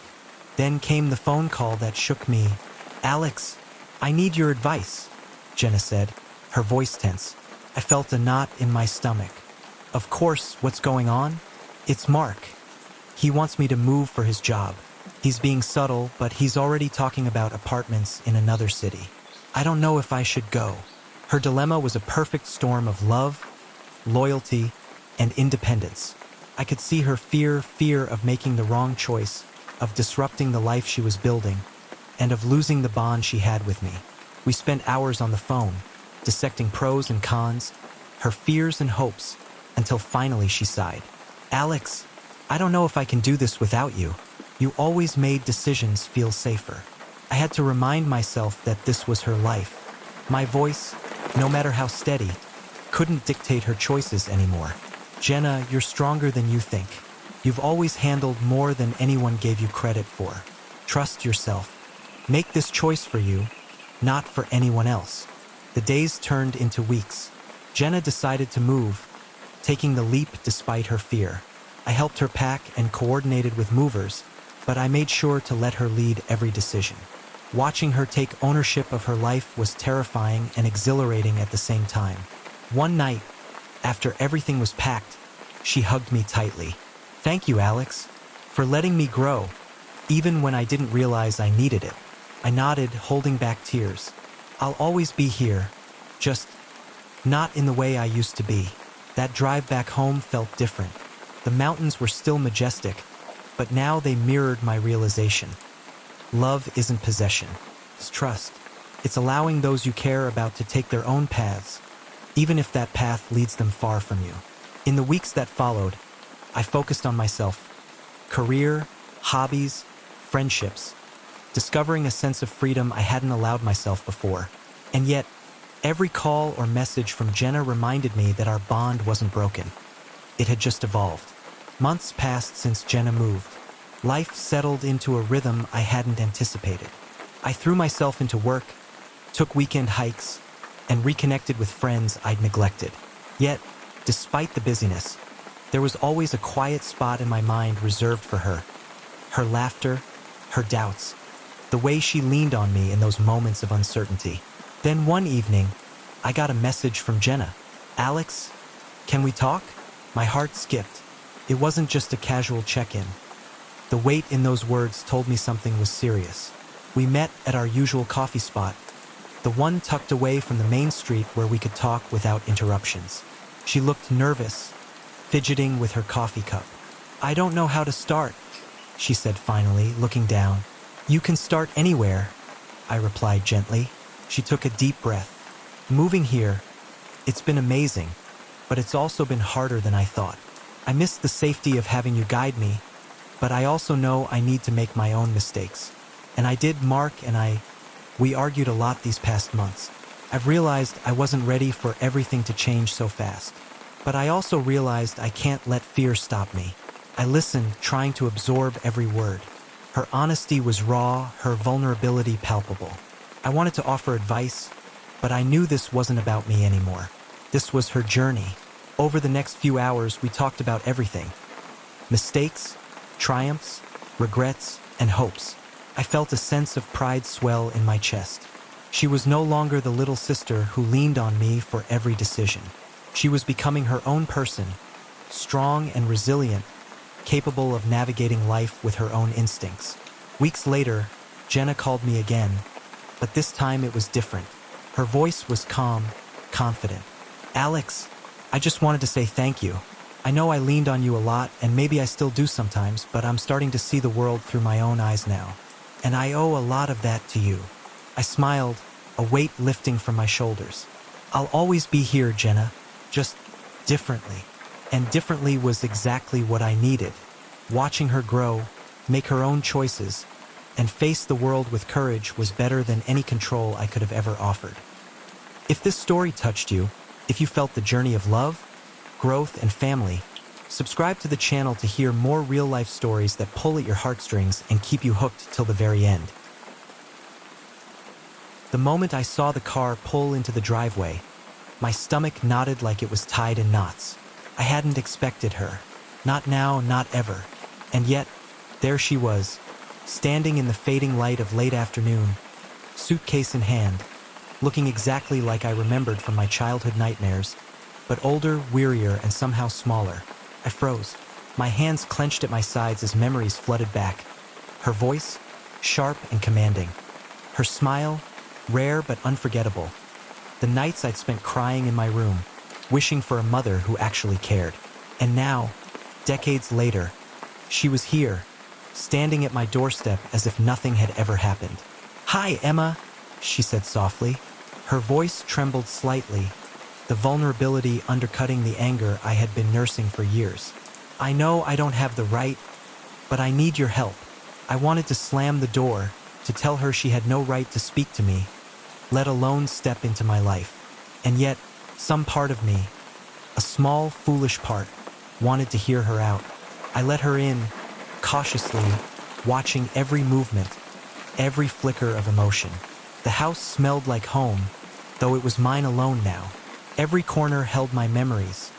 Then came the phone call that shook me. "Alex, I need your advice," Jenna said, her voice tense. I felt a knot in my stomach. "Of course, what's going on?" "It's Mark. He wants me to move for his job. He's being subtle, but he's already talking about apartments in another city. I don't know if I should go." Her dilemma was a perfect storm of love, loyalty, and independence. I could see her fear of making the wrong choice, of disrupting the life she was building, and of losing the bond she had with me. We spent hours on the phone, dissecting pros and cons, her fears and hopes, until finally she sighed. "Alex, I don't know if I can do this without you. You always made decisions feel safer." I had to remind myself that this was her life. My voice, no matter how steady, couldn't dictate her choices anymore. "Jenna, you're stronger than you think. You've always handled more than anyone gave you credit for. Trust yourself. Make this choice for you, not for anyone else." The days turned into weeks. Jenna decided to move, taking the leap despite her fear. I helped her pack and coordinated with movers, but I made sure to let her lead every decision. Watching her take ownership of her life was terrifying and exhilarating at the same time. One night, after everything was packed, she hugged me tightly. "Thank you, Alex, for letting me grow, even when I didn't realize I needed it." I nodded, holding back tears. "I'll always be here, just not in the way I used to be." That drive back home felt different. The mountains were still majestic, but now they mirrored my realization. Love isn't possession. It's trust. It's allowing those you care about to take their own paths, even if that path leads them far from you. In the weeks that followed, I focused on myself. Career, hobbies, friendships. Discovering a sense of freedom I hadn't allowed myself before. And yet, every call or message from Jenna reminded me that our bond wasn't broken. It had just evolved. Months passed since Jenna moved. Life settled into a rhythm I hadn't anticipated. I threw myself into work, took weekend hikes, and reconnected with friends I'd neglected. Yet, despite the busyness, there was always a quiet spot in my mind reserved for her. Her laughter, her doubts, the way she leaned on me in those moments of uncertainty. Then one evening, I got a message from Jenna. "Alex, can we talk?" My heart skipped. It wasn't just a casual check-in. The weight in those words told me something was serious. We met at our usual coffee spot, the one tucked away from the main street where we could talk without interruptions. She looked nervous, fidgeting with her coffee cup. "I don't know how to start," she said finally, looking down. You can start anywhere, I replied gently. She took a deep breath. Moving here, it's been amazing, but it's also been harder than I thought. I missed the safety of having you guide me, but I also know I need to make my own mistakes. And I did. Mark and we argued a lot these past months. I've realized I wasn't ready for everything to change so fast. But I also realized I can't let fear stop me. I listened, trying to absorb every word. Her honesty was raw, her vulnerability palpable. I wanted to offer advice, but I knew this wasn't about me anymore. This was her journey. Over the next few hours, we talked about everything. Mistakes, triumphs, regrets, and hopes. I felt a sense of pride swell in my chest. She was no longer the little sister who leaned on me for every decision. She was becoming her own person, strong and resilient, capable of navigating life with her own instincts. Weeks later, Jenna called me again, but this time it was different. Her voice was calm, confident. Alex, I just wanted to say thank you. I know I leaned on you a lot, and maybe I still do sometimes, but I'm starting to see the world through my own eyes now. And I owe a lot of that to you. I smiled, a weight lifting from my shoulders. I'll always be here, Jenna, just differently. And differently was exactly what I needed. Watching her grow, make her own choices, and face the world with courage was better than any control I could have ever offered. If this story touched you, if you felt the journey of love, growth, and family, subscribe to the channel to hear more real-life stories that pull at your heartstrings and keep you hooked till the very end. The moment I saw the car pull into the driveway, my stomach knotted like it was tied in knots. I hadn't expected her. Not now, not ever. And yet, there she was, standing in the fading light of late afternoon, suitcase in hand, looking exactly like I remembered from my childhood nightmares, but older, wearier, and somehow smaller. I froze, my hands clenched at my sides as memories flooded back. Her voice, sharp and commanding. Her smile, rare but unforgettable. The nights I'd spent crying in my room, wishing for a mother who actually cared. And now, decades later, she was here, standing at my doorstep as if nothing had ever happened. "Hi, Emma," she said softly. Her voice trembled slightly, the vulnerability undercutting the anger I had been nursing for years. "I know I don't have the right, but I need your help." I wanted to slam the door, to tell her she had no right to speak to me, let alone step into my life. And yet, some part of me, a small, foolish part, wanted to hear her out. I let her in, cautiously, watching every movement, every flicker of emotion. The house smelled like home, though it was mine alone now. Every corner held my memories,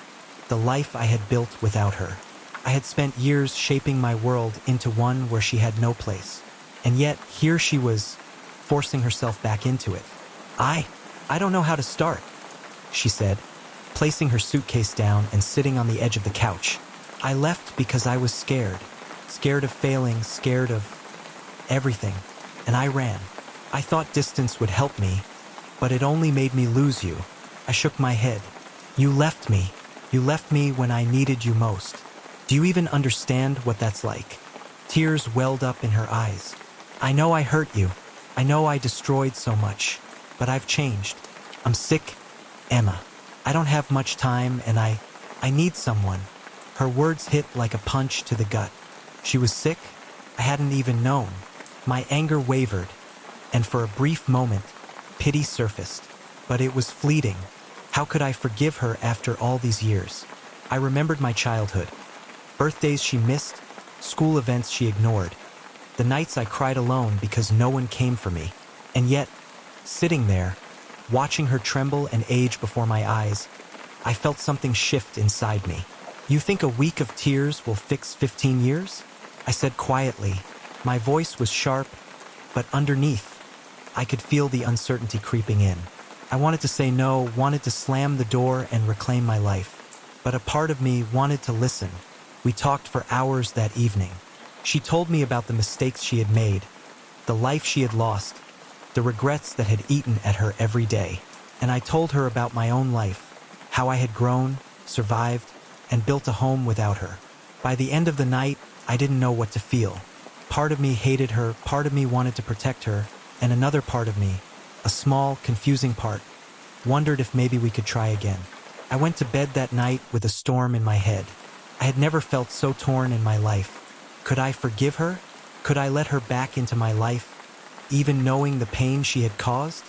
the life I had built without her. I had spent years shaping my world into one where she had no place. And yet, here she was, forcing herself back into it. I don't know how to start," she said, placing her suitcase down and sitting on the edge of the couch. "I left because I was scared. Scared of failing, scared of everything. And I ran. I thought distance would help me, but it only made me lose you." I shook my head. "You left me. You left me when I needed you most. Do you even understand what that's like?" Tears welled up in her eyes. "I know I hurt you. I know I destroyed so much. But I've changed. I'm sick, Emma. I don't have much time, and I need someone." Her words hit like a punch to the gut. She was sick? I hadn't even known. My anger wavered, and for a brief moment, pity surfaced. But it was fleeting. How could I forgive her after all these years? I remembered my childhood. Birthdays she missed, school events she ignored. The nights I cried alone because no one came for me. And yet, sitting there, watching her tremble and age before my eyes, I felt something shift inside me. "You think a week of tears will fix 15 years? I said quietly. My voice was sharp, but underneath, I could feel the uncertainty creeping in. I wanted to say no, wanted to slam the door and reclaim my life. But a part of me wanted to listen. We talked for hours that evening. She told me about the mistakes she had made, the life she had lost, the regrets that had eaten at her every day. And I told her about my own life, how I had grown, survived, and built a home without her. By the end of the night, I didn't know what to feel. Part of me hated her, part of me wanted to protect her, and another part of me, a small, confusing part, wondered if maybe we could try again. I went to bed that night with a storm in my head. I had never felt so torn in my life. Could I forgive her? Could I let her back into my life, even knowing the pain she had caused?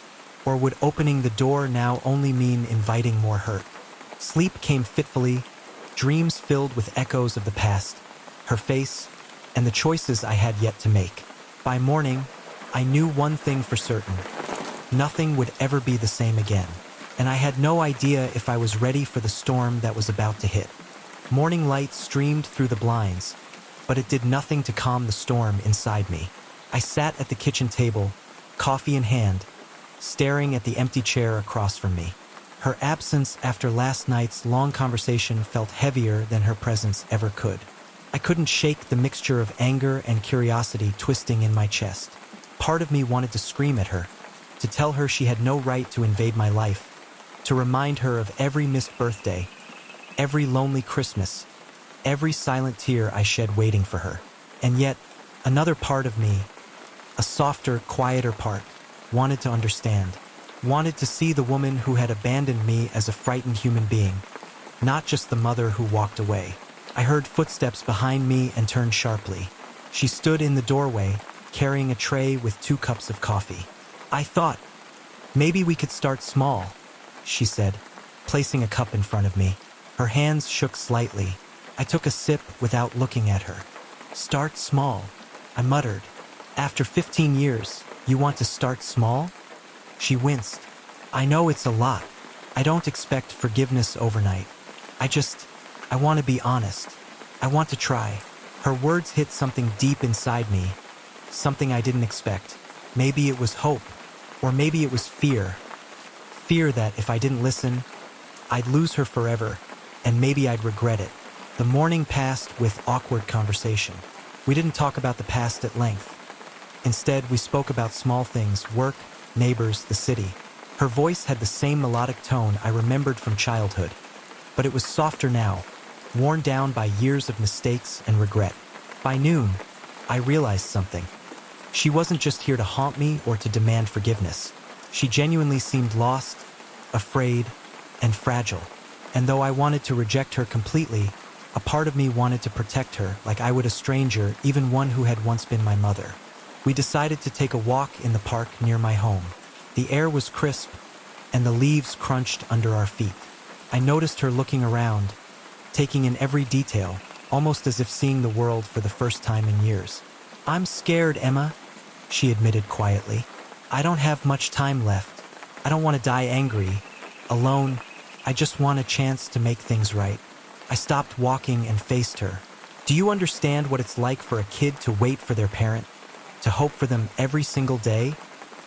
Or would opening the door now only mean inviting more hurt? Sleep came fitfully, dreams filled with echoes of the past, her face, and the choices I had yet to make. By morning, I knew one thing for certain. Nothing would ever be the same again, and I had no idea if I was ready for the storm that was about to hit. Morning light streamed through the blinds, but it did nothing to calm the storm inside me. I sat at the kitchen table, coffee in hand, staring at the empty chair across from me. Her absence after last night's long conversation felt heavier than her presence ever could. I couldn't shake the mixture of anger and curiosity twisting in my chest. Part of me wanted to scream at her, to tell her she had no right to invade my life, to remind her of every missed birthday, every lonely Christmas, every silent tear I shed waiting for her. And yet, another part of me, a softer, quieter part, wanted to understand, wanted to see the woman who had abandoned me as a frightened human being, not just the mother who walked away. I heard footsteps behind me and turned sharply. She stood in the doorway, carrying a tray with 2 cups of coffee. I thought, maybe we could start small, she said, placing a cup in front of me. Her hands shook slightly. I took a sip without looking at her. Start small, I muttered. After 15 years, you want to start small? She winced. I know it's a lot. I don't expect forgiveness overnight. I want to be honest. I want to try. Her words hit something deep inside me, something I didn't expect. Maybe it was hope, or maybe it was fear. Fear that if I didn't listen, I'd lose her forever, and maybe I'd regret it. The morning passed with awkward conversation. We didn't talk about the past at length. Instead, we spoke about small things, work, neighbors, the city. Her voice had the same melodic tone I remembered from childhood, but it was softer now, worn down by years of mistakes and regret. By noon, I realized something. She wasn't just here to haunt me or to demand forgiveness. She genuinely seemed lost, afraid, and fragile. And though I wanted to reject her completely, a part of me wanted to protect her like I would a stranger, even one who had once been my mother. We decided to take a walk in the park near my home. The air was crisp, and the leaves crunched under our feet. I noticed her looking around, taking in every detail, almost as if seeing the world for the first time in years. I'm scared, Emma, she admitted quietly. I don't have much time left. I don't want to die angry, alone. I just want a chance to make things right. I stopped walking and faced her. Do you understand what it's like for a kid to wait for their parent, to hope for them every single day,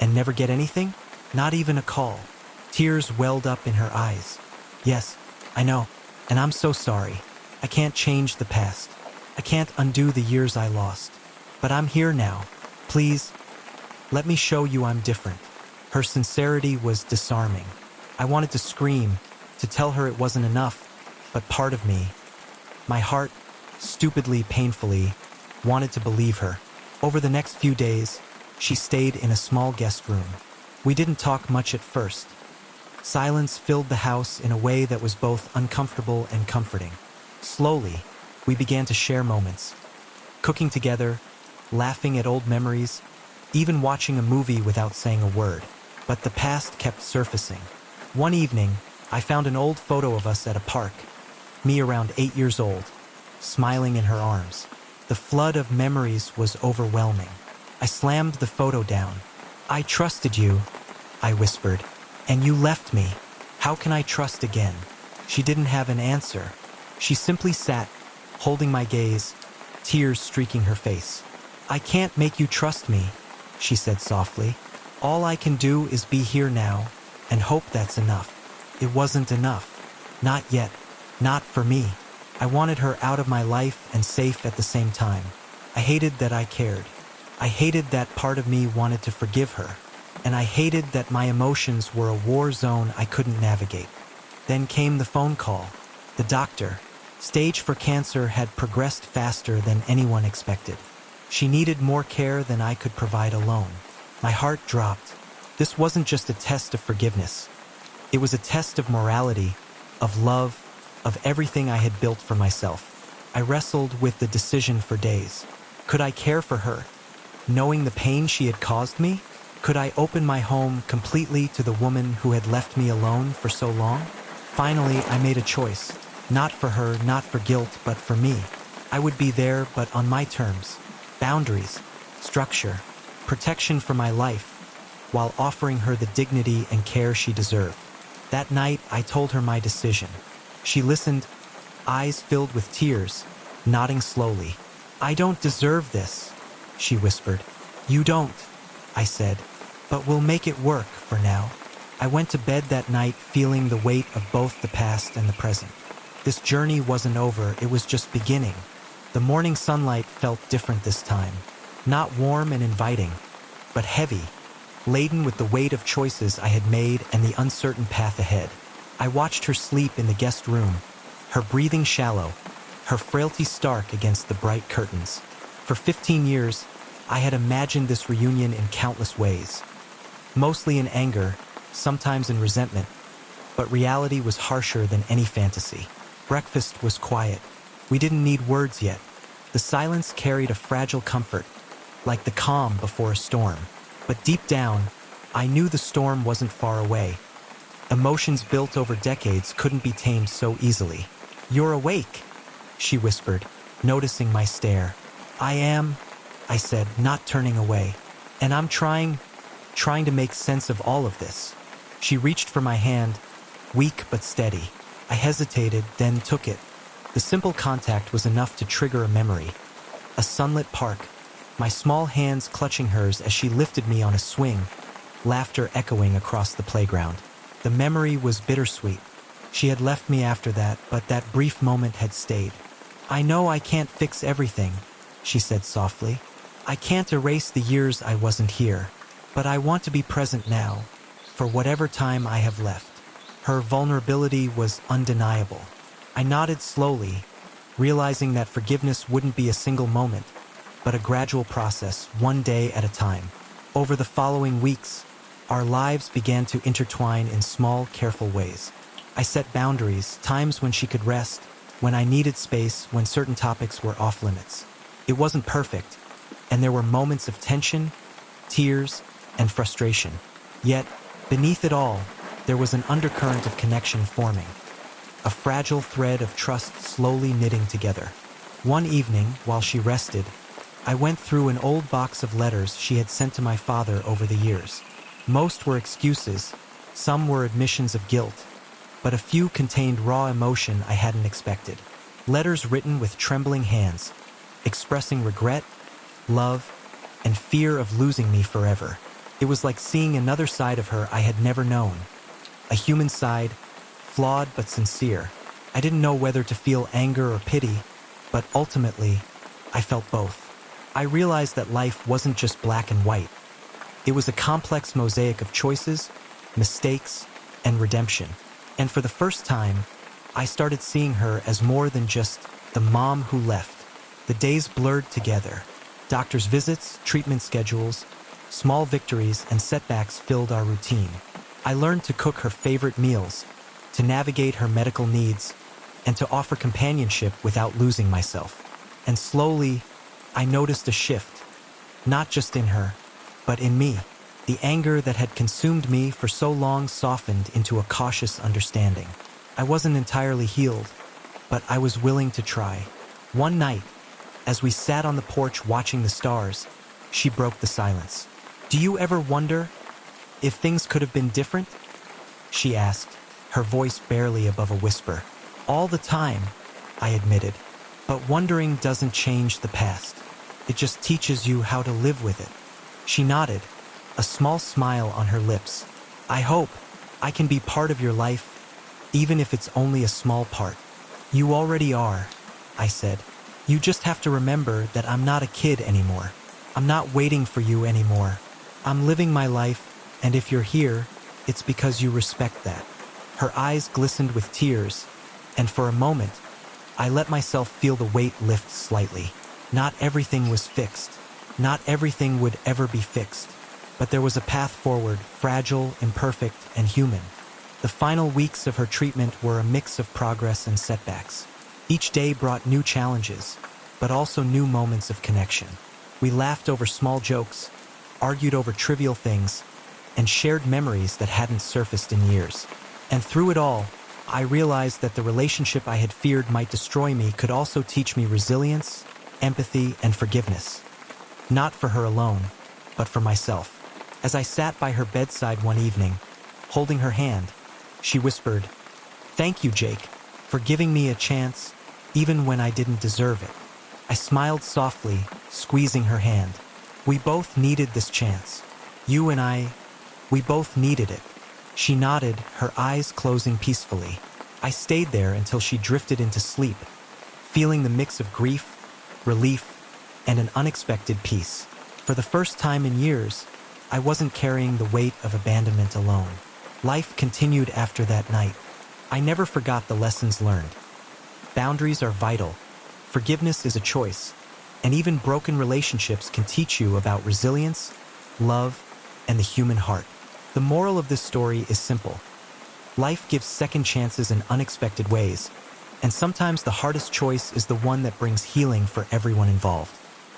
and never get anything? Not even a call. Tears welled up in her eyes. Yes, I know, and I'm so sorry. I can't change the past. I can't undo the years I lost. But I'm here now. Please, let me show you I'm different. Her sincerity was disarming. I wanted to scream, to tell her it wasn't enough, but part of me, my heart, stupidly, painfully, wanted to believe her. Over the next few days, she stayed in a small guest room. We didn't talk much at first. Silence filled the house in a way that was both uncomfortable and comforting. Slowly, we began to share moments, cooking together, laughing at old memories, even watching a movie without saying a word. But the past kept surfacing. One evening, I found an old photo of us at a park, me around 8 years old, smiling in her arms. The flood of memories was overwhelming. I slammed the photo down. I trusted you, I whispered, and you left me. How can I trust again? She didn't have an answer. She simply sat, holding my gaze, tears streaking her face. I can't make you trust me, she said softly. All I can do is be here now, and hope that's enough. It wasn't enough. Not yet. Not for me. I wanted her out of my life and safe at the same time. I hated that I cared. I hated that part of me wanted to forgive her. And I hated that my emotions were a war zone I couldn't navigate. Then came the phone call. The doctor. Stage 4 cancer had progressed faster than anyone expected. She needed more care than I could provide alone. My heart dropped. This wasn't just a test of forgiveness. It was a test of morality, of love, of everything I had built for myself. I wrestled with the decision for days. Could I care for her, knowing the pain she had caused me? Could I open my home completely to the woman who had left me alone for so long? Finally, I made a choice. Not for her, not for guilt, but for me. I would be there, but on my terms. Boundaries, structure, protection for my life, while offering her the dignity and care she deserved. That night, I told her my decision. She listened, eyes filled with tears, nodding slowly. "I don't deserve this," she whispered. "You don't," I said, "but we'll make it work for now." I went to bed that night feeling the weight of both the past and the present. This journey wasn't over, it was just beginning. The morning sunlight felt different this time. Not warm and inviting, but heavy, laden with the weight of choices I had made and the uncertain path ahead. I watched her sleep in the guest room, her breathing shallow, her frailty stark against the bright curtains. For 15 years, I had imagined this reunion in countless ways. Mostly in anger, sometimes in resentment, but reality was harsher than any fantasy. Breakfast was quiet. We didn't need words yet. The silence carried a fragile comfort, like the calm before a storm. But deep down, I knew the storm wasn't far away. Emotions built over decades couldn't be tamed so easily. "You're awake," she whispered, noticing my stare. "I am," I said, not turning away. "And I'm trying to make sense of all of this." She reached for my hand, weak but steady. I hesitated, then took it. The simple contact was enough to trigger a memory. A sunlit park, my small hands clutching hers as she lifted me on a swing, laughter echoing across the playground. The memory was bittersweet. She had left me after that, but that brief moment had stayed. "I know I can't fix everything," she said softly. "I can't erase the years I wasn't here, but I want to be present now, for whatever time I have left." Her vulnerability was undeniable. I nodded slowly, realizing that forgiveness wouldn't be a single moment, but a gradual process, one day at a time. Over the following weeks, our lives began to intertwine in small, careful ways. I set boundaries, times when she could rest, when I needed space, when certain topics were off limits. It wasn't perfect, and there were moments of tension, tears, and frustration. Yet, beneath it all, there was an undercurrent of connection forming, a fragile thread of trust slowly knitting together. One evening, while she rested, I went through an old box of letters she had sent to my father over the years. Most were excuses, some were admissions of guilt, but a few contained raw emotion I hadn't expected. Letters written with trembling hands, expressing regret, love, and fear of losing me forever. It was like seeing another side of her I had never known. A human side, flawed but sincere. I didn't know whether to feel anger or pity, but ultimately, I felt both. I realized that life wasn't just black and white. It was a complex mosaic of choices, mistakes, and redemption. And for the first time, I started seeing her as more than just the mom who left. The days blurred together. Doctor's visits, treatment schedules, small victories, and setbacks filled our routine. I learned to cook her favorite meals, to navigate her medical needs, and to offer companionship without losing myself. And slowly, I noticed a shift, not just in her, but in me. The anger that had consumed me for so long softened into a cautious understanding. I wasn't entirely healed, but I was willing to try. One night, as we sat on the porch watching the stars, she broke the silence. "Do you ever wonder if things could have been different?" she asked, her voice barely above a whisper. "All the time," I admitted, "but wondering doesn't change the past. It just teaches you how to live with it." She nodded, a small smile on her lips. "I hope I can be part of your life, even if it's only a small part." "You already are," I said. "You just have to remember that I'm not a kid anymore. I'm not waiting for you anymore. I'm living my life, and if you're here, it's because you respect that." Her eyes glistened with tears, and for a moment, I let myself feel the weight lift slightly. Not everything was fixed. Not everything would ever be fixed. But there was a path forward, fragile, imperfect, and human. The final weeks of her treatment were a mix of progress and setbacks. Each day brought new challenges, but also new moments of connection. We laughed over small jokes, argued over trivial things, and shared memories that hadn't surfaced in years. And through it all, I realized that the relationship I had feared might destroy me could also teach me resilience, empathy, and forgiveness. Not for her alone, but for myself. As I sat by her bedside one evening, holding her hand, she whispered, "Thank you, Jake, for giving me a chance, even when I didn't deserve it." I smiled softly, squeezing her hand. We both needed this chance. You and I, we both needed it. She nodded, her eyes closing peacefully. I stayed there until she drifted into sleep, feeling the mix of grief, relief, and an unexpected peace. For the first time in years, I wasn't carrying the weight of abandonment alone. Life continued after that night. I never forgot the lessons learned. Boundaries are vital. Forgiveness is a choice. And even broken relationships can teach you about resilience, love, and the human heart. The moral of this story is simple. Life gives second chances in unexpected ways, and sometimes the hardest choice is the one that brings healing for everyone involved.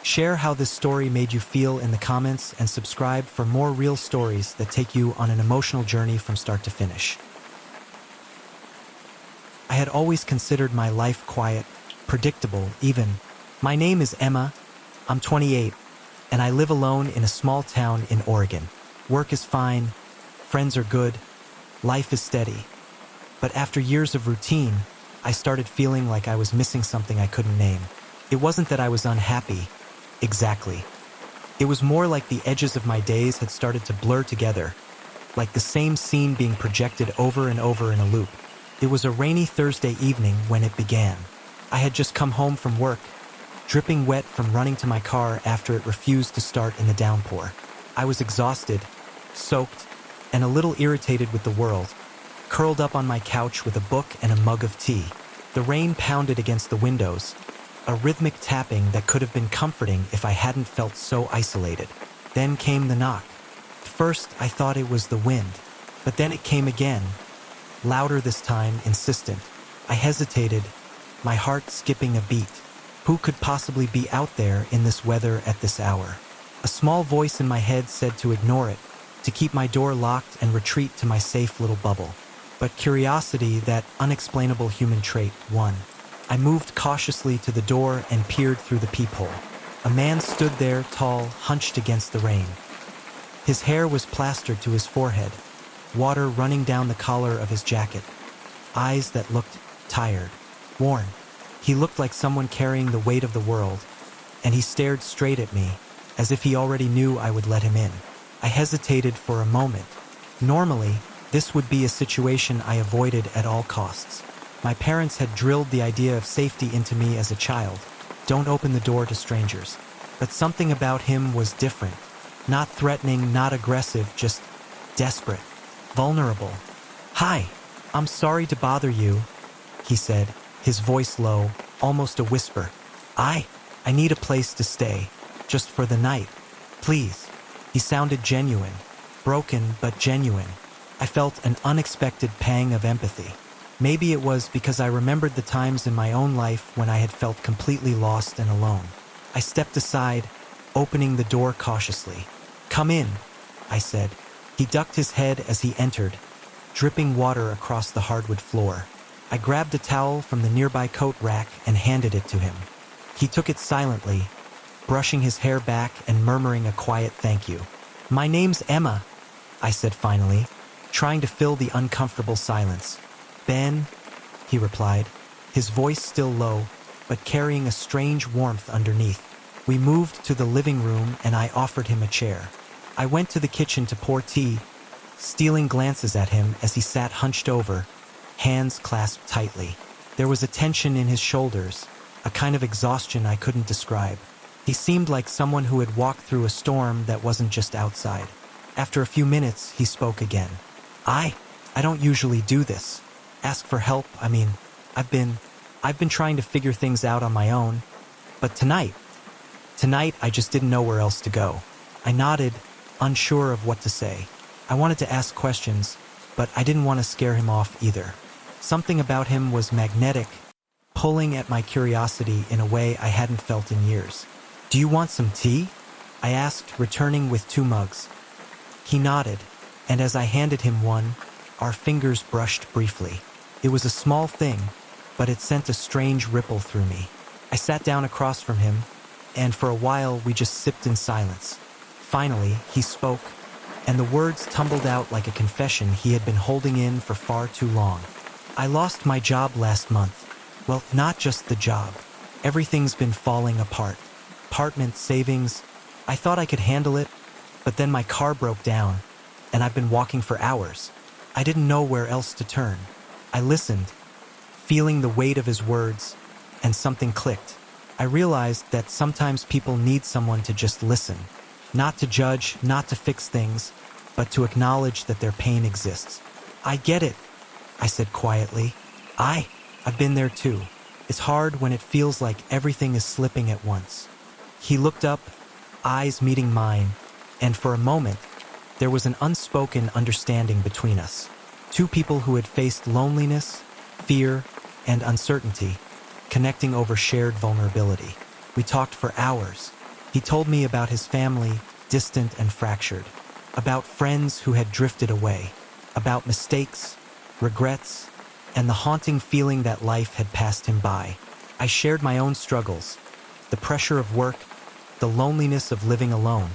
Share how this story made you feel in the comments and subscribe for more real stories that take you on an emotional journey from start to finish. I had always considered my life quiet, predictable, even. My name is Emma, I'm 28, and I live alone in a small town in Oregon. Work is fine, friends are good, life is steady. But after years of routine, I started feeling like I was missing something I couldn't name. It wasn't that I was unhappy, exactly. It was more like the edges of my days had started to blur together, like the same scene being projected over and over in a loop. It was a rainy Thursday evening when it began. I had just come home from work, dripping wet from running to my car after it refused to start in the downpour. I was exhausted, soaked, and a little irritated with the world, curled up on my couch with a book and a mug of tea. The rain pounded against the windows, a rhythmic tapping that could have been comforting if I hadn't felt so isolated. Then came the knock. At first, I thought it was the wind, but then it came again, louder this time, insistent. I hesitated, my heart skipping a beat. Who could possibly be out there in this weather at this hour? A small voice in my head said to ignore it, to keep my door locked and retreat to my safe little bubble. But curiosity, that unexplainable human trait, won. I moved cautiously to the door and peered through the peephole. A man stood there, tall, hunched against the rain. His hair was plastered to his forehead, water running down the collar of his jacket. Eyes that looked tired, worn. He looked like someone carrying the weight of the world, and he stared straight at me, as if he already knew I would let him in. I hesitated for a moment. Normally, this would be a situation I avoided at all costs. My parents had drilled the idea of safety into me as a child. Don't open the door to strangers. But something about him was different. Not threatening, not aggressive, just desperate, vulnerable. "Hi, I'm sorry to bother you," he said, his voice low, almost a whisper. I need a place to stay, just for the night. Please." He sounded genuine, broken but genuine. I felt an unexpected pang of empathy. Maybe it was because I remembered the times in my own life when I had felt completely lost and alone. I stepped aside, opening the door cautiously. "Come in," I said. He ducked his head as he entered, dripping water across the hardwood floor. I grabbed a towel from the nearby coat rack and handed it to him. He took it silently, brushing his hair back and murmuring a quiet thank you. "My name's Emma," I said finally, trying to fill the uncomfortable silence. "Ben," he replied, his voice still low, but carrying a strange warmth underneath. We moved to the living room and I offered him a chair. I went to the kitchen to pour tea, stealing glances at him as he sat hunched over, hands clasped tightly. There was a tension in his shoulders, a kind of exhaustion I couldn't describe. He seemed like someone who had walked through a storm that wasn't just outside. After a few minutes, he spoke again. I don't usually do this. Ask for help, I've been I've been trying to figure things out on my own, but tonight I just didn't know where else to go. I nodded, unsure of what to say. I wanted to ask questions, but I didn't want to scare him off either. Something about him was magnetic, pulling at my curiosity in a way I hadn't felt in years. "Do you want some tea?" I asked, returning with 2 mugs. He nodded, and as I handed him one, our fingers brushed briefly. It was a small thing, but it sent a strange ripple through me. I sat down across from him, and for a while we just sipped in silence. Finally, he spoke, and the words tumbled out like a confession he had been holding in for far too long. "I lost my job last month. Well, not just the job. Everything's been falling apart. Apartment, savings. I thought I could handle it, but then my car broke down, and I've been walking for hours. I didn't know where else to turn." I listened, feeling the weight of his words, and something clicked. I realized that sometimes people need someone to just listen. Not to judge, not to fix things, but to acknowledge that their pain exists. "I get it," I said quietly. I've been there too. It's hard when it feels like everything is slipping at once." He looked up, eyes meeting mine, and for a moment, there was an unspoken understanding between us. 2 people who had faced loneliness, fear, and uncertainty, connecting over shared vulnerability. We talked for hours. He told me about his family, distant and fractured, about friends who had drifted away, about mistakes, regrets, and the haunting feeling that life had passed him by. I shared my own struggles, the pressure of work, the loneliness of living alone,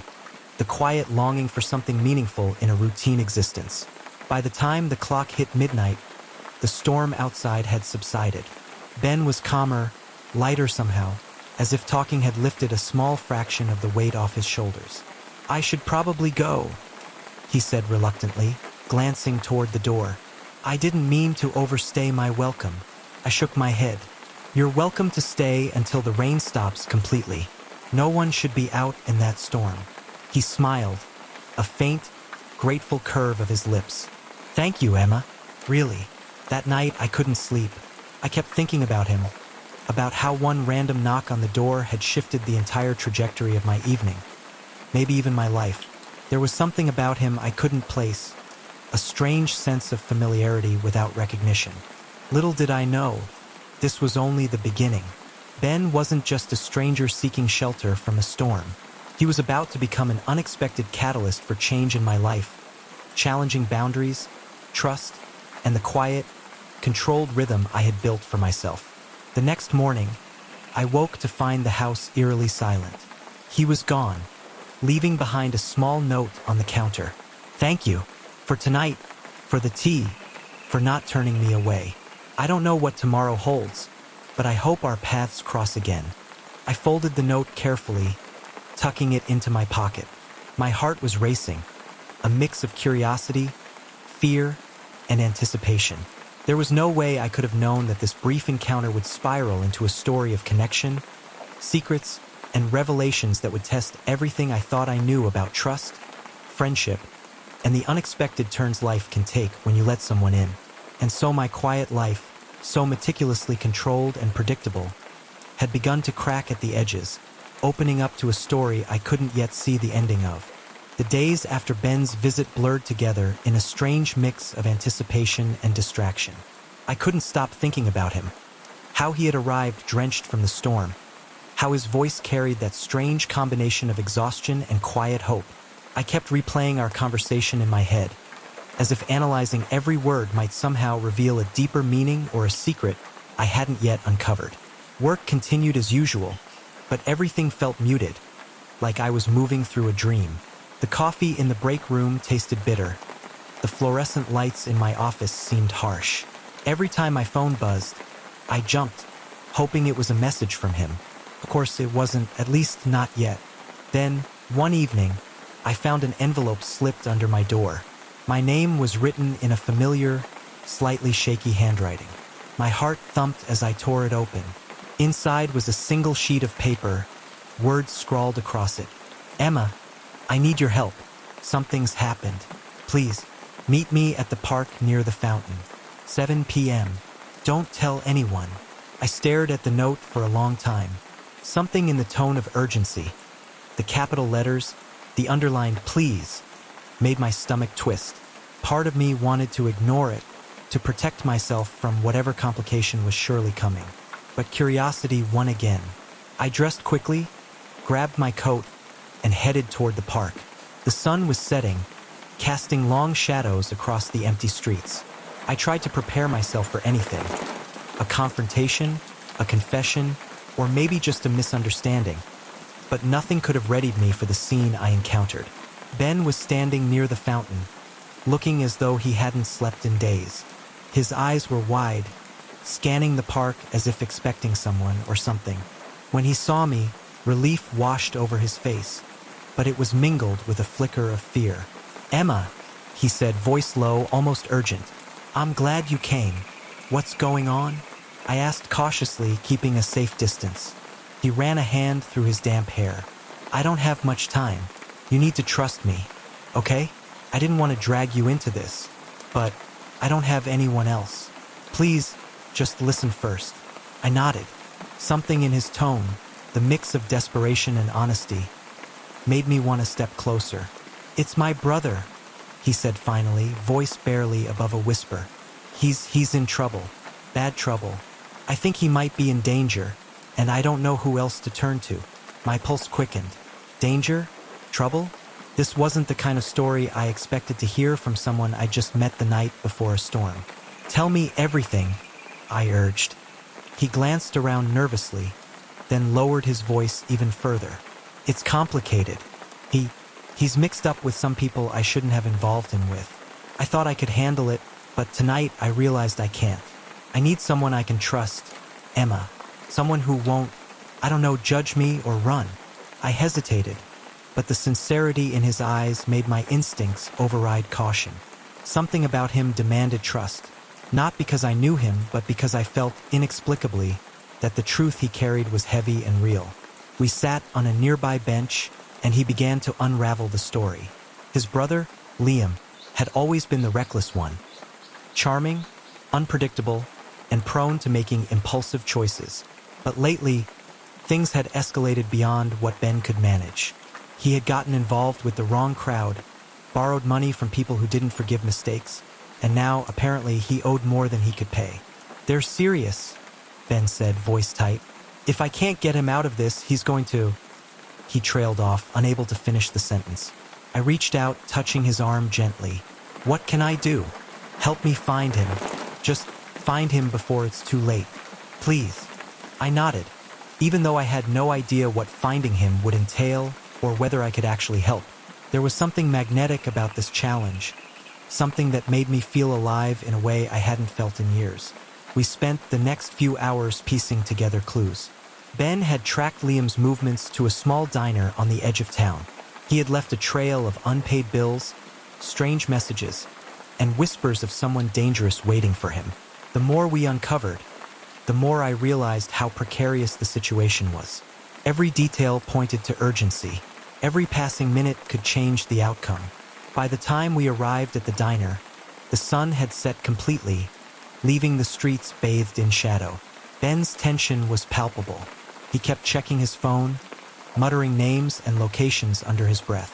the quiet longing for something meaningful in a routine existence. By the time the clock hit midnight, the storm outside had subsided. Ben was calmer, lighter somehow, as if talking had lifted a small fraction of the weight off his shoulders. "I should probably go," he said reluctantly, glancing toward the door. "I didn't mean to overstay my welcome." I shook my head. "You're welcome to stay until the rain stops completely. No one should be out in that storm." He smiled, a faint, grateful curve of his lips. "Thank you, Emma. Really." That night I couldn't sleep. I kept thinking about him, about how one random knock on the door had shifted the entire trajectory of my evening, maybe even my life. There was something about him I couldn't place, a strange sense of familiarity without recognition. Little did I know, this was only the beginning. Ben wasn't just a stranger seeking shelter from a storm. He was about to become an unexpected catalyst for change in my life, challenging boundaries, trust, and the quiet, controlled rhythm I had built for myself. The next morning, I woke to find the house eerily silent. He was gone, leaving behind a small note on the counter. "Thank you for tonight, for the tea, for not turning me away. I don't know what tomorrow holds, but I hope our paths cross again." I folded the note carefully, tucking it into my pocket. My heart was racing, a mix of curiosity, fear, and anticipation. There was no way I could have known that this brief encounter would spiral into a story of connection, secrets, and revelations that would test everything I thought I knew about trust, friendship, and the unexpected turns life can take when you let someone in. And so my quiet life, so meticulously controlled and predictable, had begun to crack at the edges, opening up to a story I couldn't yet see the ending of. The days after Ben's visit blurred together in a strange mix of anticipation and distraction. I couldn't stop thinking about him, how he had arrived drenched from the storm, how his voice carried that strange combination of exhaustion and quiet hope. I kept replaying our conversation in my head, as if analyzing every word might somehow reveal a deeper meaning or a secret I hadn't yet uncovered. Work continued as usual, but everything felt muted, like I was moving through a dream. The coffee in the break room tasted bitter. The fluorescent lights in my office seemed harsh. Every time my phone buzzed, I jumped, hoping it was a message from him. Of course, it wasn't, at least not yet. Then, one evening, I found an envelope slipped under my door. My name was written in a familiar, slightly shaky handwriting. My heart thumped as I tore it open. Inside was a single sheet of paper, words scrawled across it. "Emma, I need your help. Something's happened. Please, meet me at the park near the fountain. 7 p.m. Don't tell anyone. I stared at the note for a long time. Something in the tone of urgency, the capital letters, the underlined please, made my stomach twist. Part of me wanted to ignore it, to protect myself from whatever complication was surely coming. But curiosity won again. I dressed quickly, grabbed my coat, and headed toward the park. The sun was setting, casting long shadows across the empty streets. I tried to prepare myself for anything. A confrontation, a confession, or maybe just a misunderstanding. But nothing could have readied me for the scene I encountered. Ben was standing near the fountain, looking as though he hadn't slept in days. His eyes were wide, scanning the park as if expecting someone or something. When he saw me, relief washed over his face, but it was mingled with a flicker of fear. "Emma," he said, voice low, almost urgent. "I'm glad you came. What's going on?" I asked cautiously, keeping a safe distance. He ran a hand through his damp hair. "I don't have much time. You need to trust me, okay? I didn't want to drag you into this, but I don't have anyone else. Please, just listen first." I nodded. Something in his tone, the mix of desperation and honesty, made me want to step closer. "It's my brother," he said finally, voice barely above a whisper. He's in trouble. Bad trouble. I think he might be in danger, and I don't know who else to turn to." My pulse quickened. Danger? Trouble? This wasn't the kind of story I expected to hear from someone I just met the night before a storm. "Tell me everything," I urged. He glanced around nervously, then lowered his voice even further. "It's complicated. He's mixed up with some people I shouldn't have involved him with. I thought I could handle it, but tonight I realized I can't. I need someone I can trust, Emma. Someone who won't, I don't know, judge me or run." I hesitated, but the sincerity in his eyes made my instincts override caution. Something about him demanded trust, not because I knew him, but because I felt inexplicably that the truth he carried was heavy and real. We sat on a nearby bench, and he began to unravel the story. His brother, Liam, had always been the reckless one. Charming, unpredictable, and prone to making impulsive choices. But lately, things had escalated beyond what Ben could manage. He had gotten involved with the wrong crowd, borrowed money from people who didn't forgive mistakes, and now, apparently, he owed more than he could pay. "They're serious," Ben said, voice tight. "If I can't get him out of this, he's going to..." He trailed off, unable to finish the sentence. I reached out, touching his arm gently. "What can I do? Help me find him. Just find him before it's too late. Please." I nodded, even though I had no idea what finding him would entail or whether I could actually help. There was something magnetic about this challenge, something that made me feel alive in a way I hadn't felt in years. We spent the next few hours piecing together clues. Ben had tracked Liam's movements to a small diner on the edge of town. He had left a trail of unpaid bills, strange messages, and whispers of someone dangerous waiting for him. The more we uncovered, the more I realized how precarious the situation was. Every detail pointed to urgency. Every passing minute could change the outcome. By the time we arrived at the diner, the sun had set completely, leaving the streets bathed in shadow. Ben's tension was palpable. He kept checking his phone, muttering names and locations under his breath.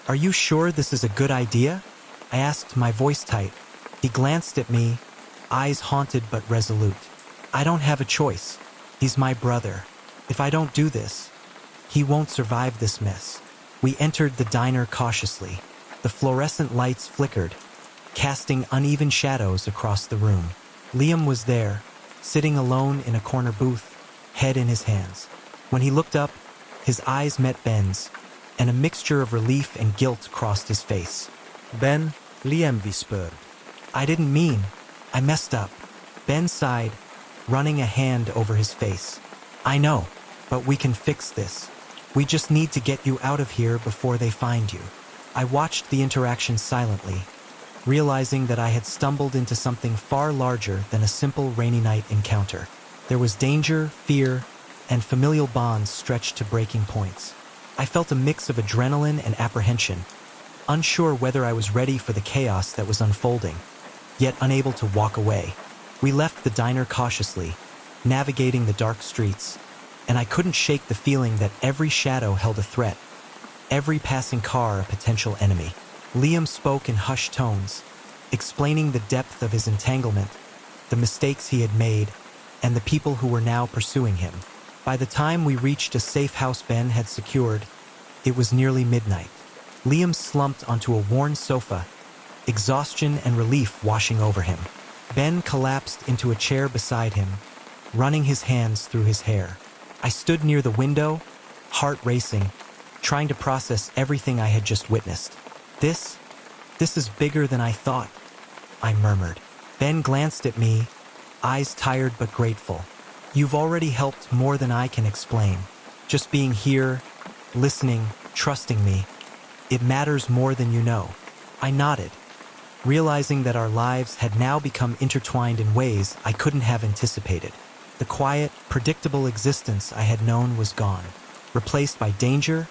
"Are you sure this is a good idea?" I asked, my voice tight. He glanced at me, eyes haunted but resolute. "I don't have a choice. He's my brother. If I don't do this, he won't survive this mess." We entered the diner cautiously. The fluorescent lights flickered, casting uneven shadows across the room. Liam was there, sitting alone in a corner booth, head in his hands. When he looked up, his eyes met Ben's, and a mixture of relief and guilt crossed his face. Ben, Liam whispered. "I didn't mean. I messed up." Ben sighed, running a hand over his face. "I know, but we can fix this. We just need to get you out of here before they find you." I watched the interaction silently, realizing that I had stumbled into something far larger than a simple rainy night encounter. There was danger, fear, and familial bonds stretched to breaking points. I felt a mix of adrenaline and apprehension, unsure whether I was ready for the chaos that was unfolding, yet unable to walk away. We left the diner cautiously, navigating the dark streets, and I couldn't shake the feeling that every shadow held a threat, every passing car a potential enemy. Liam spoke in hushed tones, explaining the depth of his entanglement, the mistakes he had made, and the people who were now pursuing him. By the time we reached a safe house Ben had secured, it was nearly midnight. Liam slumped onto a worn sofa, exhaustion and relief washing over him. Ben collapsed into a chair beside him, running his hands through his hair. I stood near the window, heart racing, trying to process everything I had just witnessed. This is bigger than I thought, I murmured. Ben glanced at me, eyes tired but grateful. You've already helped more than I can explain. Just being here, listening, trusting me, it matters more than you know. I nodded, realizing that our lives had now become intertwined in ways I couldn't have anticipated. The quiet, predictable existence I had known was gone, replaced by danger,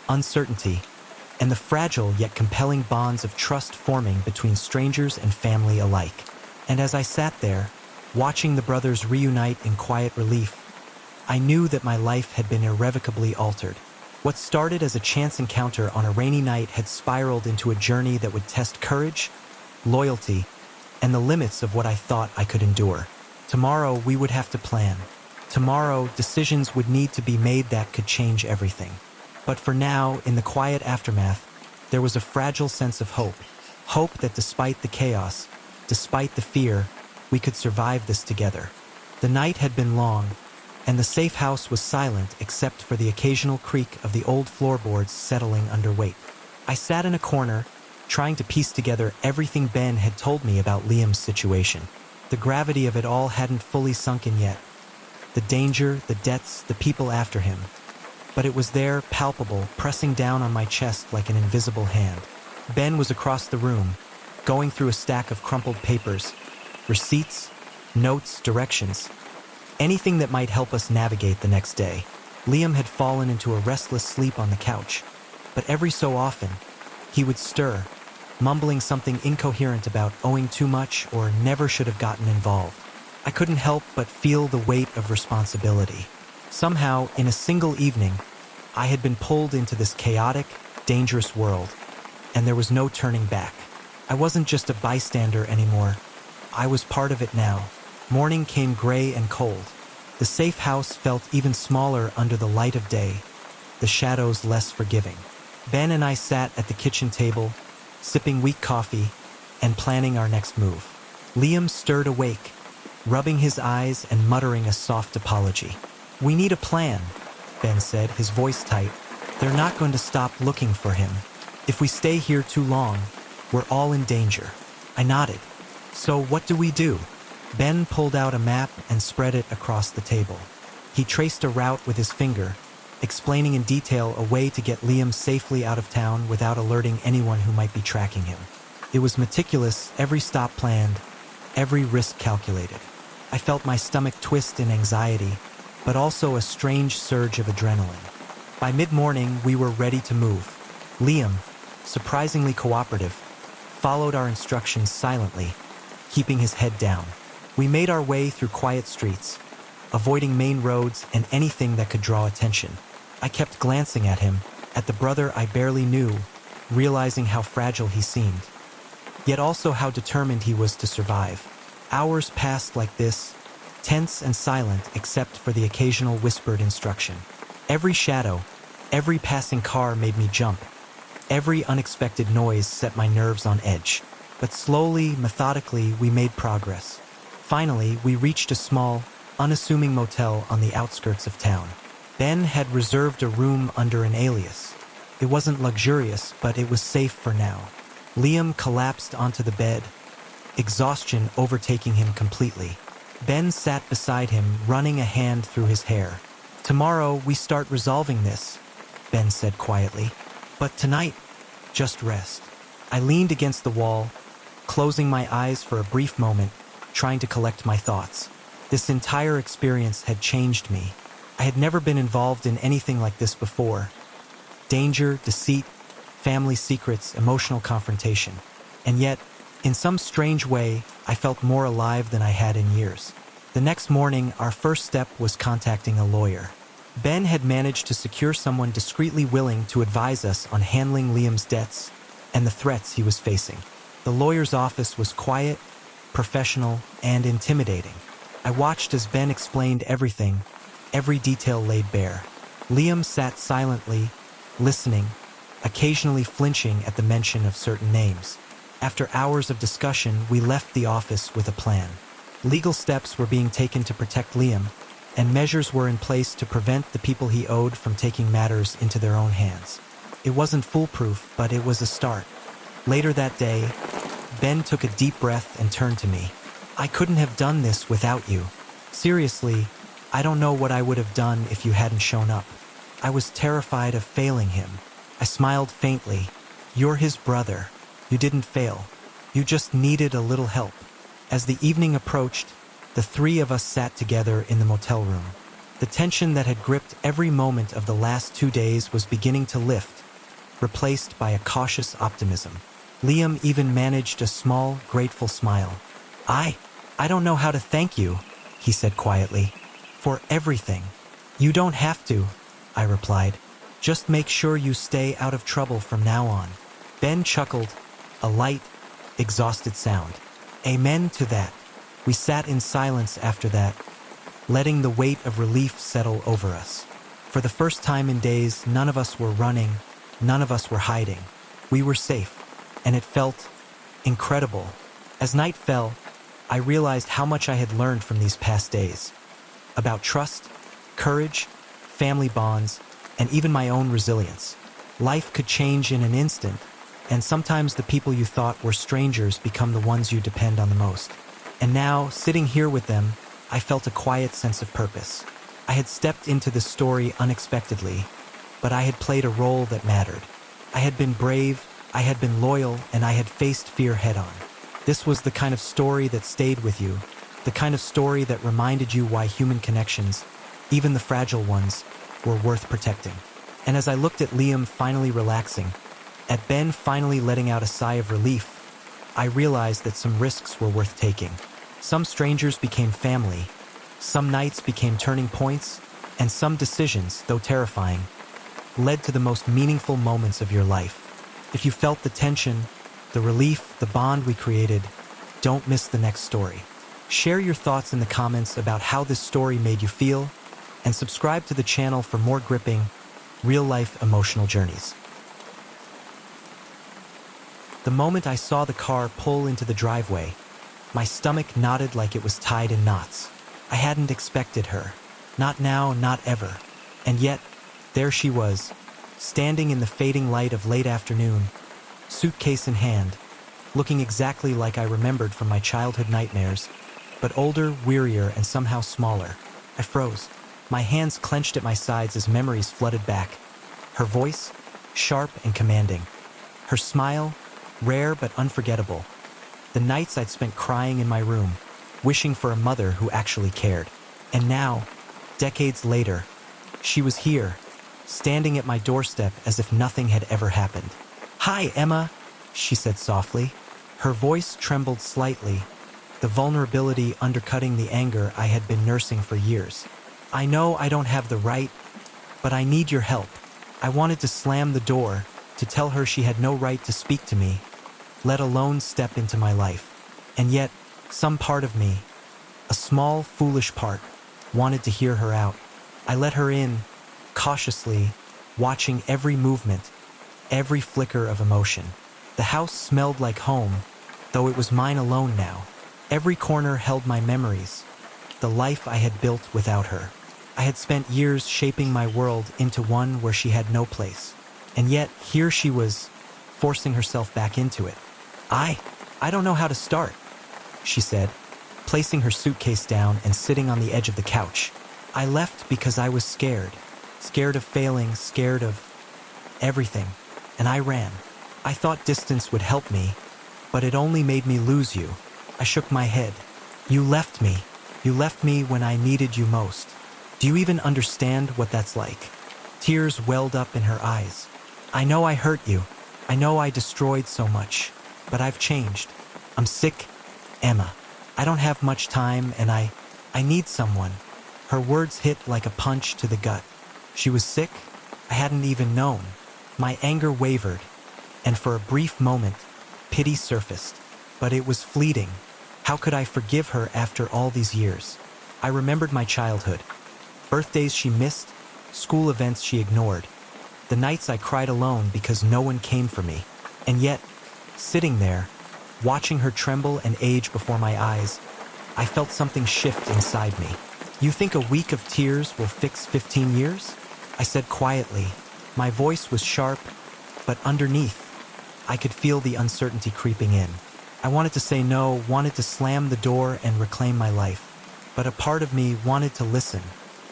uncertainty, and the fragile yet compelling bonds of trust forming between strangers and family alike. And as I sat there, watching the brothers reunite in quiet relief, I knew that my life had been irrevocably altered. What started as a chance encounter on a rainy night had spiraled into a journey that would test courage, loyalty, and the limits of what I thought I could endure. Tomorrow we would have to plan. Tomorrow decisions would need to be made that could change everything. But for now, in the quiet aftermath, there was a fragile sense of hope. Hope that despite the chaos, despite the fear, we could survive this together. The night had been long, and the safe house was silent except for the occasional creak of the old floorboards settling under weight. I sat in a corner, trying to piece together everything Ben had told me about Liam's situation. The gravity of it all hadn't fully sunk in yet. The danger, the debts, the people after him. But it was there, palpable, pressing down on my chest like an invisible hand. Ben was across the room, going through a stack of crumpled papers, receipts, notes, directions, anything that might help us navigate the next day. Liam had fallen into a restless sleep on the couch, but every so often, he would stir, mumbling something incoherent about owing too much or never should have gotten involved. I couldn't help but feel the weight of responsibility. Somehow, in a single evening, I had been pulled into this chaotic, dangerous world, and there was no turning back. I wasn't just a bystander anymore. I was part of it now. Morning came gray and cold. The safe house felt even smaller under the light of day, the shadows less forgiving. Ben and I sat at the kitchen table, sipping weak coffee and planning our next move. Liam stirred awake, rubbing his eyes and muttering a soft apology. "We need a plan," Ben said, his voice tight. "They're not going to stop looking for him. If we stay here too long, we're all in danger." I nodded. "So what do we do?" Ben pulled out a map and spread it across the table. He traced a route with his finger, explaining in detail a way to get Liam safely out of town without alerting anyone who might be tracking him. It was meticulous, every stop planned, every risk calculated. I felt my stomach twist in anxiety, but also a strange surge of adrenaline. By mid-morning, we were ready to move. Liam, surprisingly cooperative, followed our instructions silently, keeping his head down. We made our way through quiet streets, avoiding main roads and anything that could draw attention. I kept glancing at him, at the brother I barely knew, realizing how fragile he seemed, yet also how determined he was to survive. Hours passed like this, tense and silent except for the occasional whispered instruction. Every shadow, every passing car made me jump. Every unexpected noise set my nerves on edge. But slowly, methodically, we made progress. Finally, we reached a small, unassuming motel on the outskirts of town. Ben had reserved a room under an alias. It wasn't luxurious, but it was safe for now. Liam collapsed onto the bed, exhaustion overtaking him completely. Ben sat beside him, running a hand through his hair. "Tomorrow, we start resolving this," Ben said quietly. "But tonight, just rest." I leaned against the wall, closing my eyes for a brief moment, trying to collect my thoughts. This entire experience had changed me. I had never been involved in anything like this before. Danger, deceit, family secrets, emotional confrontation. And yet, in some strange way, I felt more alive than I had in years. The next morning, our first step was contacting a lawyer. Ben had managed to secure someone discreetly willing to advise us on handling Liam's debts and the threats he was facing. The lawyer's office was quiet, professional, and intimidating. I watched as Ben explained everything, every detail laid bare. Liam sat silently, listening, occasionally flinching at the mention of certain names. After hours of discussion, we left the office with a plan. Legal steps were being taken to protect Liam, and measures were in place to prevent the people he owed from taking matters into their own hands. It wasn't foolproof, but it was a start. Later that day, Ben took a deep breath and turned to me. "I couldn't have done this without you. Seriously, I don't know what I would have done if you hadn't shown up." I was terrified of failing him. I smiled faintly. "You're his brother. You didn't fail. You just needed a little help." As the evening approached, the three of us sat together in the motel room. The tension that had gripped every moment of the last 2 days was beginning to lift, replaced by a cautious optimism. Liam even managed a small, grateful smile. I don't know how to thank you," he said quietly, "for everything." "You don't have to," I replied. "Just make sure you stay out of trouble from now on." Ben chuckled, a light, exhausted sound. "Amen to that." We sat in silence after that, letting the weight of relief settle over us. For the first time in days, none of us were running, none of us were hiding. We were safe, and it felt incredible. As night fell, I realized how much I had learned from these past days. About trust, courage, family bonds, and even my own resilience. Life could change in an instant, and sometimes the people you thought were strangers become the ones you depend on the most. And now, sitting here with them, I felt a quiet sense of purpose. I had stepped into this story unexpectedly, but I had played a role that mattered. I had been brave, I had been loyal, and I had faced fear head-on. This was the kind of story that stayed with you, the kind of story that reminded you why human connections, even the fragile ones, were worth protecting. And as I looked at Liam finally relaxing, at Ben finally letting out a sigh of relief, I realized that some risks were worth taking. Some strangers became family, some nights became turning points, and some decisions, though terrifying, led to the most meaningful moments of your life. If you felt the tension, the relief, the bond we created, don't miss the next story. Share your thoughts in the comments about how this story made you feel, and subscribe to the channel for more gripping, real-life emotional journeys. The moment I saw the car pull into the driveway, my stomach knotted like it was tied in knots. I hadn't expected her. Not now, not ever. And yet, there she was, standing in the fading light of late afternoon, suitcase in hand, looking exactly like I remembered from my childhood nightmares, but older, wearier, and somehow smaller. I froze. My hands clenched at my sides as memories flooded back. Her voice, sharp and commanding. Her smile, rare but unforgettable. The nights I'd spent crying in my room, wishing for a mother who actually cared. And now, decades later, she was here, standing at my doorstep as if nothing had ever happened. "Hi, Emma," she said softly. Her voice trembled slightly, the vulnerability undercutting the anger I had been nursing for years. "I know I don't have the right, but I need your help." I wanted to slam the door, to tell her she had no right to speak to me, let alone step into my life. And yet, some part of me, a small, foolish part, wanted to hear her out. I let her in, cautiously, watching every movement, every flicker of emotion. The house smelled like home, though it was mine alone now. Every corner held my memories, the life I had built without her. I had spent years shaping my world into one where she had no place. And yet, here she was, forcing herself back into it. I don't know how to start," she said, placing her suitcase down and sitting on the edge of the couch. "I left because I was scared. Scared of failing, scared of everything. And I ran. I thought distance would help me, but it only made me lose you." I shook my head. "You left me. You left me when I needed you most. Do you even understand what that's like?" Tears welled up in her eyes. "I know I hurt you. I know I destroyed so much. But I've changed. I'm sick, Emma. I don't have much time, and I I need someone. Her words hit like a punch to the gut. She was sick? I hadn't even known. My anger wavered, and for a brief moment, pity surfaced. But it was fleeting. How could I forgive her after all these years? I remembered my childhood. Birthdays she missed, school events she ignored, the nights I cried alone because no one came for me. And yet, sitting there, watching her tremble and age before my eyes, I felt something shift inside me. You think a week of tears will fix 15 years? I said quietly. My voice was sharp, but underneath, I could feel the uncertainty creeping in. I wanted to say no, wanted to slam the door and reclaim my life. But a part of me wanted to listen.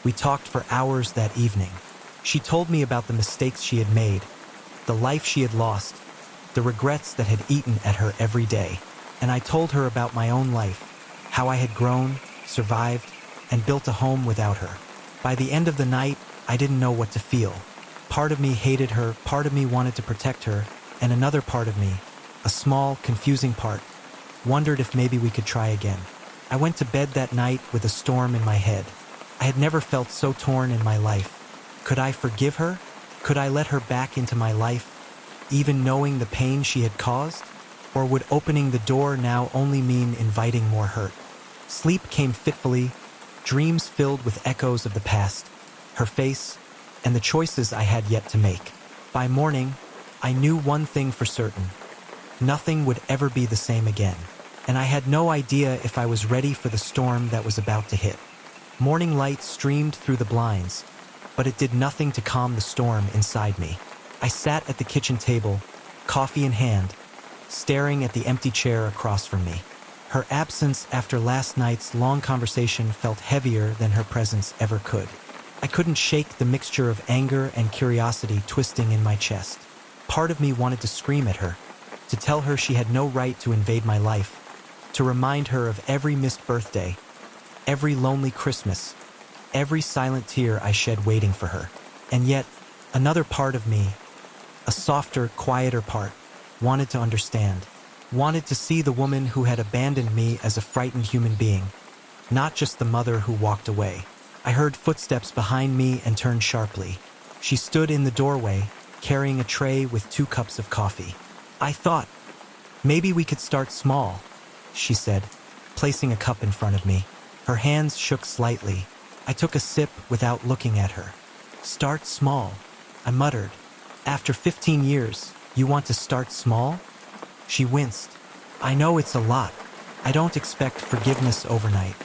We talked for hours that evening. She told me about the mistakes she had made, the life she had lost, the regrets that had eaten at her every day. And I told her about my own life, how I had grown, survived, and built a home without her. By the end of the night, I didn't know what to feel. Part of me hated her, part of me wanted to protect her, and another part of me, a small, confusing part, wondered if maybe we could try again. I went to bed that night with a storm in my head. I had never felt so torn in my life. Could I forgive her? Could I let her back into my life, even knowing the pain she had caused? Or would opening the door now only mean inviting more hurt? Sleep came fitfully, dreams filled with echoes of the past, her face, and the choices I had yet to make. By morning, I knew one thing for certain. Nothing would ever be the same again. And I had no idea if I was ready for the storm that was about to hit. Morning light streamed through the blinds, but it did nothing to calm the storm inside me. I sat at the kitchen table, coffee in hand, staring at the empty chair across from me. Her absence after last night's long conversation felt heavier than her presence ever could. I couldn't shake the mixture of anger and curiosity twisting in my chest. Part of me wanted to scream at her, to tell her she had no right to invade my life, to remind her of every missed birthday, every lonely Christmas, every silent tear I shed waiting for her. And yet, another part of me, a softer, quieter part, wanted to understand, wanted to see the woman who had abandoned me as a frightened human being, not just the mother who walked away. I heard footsteps behind me and turned sharply. She stood in the doorway, carrying a tray with 2 cups of coffee. I thought, maybe we could start small, she said, placing a cup in front of me. Her hands shook slightly. I took a sip without looking at her. Start small, I muttered. After 15 years, you want to start small? She winced. I know it's a lot. I don't expect forgiveness overnight.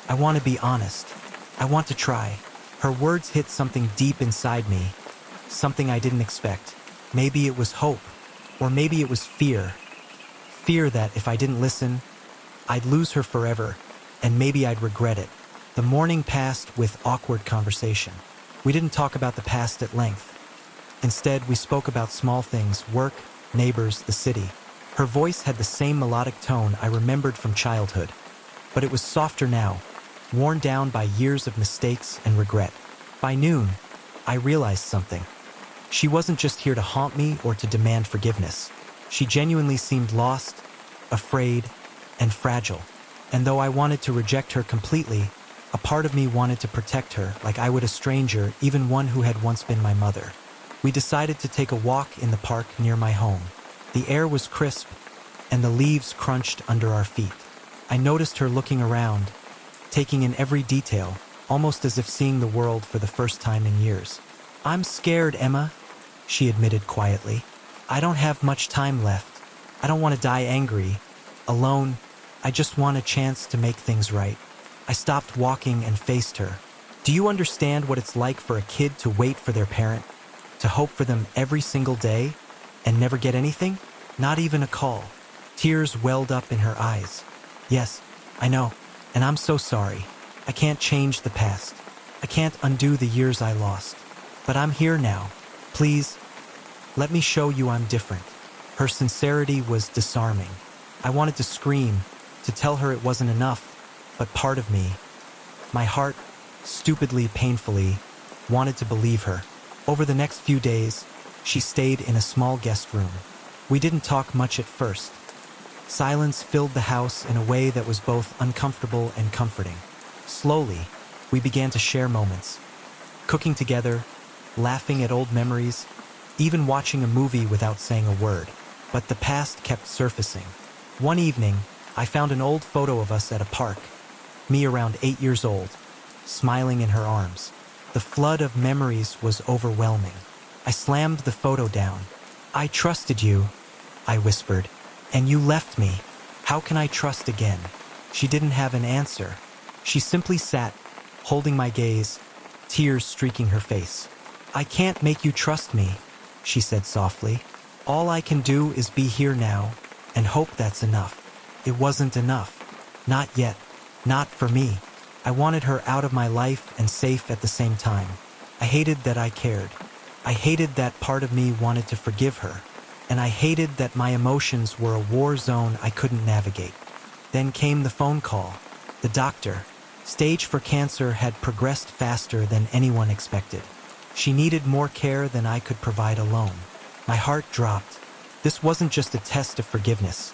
I want to be honest. I want to try. Her words hit something deep inside me, something I didn't expect. Maybe it was hope, or maybe it was fear. Fear that if I didn't listen, I'd lose her forever, and maybe I'd regret it. The morning passed with awkward conversation. We didn't talk about the past at length. Instead, we spoke about small things, work, neighbors, the city. Her voice had the same melodic tone I remembered from childhood, but it was softer now, worn down by years of mistakes and regret. By noon, I realized something. She wasn't just here to haunt me or to demand forgiveness. She genuinely seemed lost, afraid, and fragile. And though I wanted to reject her completely, a part of me wanted to protect her like I would a stranger, even one who had once been my mother. We decided to take a walk in the park near my home. The air was crisp, and the leaves crunched under our feet. I noticed her looking around, taking in every detail, almost as if seeing the world for the first time in years. I'm scared, Emma, she admitted quietly. I don't have much time left. I don't want to die angry, alone. I just want a chance to make things right. I stopped walking and faced her. Do you understand what it's like for a kid to wait for their parent, to hope for them every single day, and never get anything? Not even a call. Tears welled up in her eyes. Yes, I know, and I'm so sorry. I can't change the past. I can't undo the years I lost. But I'm here now. Please, let me show you I'm different. Her sincerity was disarming. I wanted to scream, to tell her it wasn't enough, but part of me, my heart, stupidly, painfully, wanted to believe her. Over the next few days, she stayed in a small guest room. We didn't talk much at first. Silence filled the house in a way that was both uncomfortable and comforting. Slowly, we began to share moments, cooking together, laughing at old memories, even watching a movie without saying a word. But the past kept surfacing. One evening, I found an old photo of us at a park, me around 8 years old, smiling in her arms. The flood of memories was overwhelming. I slammed the photo down. "I trusted you," I whispered, "and you left me. How can I trust again?" She didn't have an answer. She simply sat, holding my gaze, tears streaking her face. "I can't make you trust me," she said softly. "All I can do is be here now, and hope that's enough." It wasn't enough. Not yet. Not for me. I wanted her out of my life and safe at the same time. I hated that I cared. I hated that part of me wanted to forgive her. And I hated that my emotions were a war zone I couldn't navigate. Then came the phone call. The doctor. Stage 4 cancer had progressed faster than anyone expected. She needed more care than I could provide alone. My heart dropped. This wasn't just a test of forgiveness.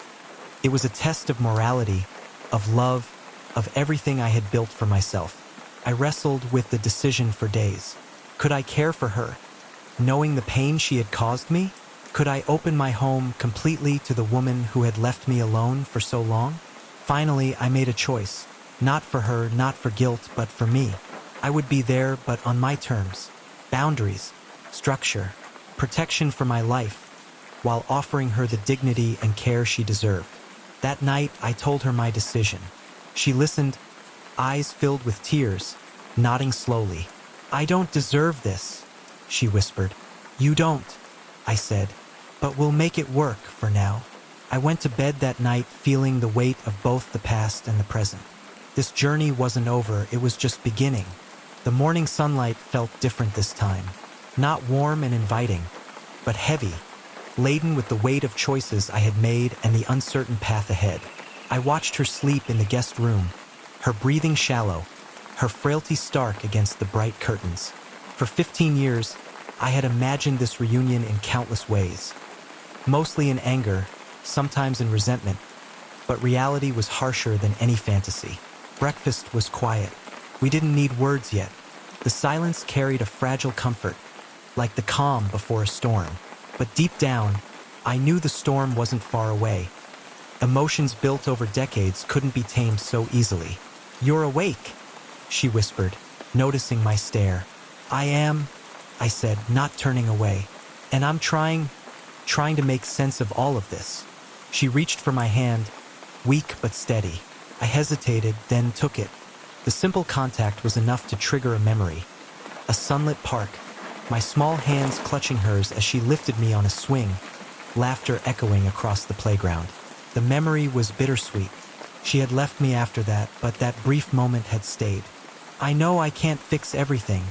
It was a test of morality, of love, of everything I had built for myself. I wrestled with the decision for days. Could I care for her, knowing the pain she had caused me? Could I open my home completely to the woman who had left me alone for so long? Finally, I made a choice. Not for her, not for guilt, but for me. I would be there, but on my terms. Boundaries, structure, protection for my life, while offering her the dignity and care she deserved. That night, I told her my decision. She listened, eyes filled with tears, nodding slowly. "I don't deserve this," she whispered. "You don't," I said, "but we'll make it work for now." I went to bed that night feeling the weight of both the past and the present. This journey wasn't over, it was just beginning. The morning sunlight felt different this time. Not warm and inviting, but heavy, laden with the weight of choices I had made and the uncertain path ahead. I watched her sleep in the guest room, her breathing shallow, her frailty stark against the bright curtains. For 15 years, I had imagined this reunion in countless ways, mostly in anger, sometimes in resentment, but reality was harsher than any fantasy. Breakfast was quiet. We didn't need words yet. The silence carried a fragile comfort, like the calm before a storm. But deep down, I knew the storm wasn't far away. Emotions built over decades couldn't be tamed so easily. "You're awake," she whispered, noticing my stare. "I am," I said, not turning away. "And I'm trying to make sense of all of this." She reached for my hand, weak but steady. I hesitated, then took it. The simple contact was enough to trigger a memory. A sunlit park, my small hands clutching hers as she lifted me on a swing, laughter echoing across the playground. The memory was bittersweet. She had left me after that, but that brief moment had stayed. "I know I can't fix everything,"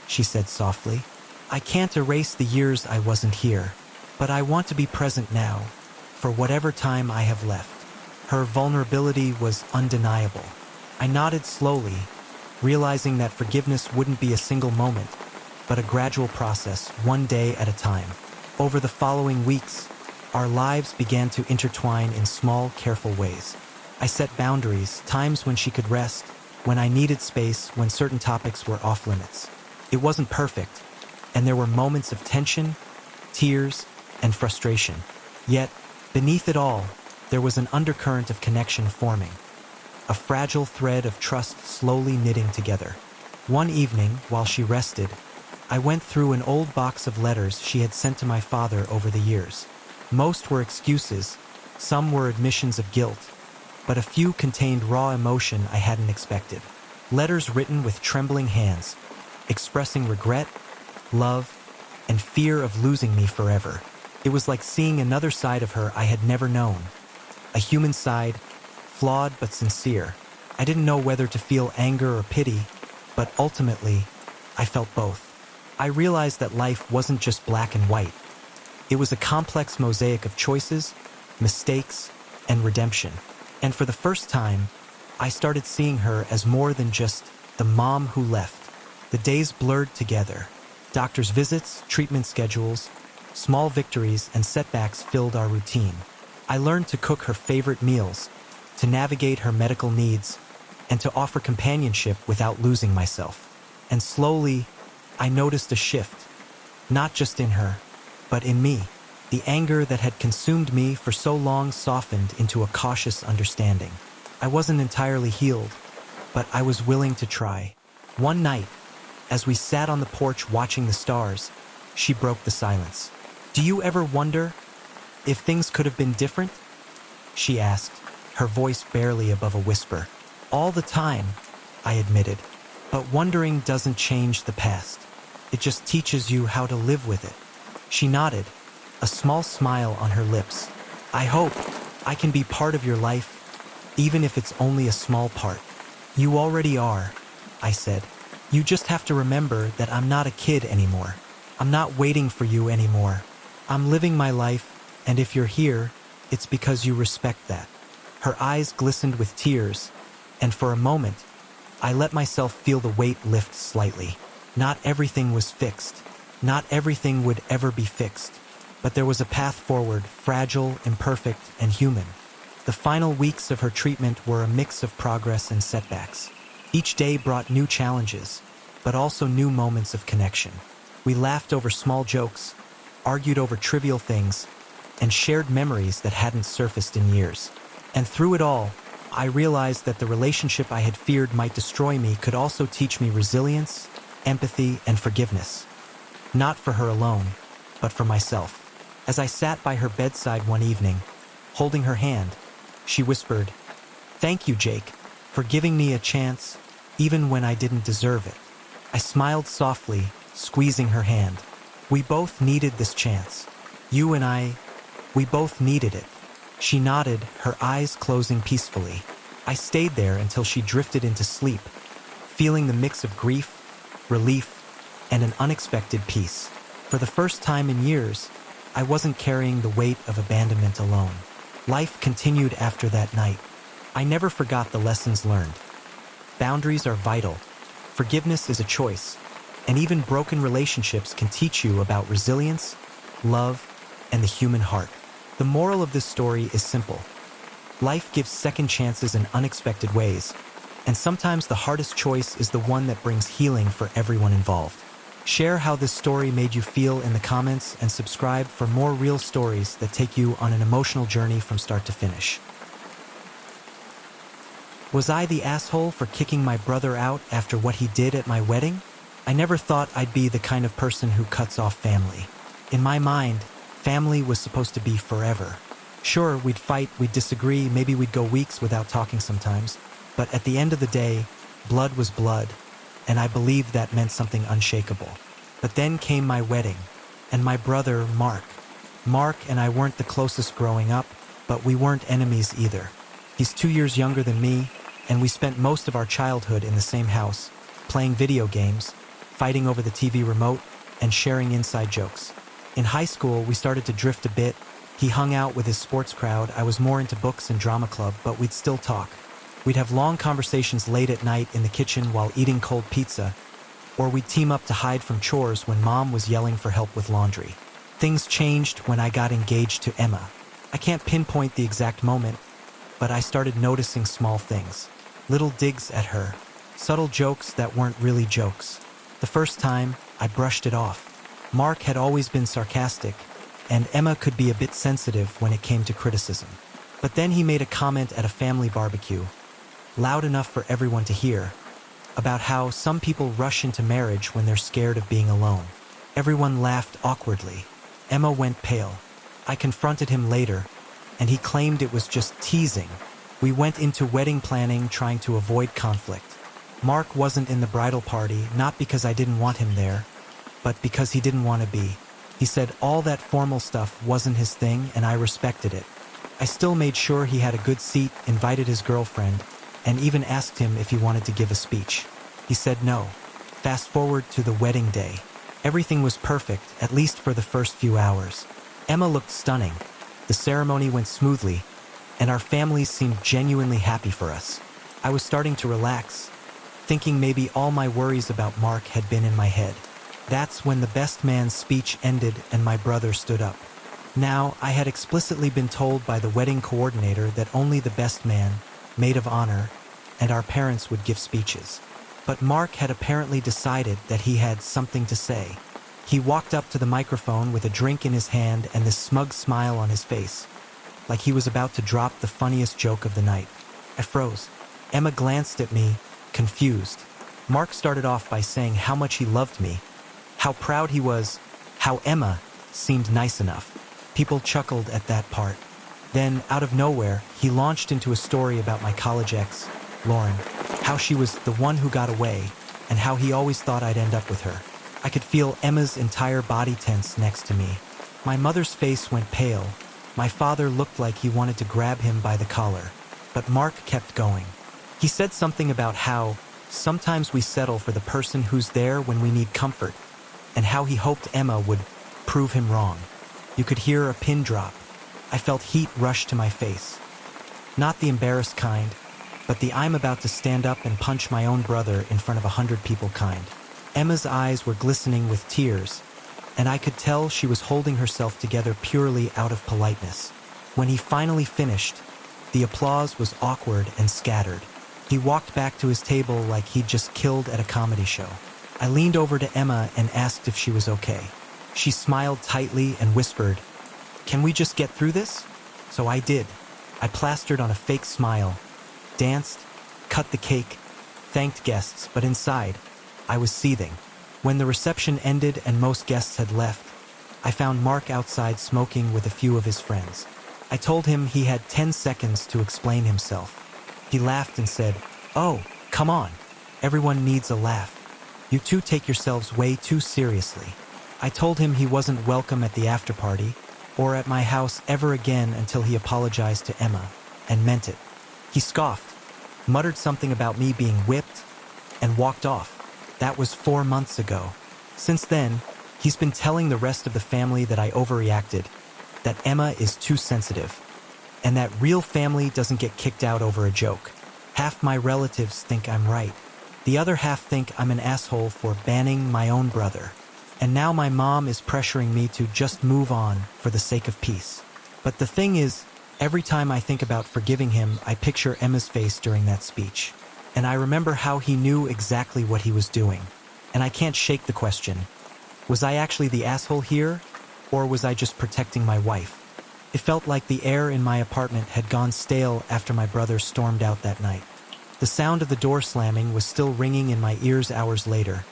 she said softly. "I can't erase the years I wasn't here, but I want to be present now, for whatever time I have left." Her vulnerability was undeniable. I nodded slowly, realizing that forgiveness wouldn't be a single moment, but a gradual process, one day at a time. Over the following weeks, our lives began to intertwine in small, careful ways. I set boundaries, times when she could rest, when I needed space, when certain topics were off limits. It wasn't perfect, and there were moments of tension, tears, and frustration. Yet, beneath it all, there was an undercurrent of connection forming, a fragile thread of trust slowly knitting together. One evening, while she rested, I went through an old box of letters she had sent to my father over the years. Most were excuses, some were admissions of guilt, but a few contained raw emotion I hadn't expected. Letters written with trembling hands, expressing regret, love, and fear of losing me forever. It was like seeing another side of her I had never known. A human side, flawed but sincere. I didn't know whether to feel anger or pity, but ultimately, I felt both. I realized that life wasn't just black and white. It was a complex mosaic of choices, mistakes, and redemption. And for the first time, I started seeing her as more than just the mom who left. The days blurred together. Doctor's visits, treatment schedules, small victories, and setbacks filled our routine. I learned to cook her favorite meals, to navigate her medical needs, and to offer companionship without losing myself. And slowly, I noticed a shift, not just in her, but in me. The anger that had consumed me for so long softened into a cautious understanding. I wasn't entirely healed, but I was willing to try. One night, as we sat on the porch watching the stars, she broke the silence. "Do you ever wonder if things could have been different?" she asked, her voice barely above a whisper. "All the time," I admitted, "but wondering doesn't change the past. It just teaches you how to live with it." She nodded, a small smile on her lips. "I hope I can be part of your life, even if it's only a small part." "You already are," I said. "You just have to remember that I'm not a kid anymore. I'm not waiting for you anymore. I'm living my life, and if you're here, it's because you respect that." Her eyes glistened with tears, and for a moment, I let myself feel the weight lift slightly. Not everything was fixed. Not everything would ever be fixed. But there was a path forward, fragile, imperfect, and human. The final weeks of her treatment were a mix of progress and setbacks. Each day brought new challenges, but also new moments of connection. We laughed over small jokes, argued over trivial things, and shared memories that hadn't surfaced in years. And through it all, I realized that the relationship I had feared might destroy me could also teach me resilience, empathy, and forgiveness. Not for her alone, but for myself. As I sat by her bedside one evening, holding her hand, she whispered, "Thank you, Jake, for giving me a chance, even when I didn't deserve it." I smiled softly, squeezing her hand. "We both needed this chance. You and I, we both needed it." She nodded, her eyes closing peacefully. I stayed there until she drifted into sleep, feeling the mix of grief, relief, and an unexpected peace. For the first time in years, I wasn't carrying the weight of abandonment alone. Life continued after that night. I never forgot the lessons learned. Boundaries are vital. Forgiveness is a choice. And even broken relationships can teach you about resilience, love, and the human heart. The moral of this story is simple. Life gives second chances in unexpected ways, and sometimes the hardest choice is the one that brings healing for everyone involved. Share how this story made you feel in the comments and subscribe for more real stories that take you on an emotional journey from start to finish. Was I the asshole for kicking my brother out after what he did at my wedding? I never thought I'd be the kind of person who cuts off family. In my mind, family was supposed to be forever. Sure, we'd fight, we'd disagree, maybe we'd go weeks without talking sometimes, but at the end of the day, blood was blood, and I believed that meant something unshakable. But then came my wedding, and my brother, Mark. Mark and I weren't the closest growing up, but we weren't enemies either. He's 2 years younger than me, and we spent most of our childhood in the same house, playing video games, fighting over the TV remote, and sharing inside jokes. In high school, we started to drift a bit. He hung out with his sports crowd, I was more into books and drama club, but we'd still talk. We'd have long conversations late at night in the kitchen while eating cold pizza, or we'd team up to hide from chores when Mom was yelling for help with laundry. Things changed when I got engaged to Emma. I can't pinpoint the exact moment, but I started noticing small things. Little digs at her, subtle jokes that weren't really jokes. The first time, I brushed it off. Mark had always been sarcastic, and Emma could be a bit sensitive when it came to criticism. But then he made a comment at a family barbecue, loud enough for everyone to hear, about how some people rush into marriage when they're scared of being alone. Everyone laughed awkwardly. Emma went pale. I confronted him later, and he claimed it was just teasing. We went into wedding planning trying to avoid conflict. Mark wasn't in the bridal party, not because I didn't want him there, but because he didn't want to be. He said all that formal stuff wasn't his thing, and I respected it. I still made sure he had a good seat, invited his girlfriend, and even asked him if he wanted to give a speech. He said no. Fast forward to the wedding day. Everything was perfect, at least for the first few hours. Emma looked stunning. The ceremony went smoothly, and our families seemed genuinely happy for us. I was starting to relax, thinking maybe all my worries about Mark had been in my head. That's when the best man's speech ended and my brother stood up. Now, I had explicitly been told by the wedding coordinator that only the best man, maid of honor, and our parents would give speeches. But Mark had apparently decided that he had something to say. He walked up to the microphone with a drink in his hand and this smug smile on his face, like he was about to drop the funniest joke of the night. I froze. Emma glanced at me, confused. Mark started off by saying how much he loved me, how proud he was, how Emma seemed nice enough. People chuckled at that part. Then, out of nowhere, he launched into a story about my college ex, Lauren, how she was the one who got away, and how he always thought I'd end up with her. I could feel Emma's entire body tense next to me. My mother's face went pale. My father looked like he wanted to grab him by the collar. But Mark kept going. He said something about how sometimes we settle for the person who's there when we need comfort, and how he hoped Emma would prove him wrong. You could hear a pin drop. I felt heat rush to my face. Not the embarrassed kind, but the I'm about to stand up and punch my own brother in front of 100 people kind. Emma's eyes were glistening with tears, and I could tell she was holding herself together purely out of politeness. When he finally finished, the applause was awkward and scattered. He walked back to his table like he'd just killed at a comedy show. I leaned over to Emma and asked if she was okay. She smiled tightly and whispered, "Can we just get through this?" So I did. I plastered on a fake smile, danced, cut the cake, thanked guests, but inside, I was seething. When the reception ended and most guests had left, I found Mark outside smoking with a few of his friends. I told him he had 10 seconds to explain himself. He laughed and said, "Oh, come on. Everyone needs a laugh. You two take yourselves way too seriously." I told him he wasn't welcome at the after party or at my house ever again until he apologized to Emma, and meant it. He scoffed, muttered something about me being whipped, and walked off. That was 4 months ago. Since then, he's been telling the rest of the family that I overreacted, that Emma is too sensitive, and that real family doesn't get kicked out over a joke. Half my relatives think I'm right. The other half think I'm an asshole for banning my own brother. And now my mom is pressuring me to just move on for the sake of peace. But the thing is, every time I think about forgiving him, I picture Emma's face during that speech. And I remember how he knew exactly what he was doing. And I can't shake the question. Was I actually the asshole here? Or was I just protecting my wife? It felt like the air in my apartment had gone stale after my brother stormed out that night. The sound of the door slamming was still ringing in my ears hours later,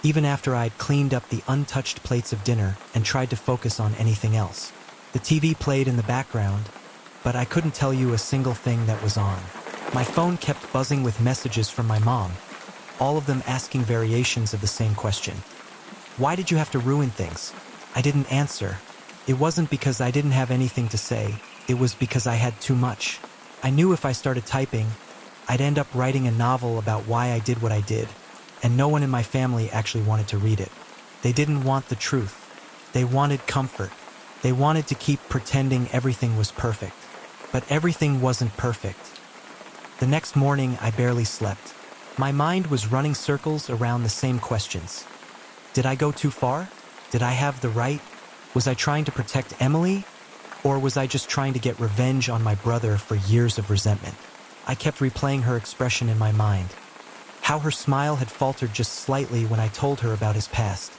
even after I'd cleaned up the untouched plates of dinner and tried to focus on anything else. The TV played in the background, but I couldn't tell you a single thing that was on. My phone kept buzzing with messages from my mom, all of them asking variations of the same question. Why did you have to ruin things? I didn't answer. It wasn't because I didn't have anything to say, it was because I had too much. I knew if I started typing, I'd end up writing a novel about why I did what I did, and no one in my family actually wanted to read it. They didn't want the truth. They wanted comfort. They wanted to keep pretending everything was perfect. But everything wasn't perfect. The next morning, I barely slept. My mind was running circles around the same questions. Did I go too far? Did I have the right? Was I trying to protect Emily? Or was I just trying to get revenge on my brother for years of resentment? I kept replaying her expression in my mind. How her smile had faltered just slightly when I told her about his past.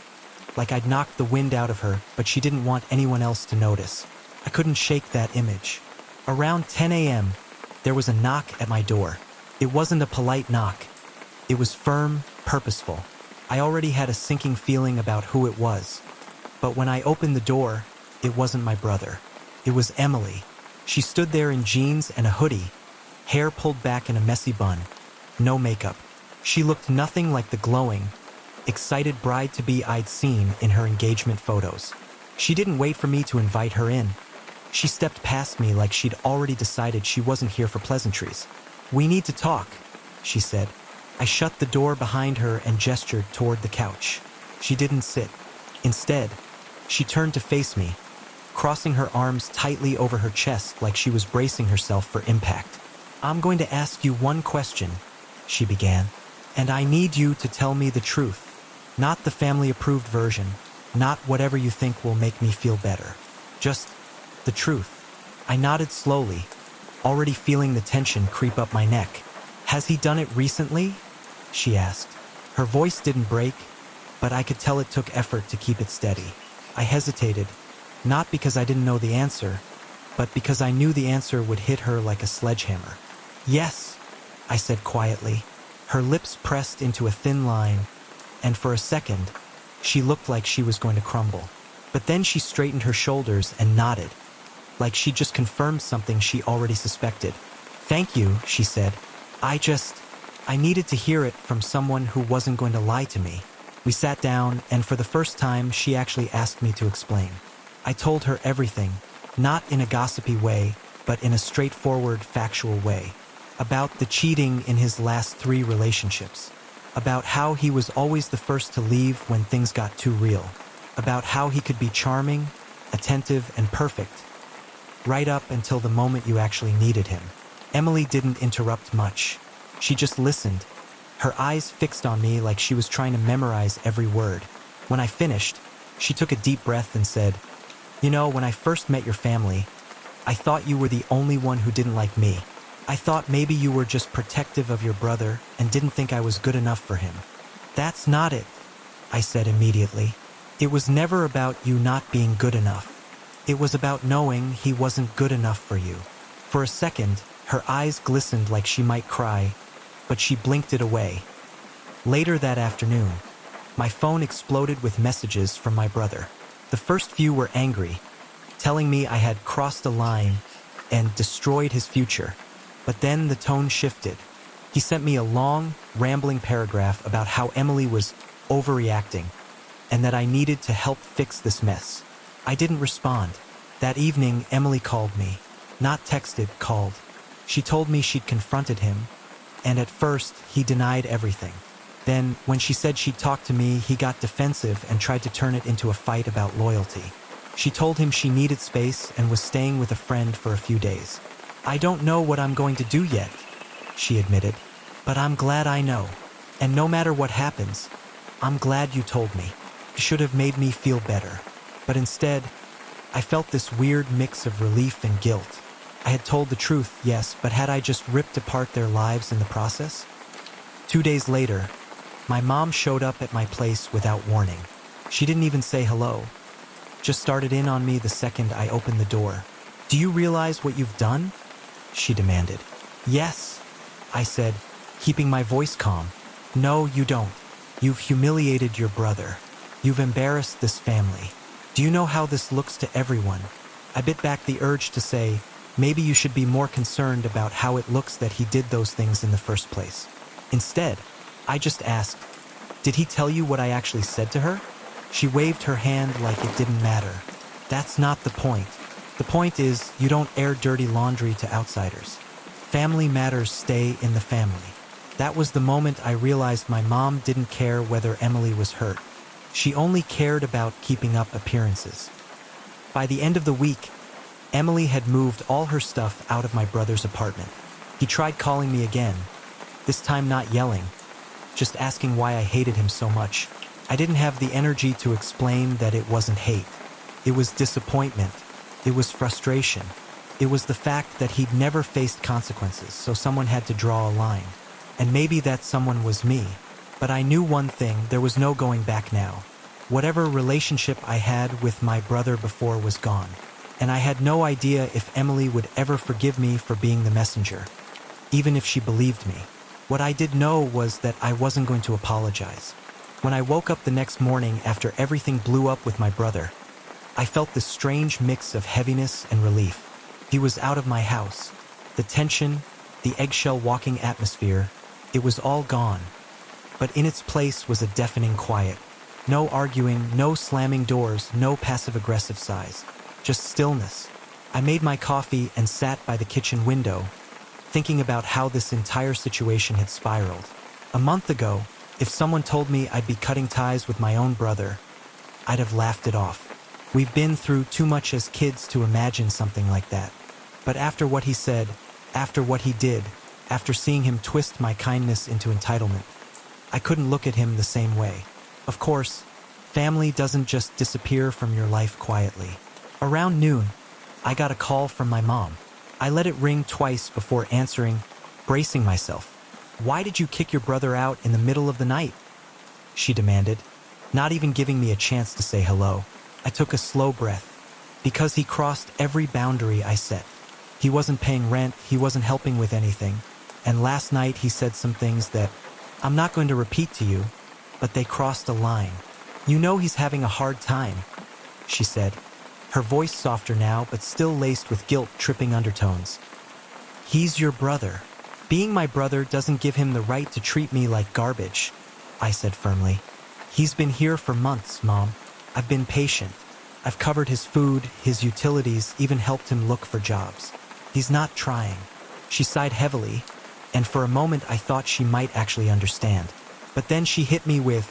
Like I'd knocked the wind out of her, but she didn't want anyone else to notice. I couldn't shake that image. Around 10 a.m., there was a knock at my door. It wasn't a polite knock. It was firm, purposeful. I already had a sinking feeling about who it was. But when I opened the door, it wasn't my brother. It was Emily. She stood there in jeans and a hoodie, hair pulled back in a messy bun, no makeup. She looked nothing like the glowing, excited bride-to-be I'd seen in her engagement photos. She didn't wait for me to invite her in. She stepped past me like she'd already decided she wasn't here for pleasantries. "We need to talk," she said. I shut the door behind her and gestured toward the couch. She didn't sit. Instead, she turned to face me, crossing her arms tightly over her chest like she was bracing herself for impact. "I'm going to ask you one question," she began. "And I need you to tell me the truth. Not the family-approved version, not whatever you think will make me feel better. Just The truth. I nodded slowly, already feeling the tension creep up my neck. Has he done it recently? She asked. Her voice didn't break, but I could tell it took effort to keep it steady. I hesitated, not because I didn't know the answer, but because I knew the answer would hit her like a sledgehammer. Yes, I said quietly. Her lips pressed into a thin line, and for a second, she looked like she was going to crumble. But then she straightened her shoulders and nodded, like she just confirmed something she already suspected. Thank you, she said. I needed to hear it from someone who wasn't going to lie to me. We sat down, and for the first time, she actually asked me to explain. I told her everything, not in a gossipy way, but in a straightforward, factual way. About the cheating in his last 3 relationships. About how he was always the first to leave when things got too real. About how he could be charming, attentive, and perfect, right up until the moment you actually needed him. Emily didn't interrupt much. She just listened, her eyes fixed on me like she was trying to memorize every word. When I finished, she took a deep breath and said, "You know, when I first met your family, I thought you were the only one who didn't like me. I thought maybe you were just protective of your brother and didn't think I was good enough for him." "That's not it," I said immediately. "It was never about you not being good enough. It was about knowing he wasn't good enough for you." For a second, her eyes glistened like she might cry, but she blinked it away. Later that afternoon, my phone exploded with messages from my brother. The first few were angry, telling me I had crossed a line and destroyed his future. But then the tone shifted. He sent me a long, rambling paragraph about how Emily was overreacting and that I needed to help fix this mess. I didn't respond. That evening, Emily called me. Not texted, called. She told me she'd confronted him, and at first, he denied everything. Then, when she said she'd talk to me, he got defensive and tried to turn it into a fight about loyalty. She told him she needed space and was staying with a friend for a few days. "I don't know what I'm going to do yet," she admitted, "but I'm glad I know. And no matter what happens, I'm glad you told me. It should have made me feel better." But instead, I felt this weird mix of relief and guilt. I had told the truth, yes, but had I just ripped apart their lives in the process? 2 days later, my mom showed up at my place without warning. She didn't even say hello, just started in on me the second I opened the door. "Do you realize what you've done?" she demanded. "Yes," I said, keeping my voice calm. "No, you don't. You've humiliated your brother. You've embarrassed this family. Do you know how this looks to everyone?" I bit back the urge to say, maybe you should be more concerned about how it looks that he did those things in the first place. Instead, I just asked, "Did he tell you what I actually said to her?" She waved her hand like it didn't matter. "That's not the point. The point is, you don't air dirty laundry to outsiders. Family matters stay in the family." That was the moment I realized my mom didn't care whether Emily was hurt. She only cared about keeping up appearances. By the end of the week, Emily had moved all her stuff out of my brother's apartment. He tried calling me again, this time not yelling, just asking why I hated him so much. I didn't have the energy to explain that it wasn't hate. It was disappointment. It was frustration. It was the fact that he'd never faced consequences, so someone had to draw a line. And maybe that someone was me. But I knew one thing, there was no going back now. Whatever relationship I had with my brother before was gone. And I had no idea if Emily would ever forgive me for being the messenger, even if she believed me. What I did know was that I wasn't going to apologize. When I woke up the next morning after everything blew up with my brother, I felt this strange mix of heaviness and relief. He was out of my house. The tension, the eggshell walking atmosphere, it was all gone. But in its place was a deafening quiet. No arguing, no slamming doors, no passive-aggressive sighs. Just stillness. I made my coffee and sat by the kitchen window, thinking about how this entire situation had spiraled. A month ago, if someone told me I'd be cutting ties with my own brother, I'd have laughed it off. We've been through too much as kids to imagine something like that. But after what he said, after what he did, after seeing him twist my kindness into entitlement, I couldn't look at him the same way. Of course, family doesn't just disappear from your life quietly. Around noon, I got a call from my mom. I let it ring twice before answering, bracing myself. "Why did you kick your brother out in the middle of the night?" she demanded, not even giving me a chance to say hello. I took a slow breath. Because he crossed every boundary I set. He wasn't paying rent, he wasn't helping with anything, and last night he said some things that I'm not going to repeat to you, but they crossed a line. "You know he's having a hard time," she said, her voice softer now but still laced with guilt-tripping undertones. "He's your brother. Being my brother doesn't give him the right to treat me like garbage," I said firmly. "He's been here for months, Mom. I've been patient. I've covered his food, his utilities, even helped him look for jobs. He's not trying." She sighed heavily, and for a moment I thought she might actually understand. But then she hit me with,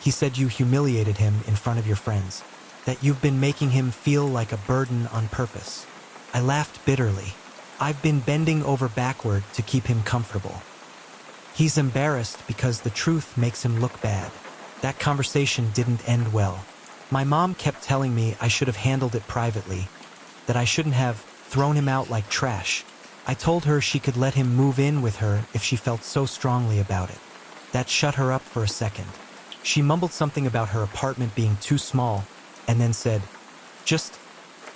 "He said you humiliated him in front of your friends, that you've been making him feel like a burden on purpose." I laughed bitterly. "I've been bending over backward to keep him comfortable. He's embarrassed because the truth makes him look bad." That conversation didn't end well. My mom kept telling me I should have handled it privately, that I shouldn't have thrown him out like trash. I told her she could let him move in with her if she felt so strongly about it. That shut her up for a second. She mumbled something about her apartment being too small, and then said, "Just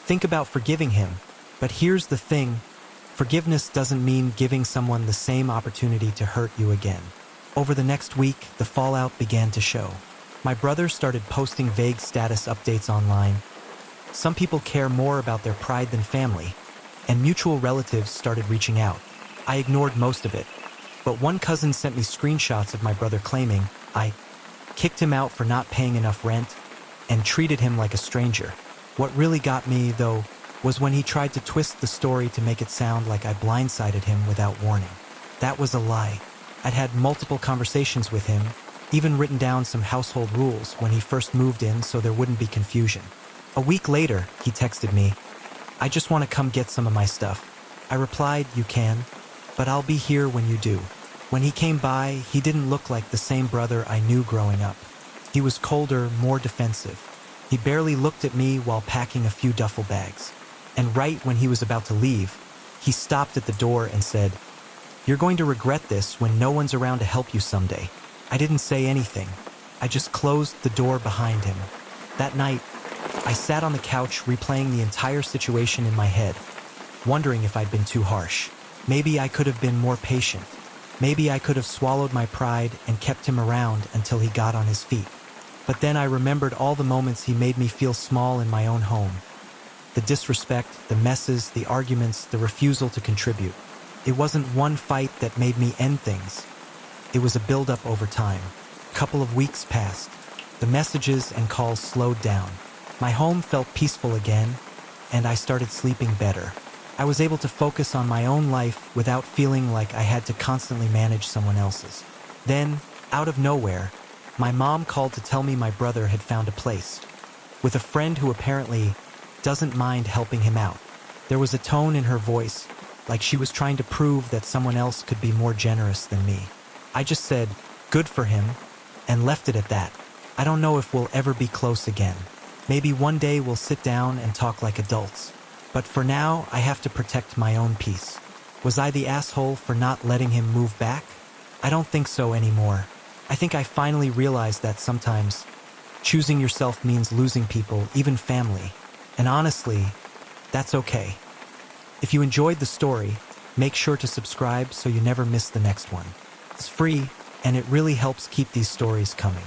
think about forgiving him. But here's the thing, forgiveness doesn't mean giving someone the same opportunity to hurt you again." Over the next week, the fallout began to show. My brother started posting vague status updates online. Some people care more about their pride than family, and mutual relatives started reaching out. I ignored most of it, but one cousin sent me screenshots of my brother claiming I kicked him out for not paying enough rent and treated him like a stranger. What really got me, though, was when he tried to twist the story to make it sound like I blindsided him without warning. That was a lie. I'd had multiple conversations with him, even written down some household rules when he first moved in so there wouldn't be confusion. A week later, he texted me, "I just want to come get some of my stuff." I replied, "You can, but I'll be here when you do." When he came by, he didn't look like the same brother I knew growing up. He was colder, more defensive. He barely looked at me while packing a few duffel bags. And right when he was about to leave, he stopped at the door and said, "You're going to regret this when no one's around to help you someday." I didn't say anything. I just closed the door behind him. That night, I sat on the couch replaying the entire situation in my head, wondering if I'd been too harsh. Maybe I could have been more patient. Maybe I could have swallowed my pride and kept him around until he got on his feet. But then I remembered all the moments he made me feel small in my own home. The disrespect, the messes, the arguments, the refusal to contribute. It wasn't one fight that made me end things. It was a build-up over time. A couple of weeks passed. The messages and calls slowed down. My home felt peaceful again, and I started sleeping better. I was able to focus on my own life without feeling like I had to constantly manage someone else's. Then, out of nowhere, my mom called to tell me my brother had found a place, with a friend who apparently doesn't mind helping him out. There was a tone in her voice, like she was trying to prove that someone else could be more generous than me. I just said, "Good for him," and left it at that. I don't know if we'll ever be close again. Maybe one day we'll sit down and talk like adults. But for now, I have to protect my own peace. Was I the asshole for not letting him move back? I don't think so anymore. I think I finally realized that sometimes choosing yourself means losing people, even family. And honestly, that's okay. If you enjoyed the story, make sure to subscribe so you never miss the next one. It's free, and it really helps keep these stories coming.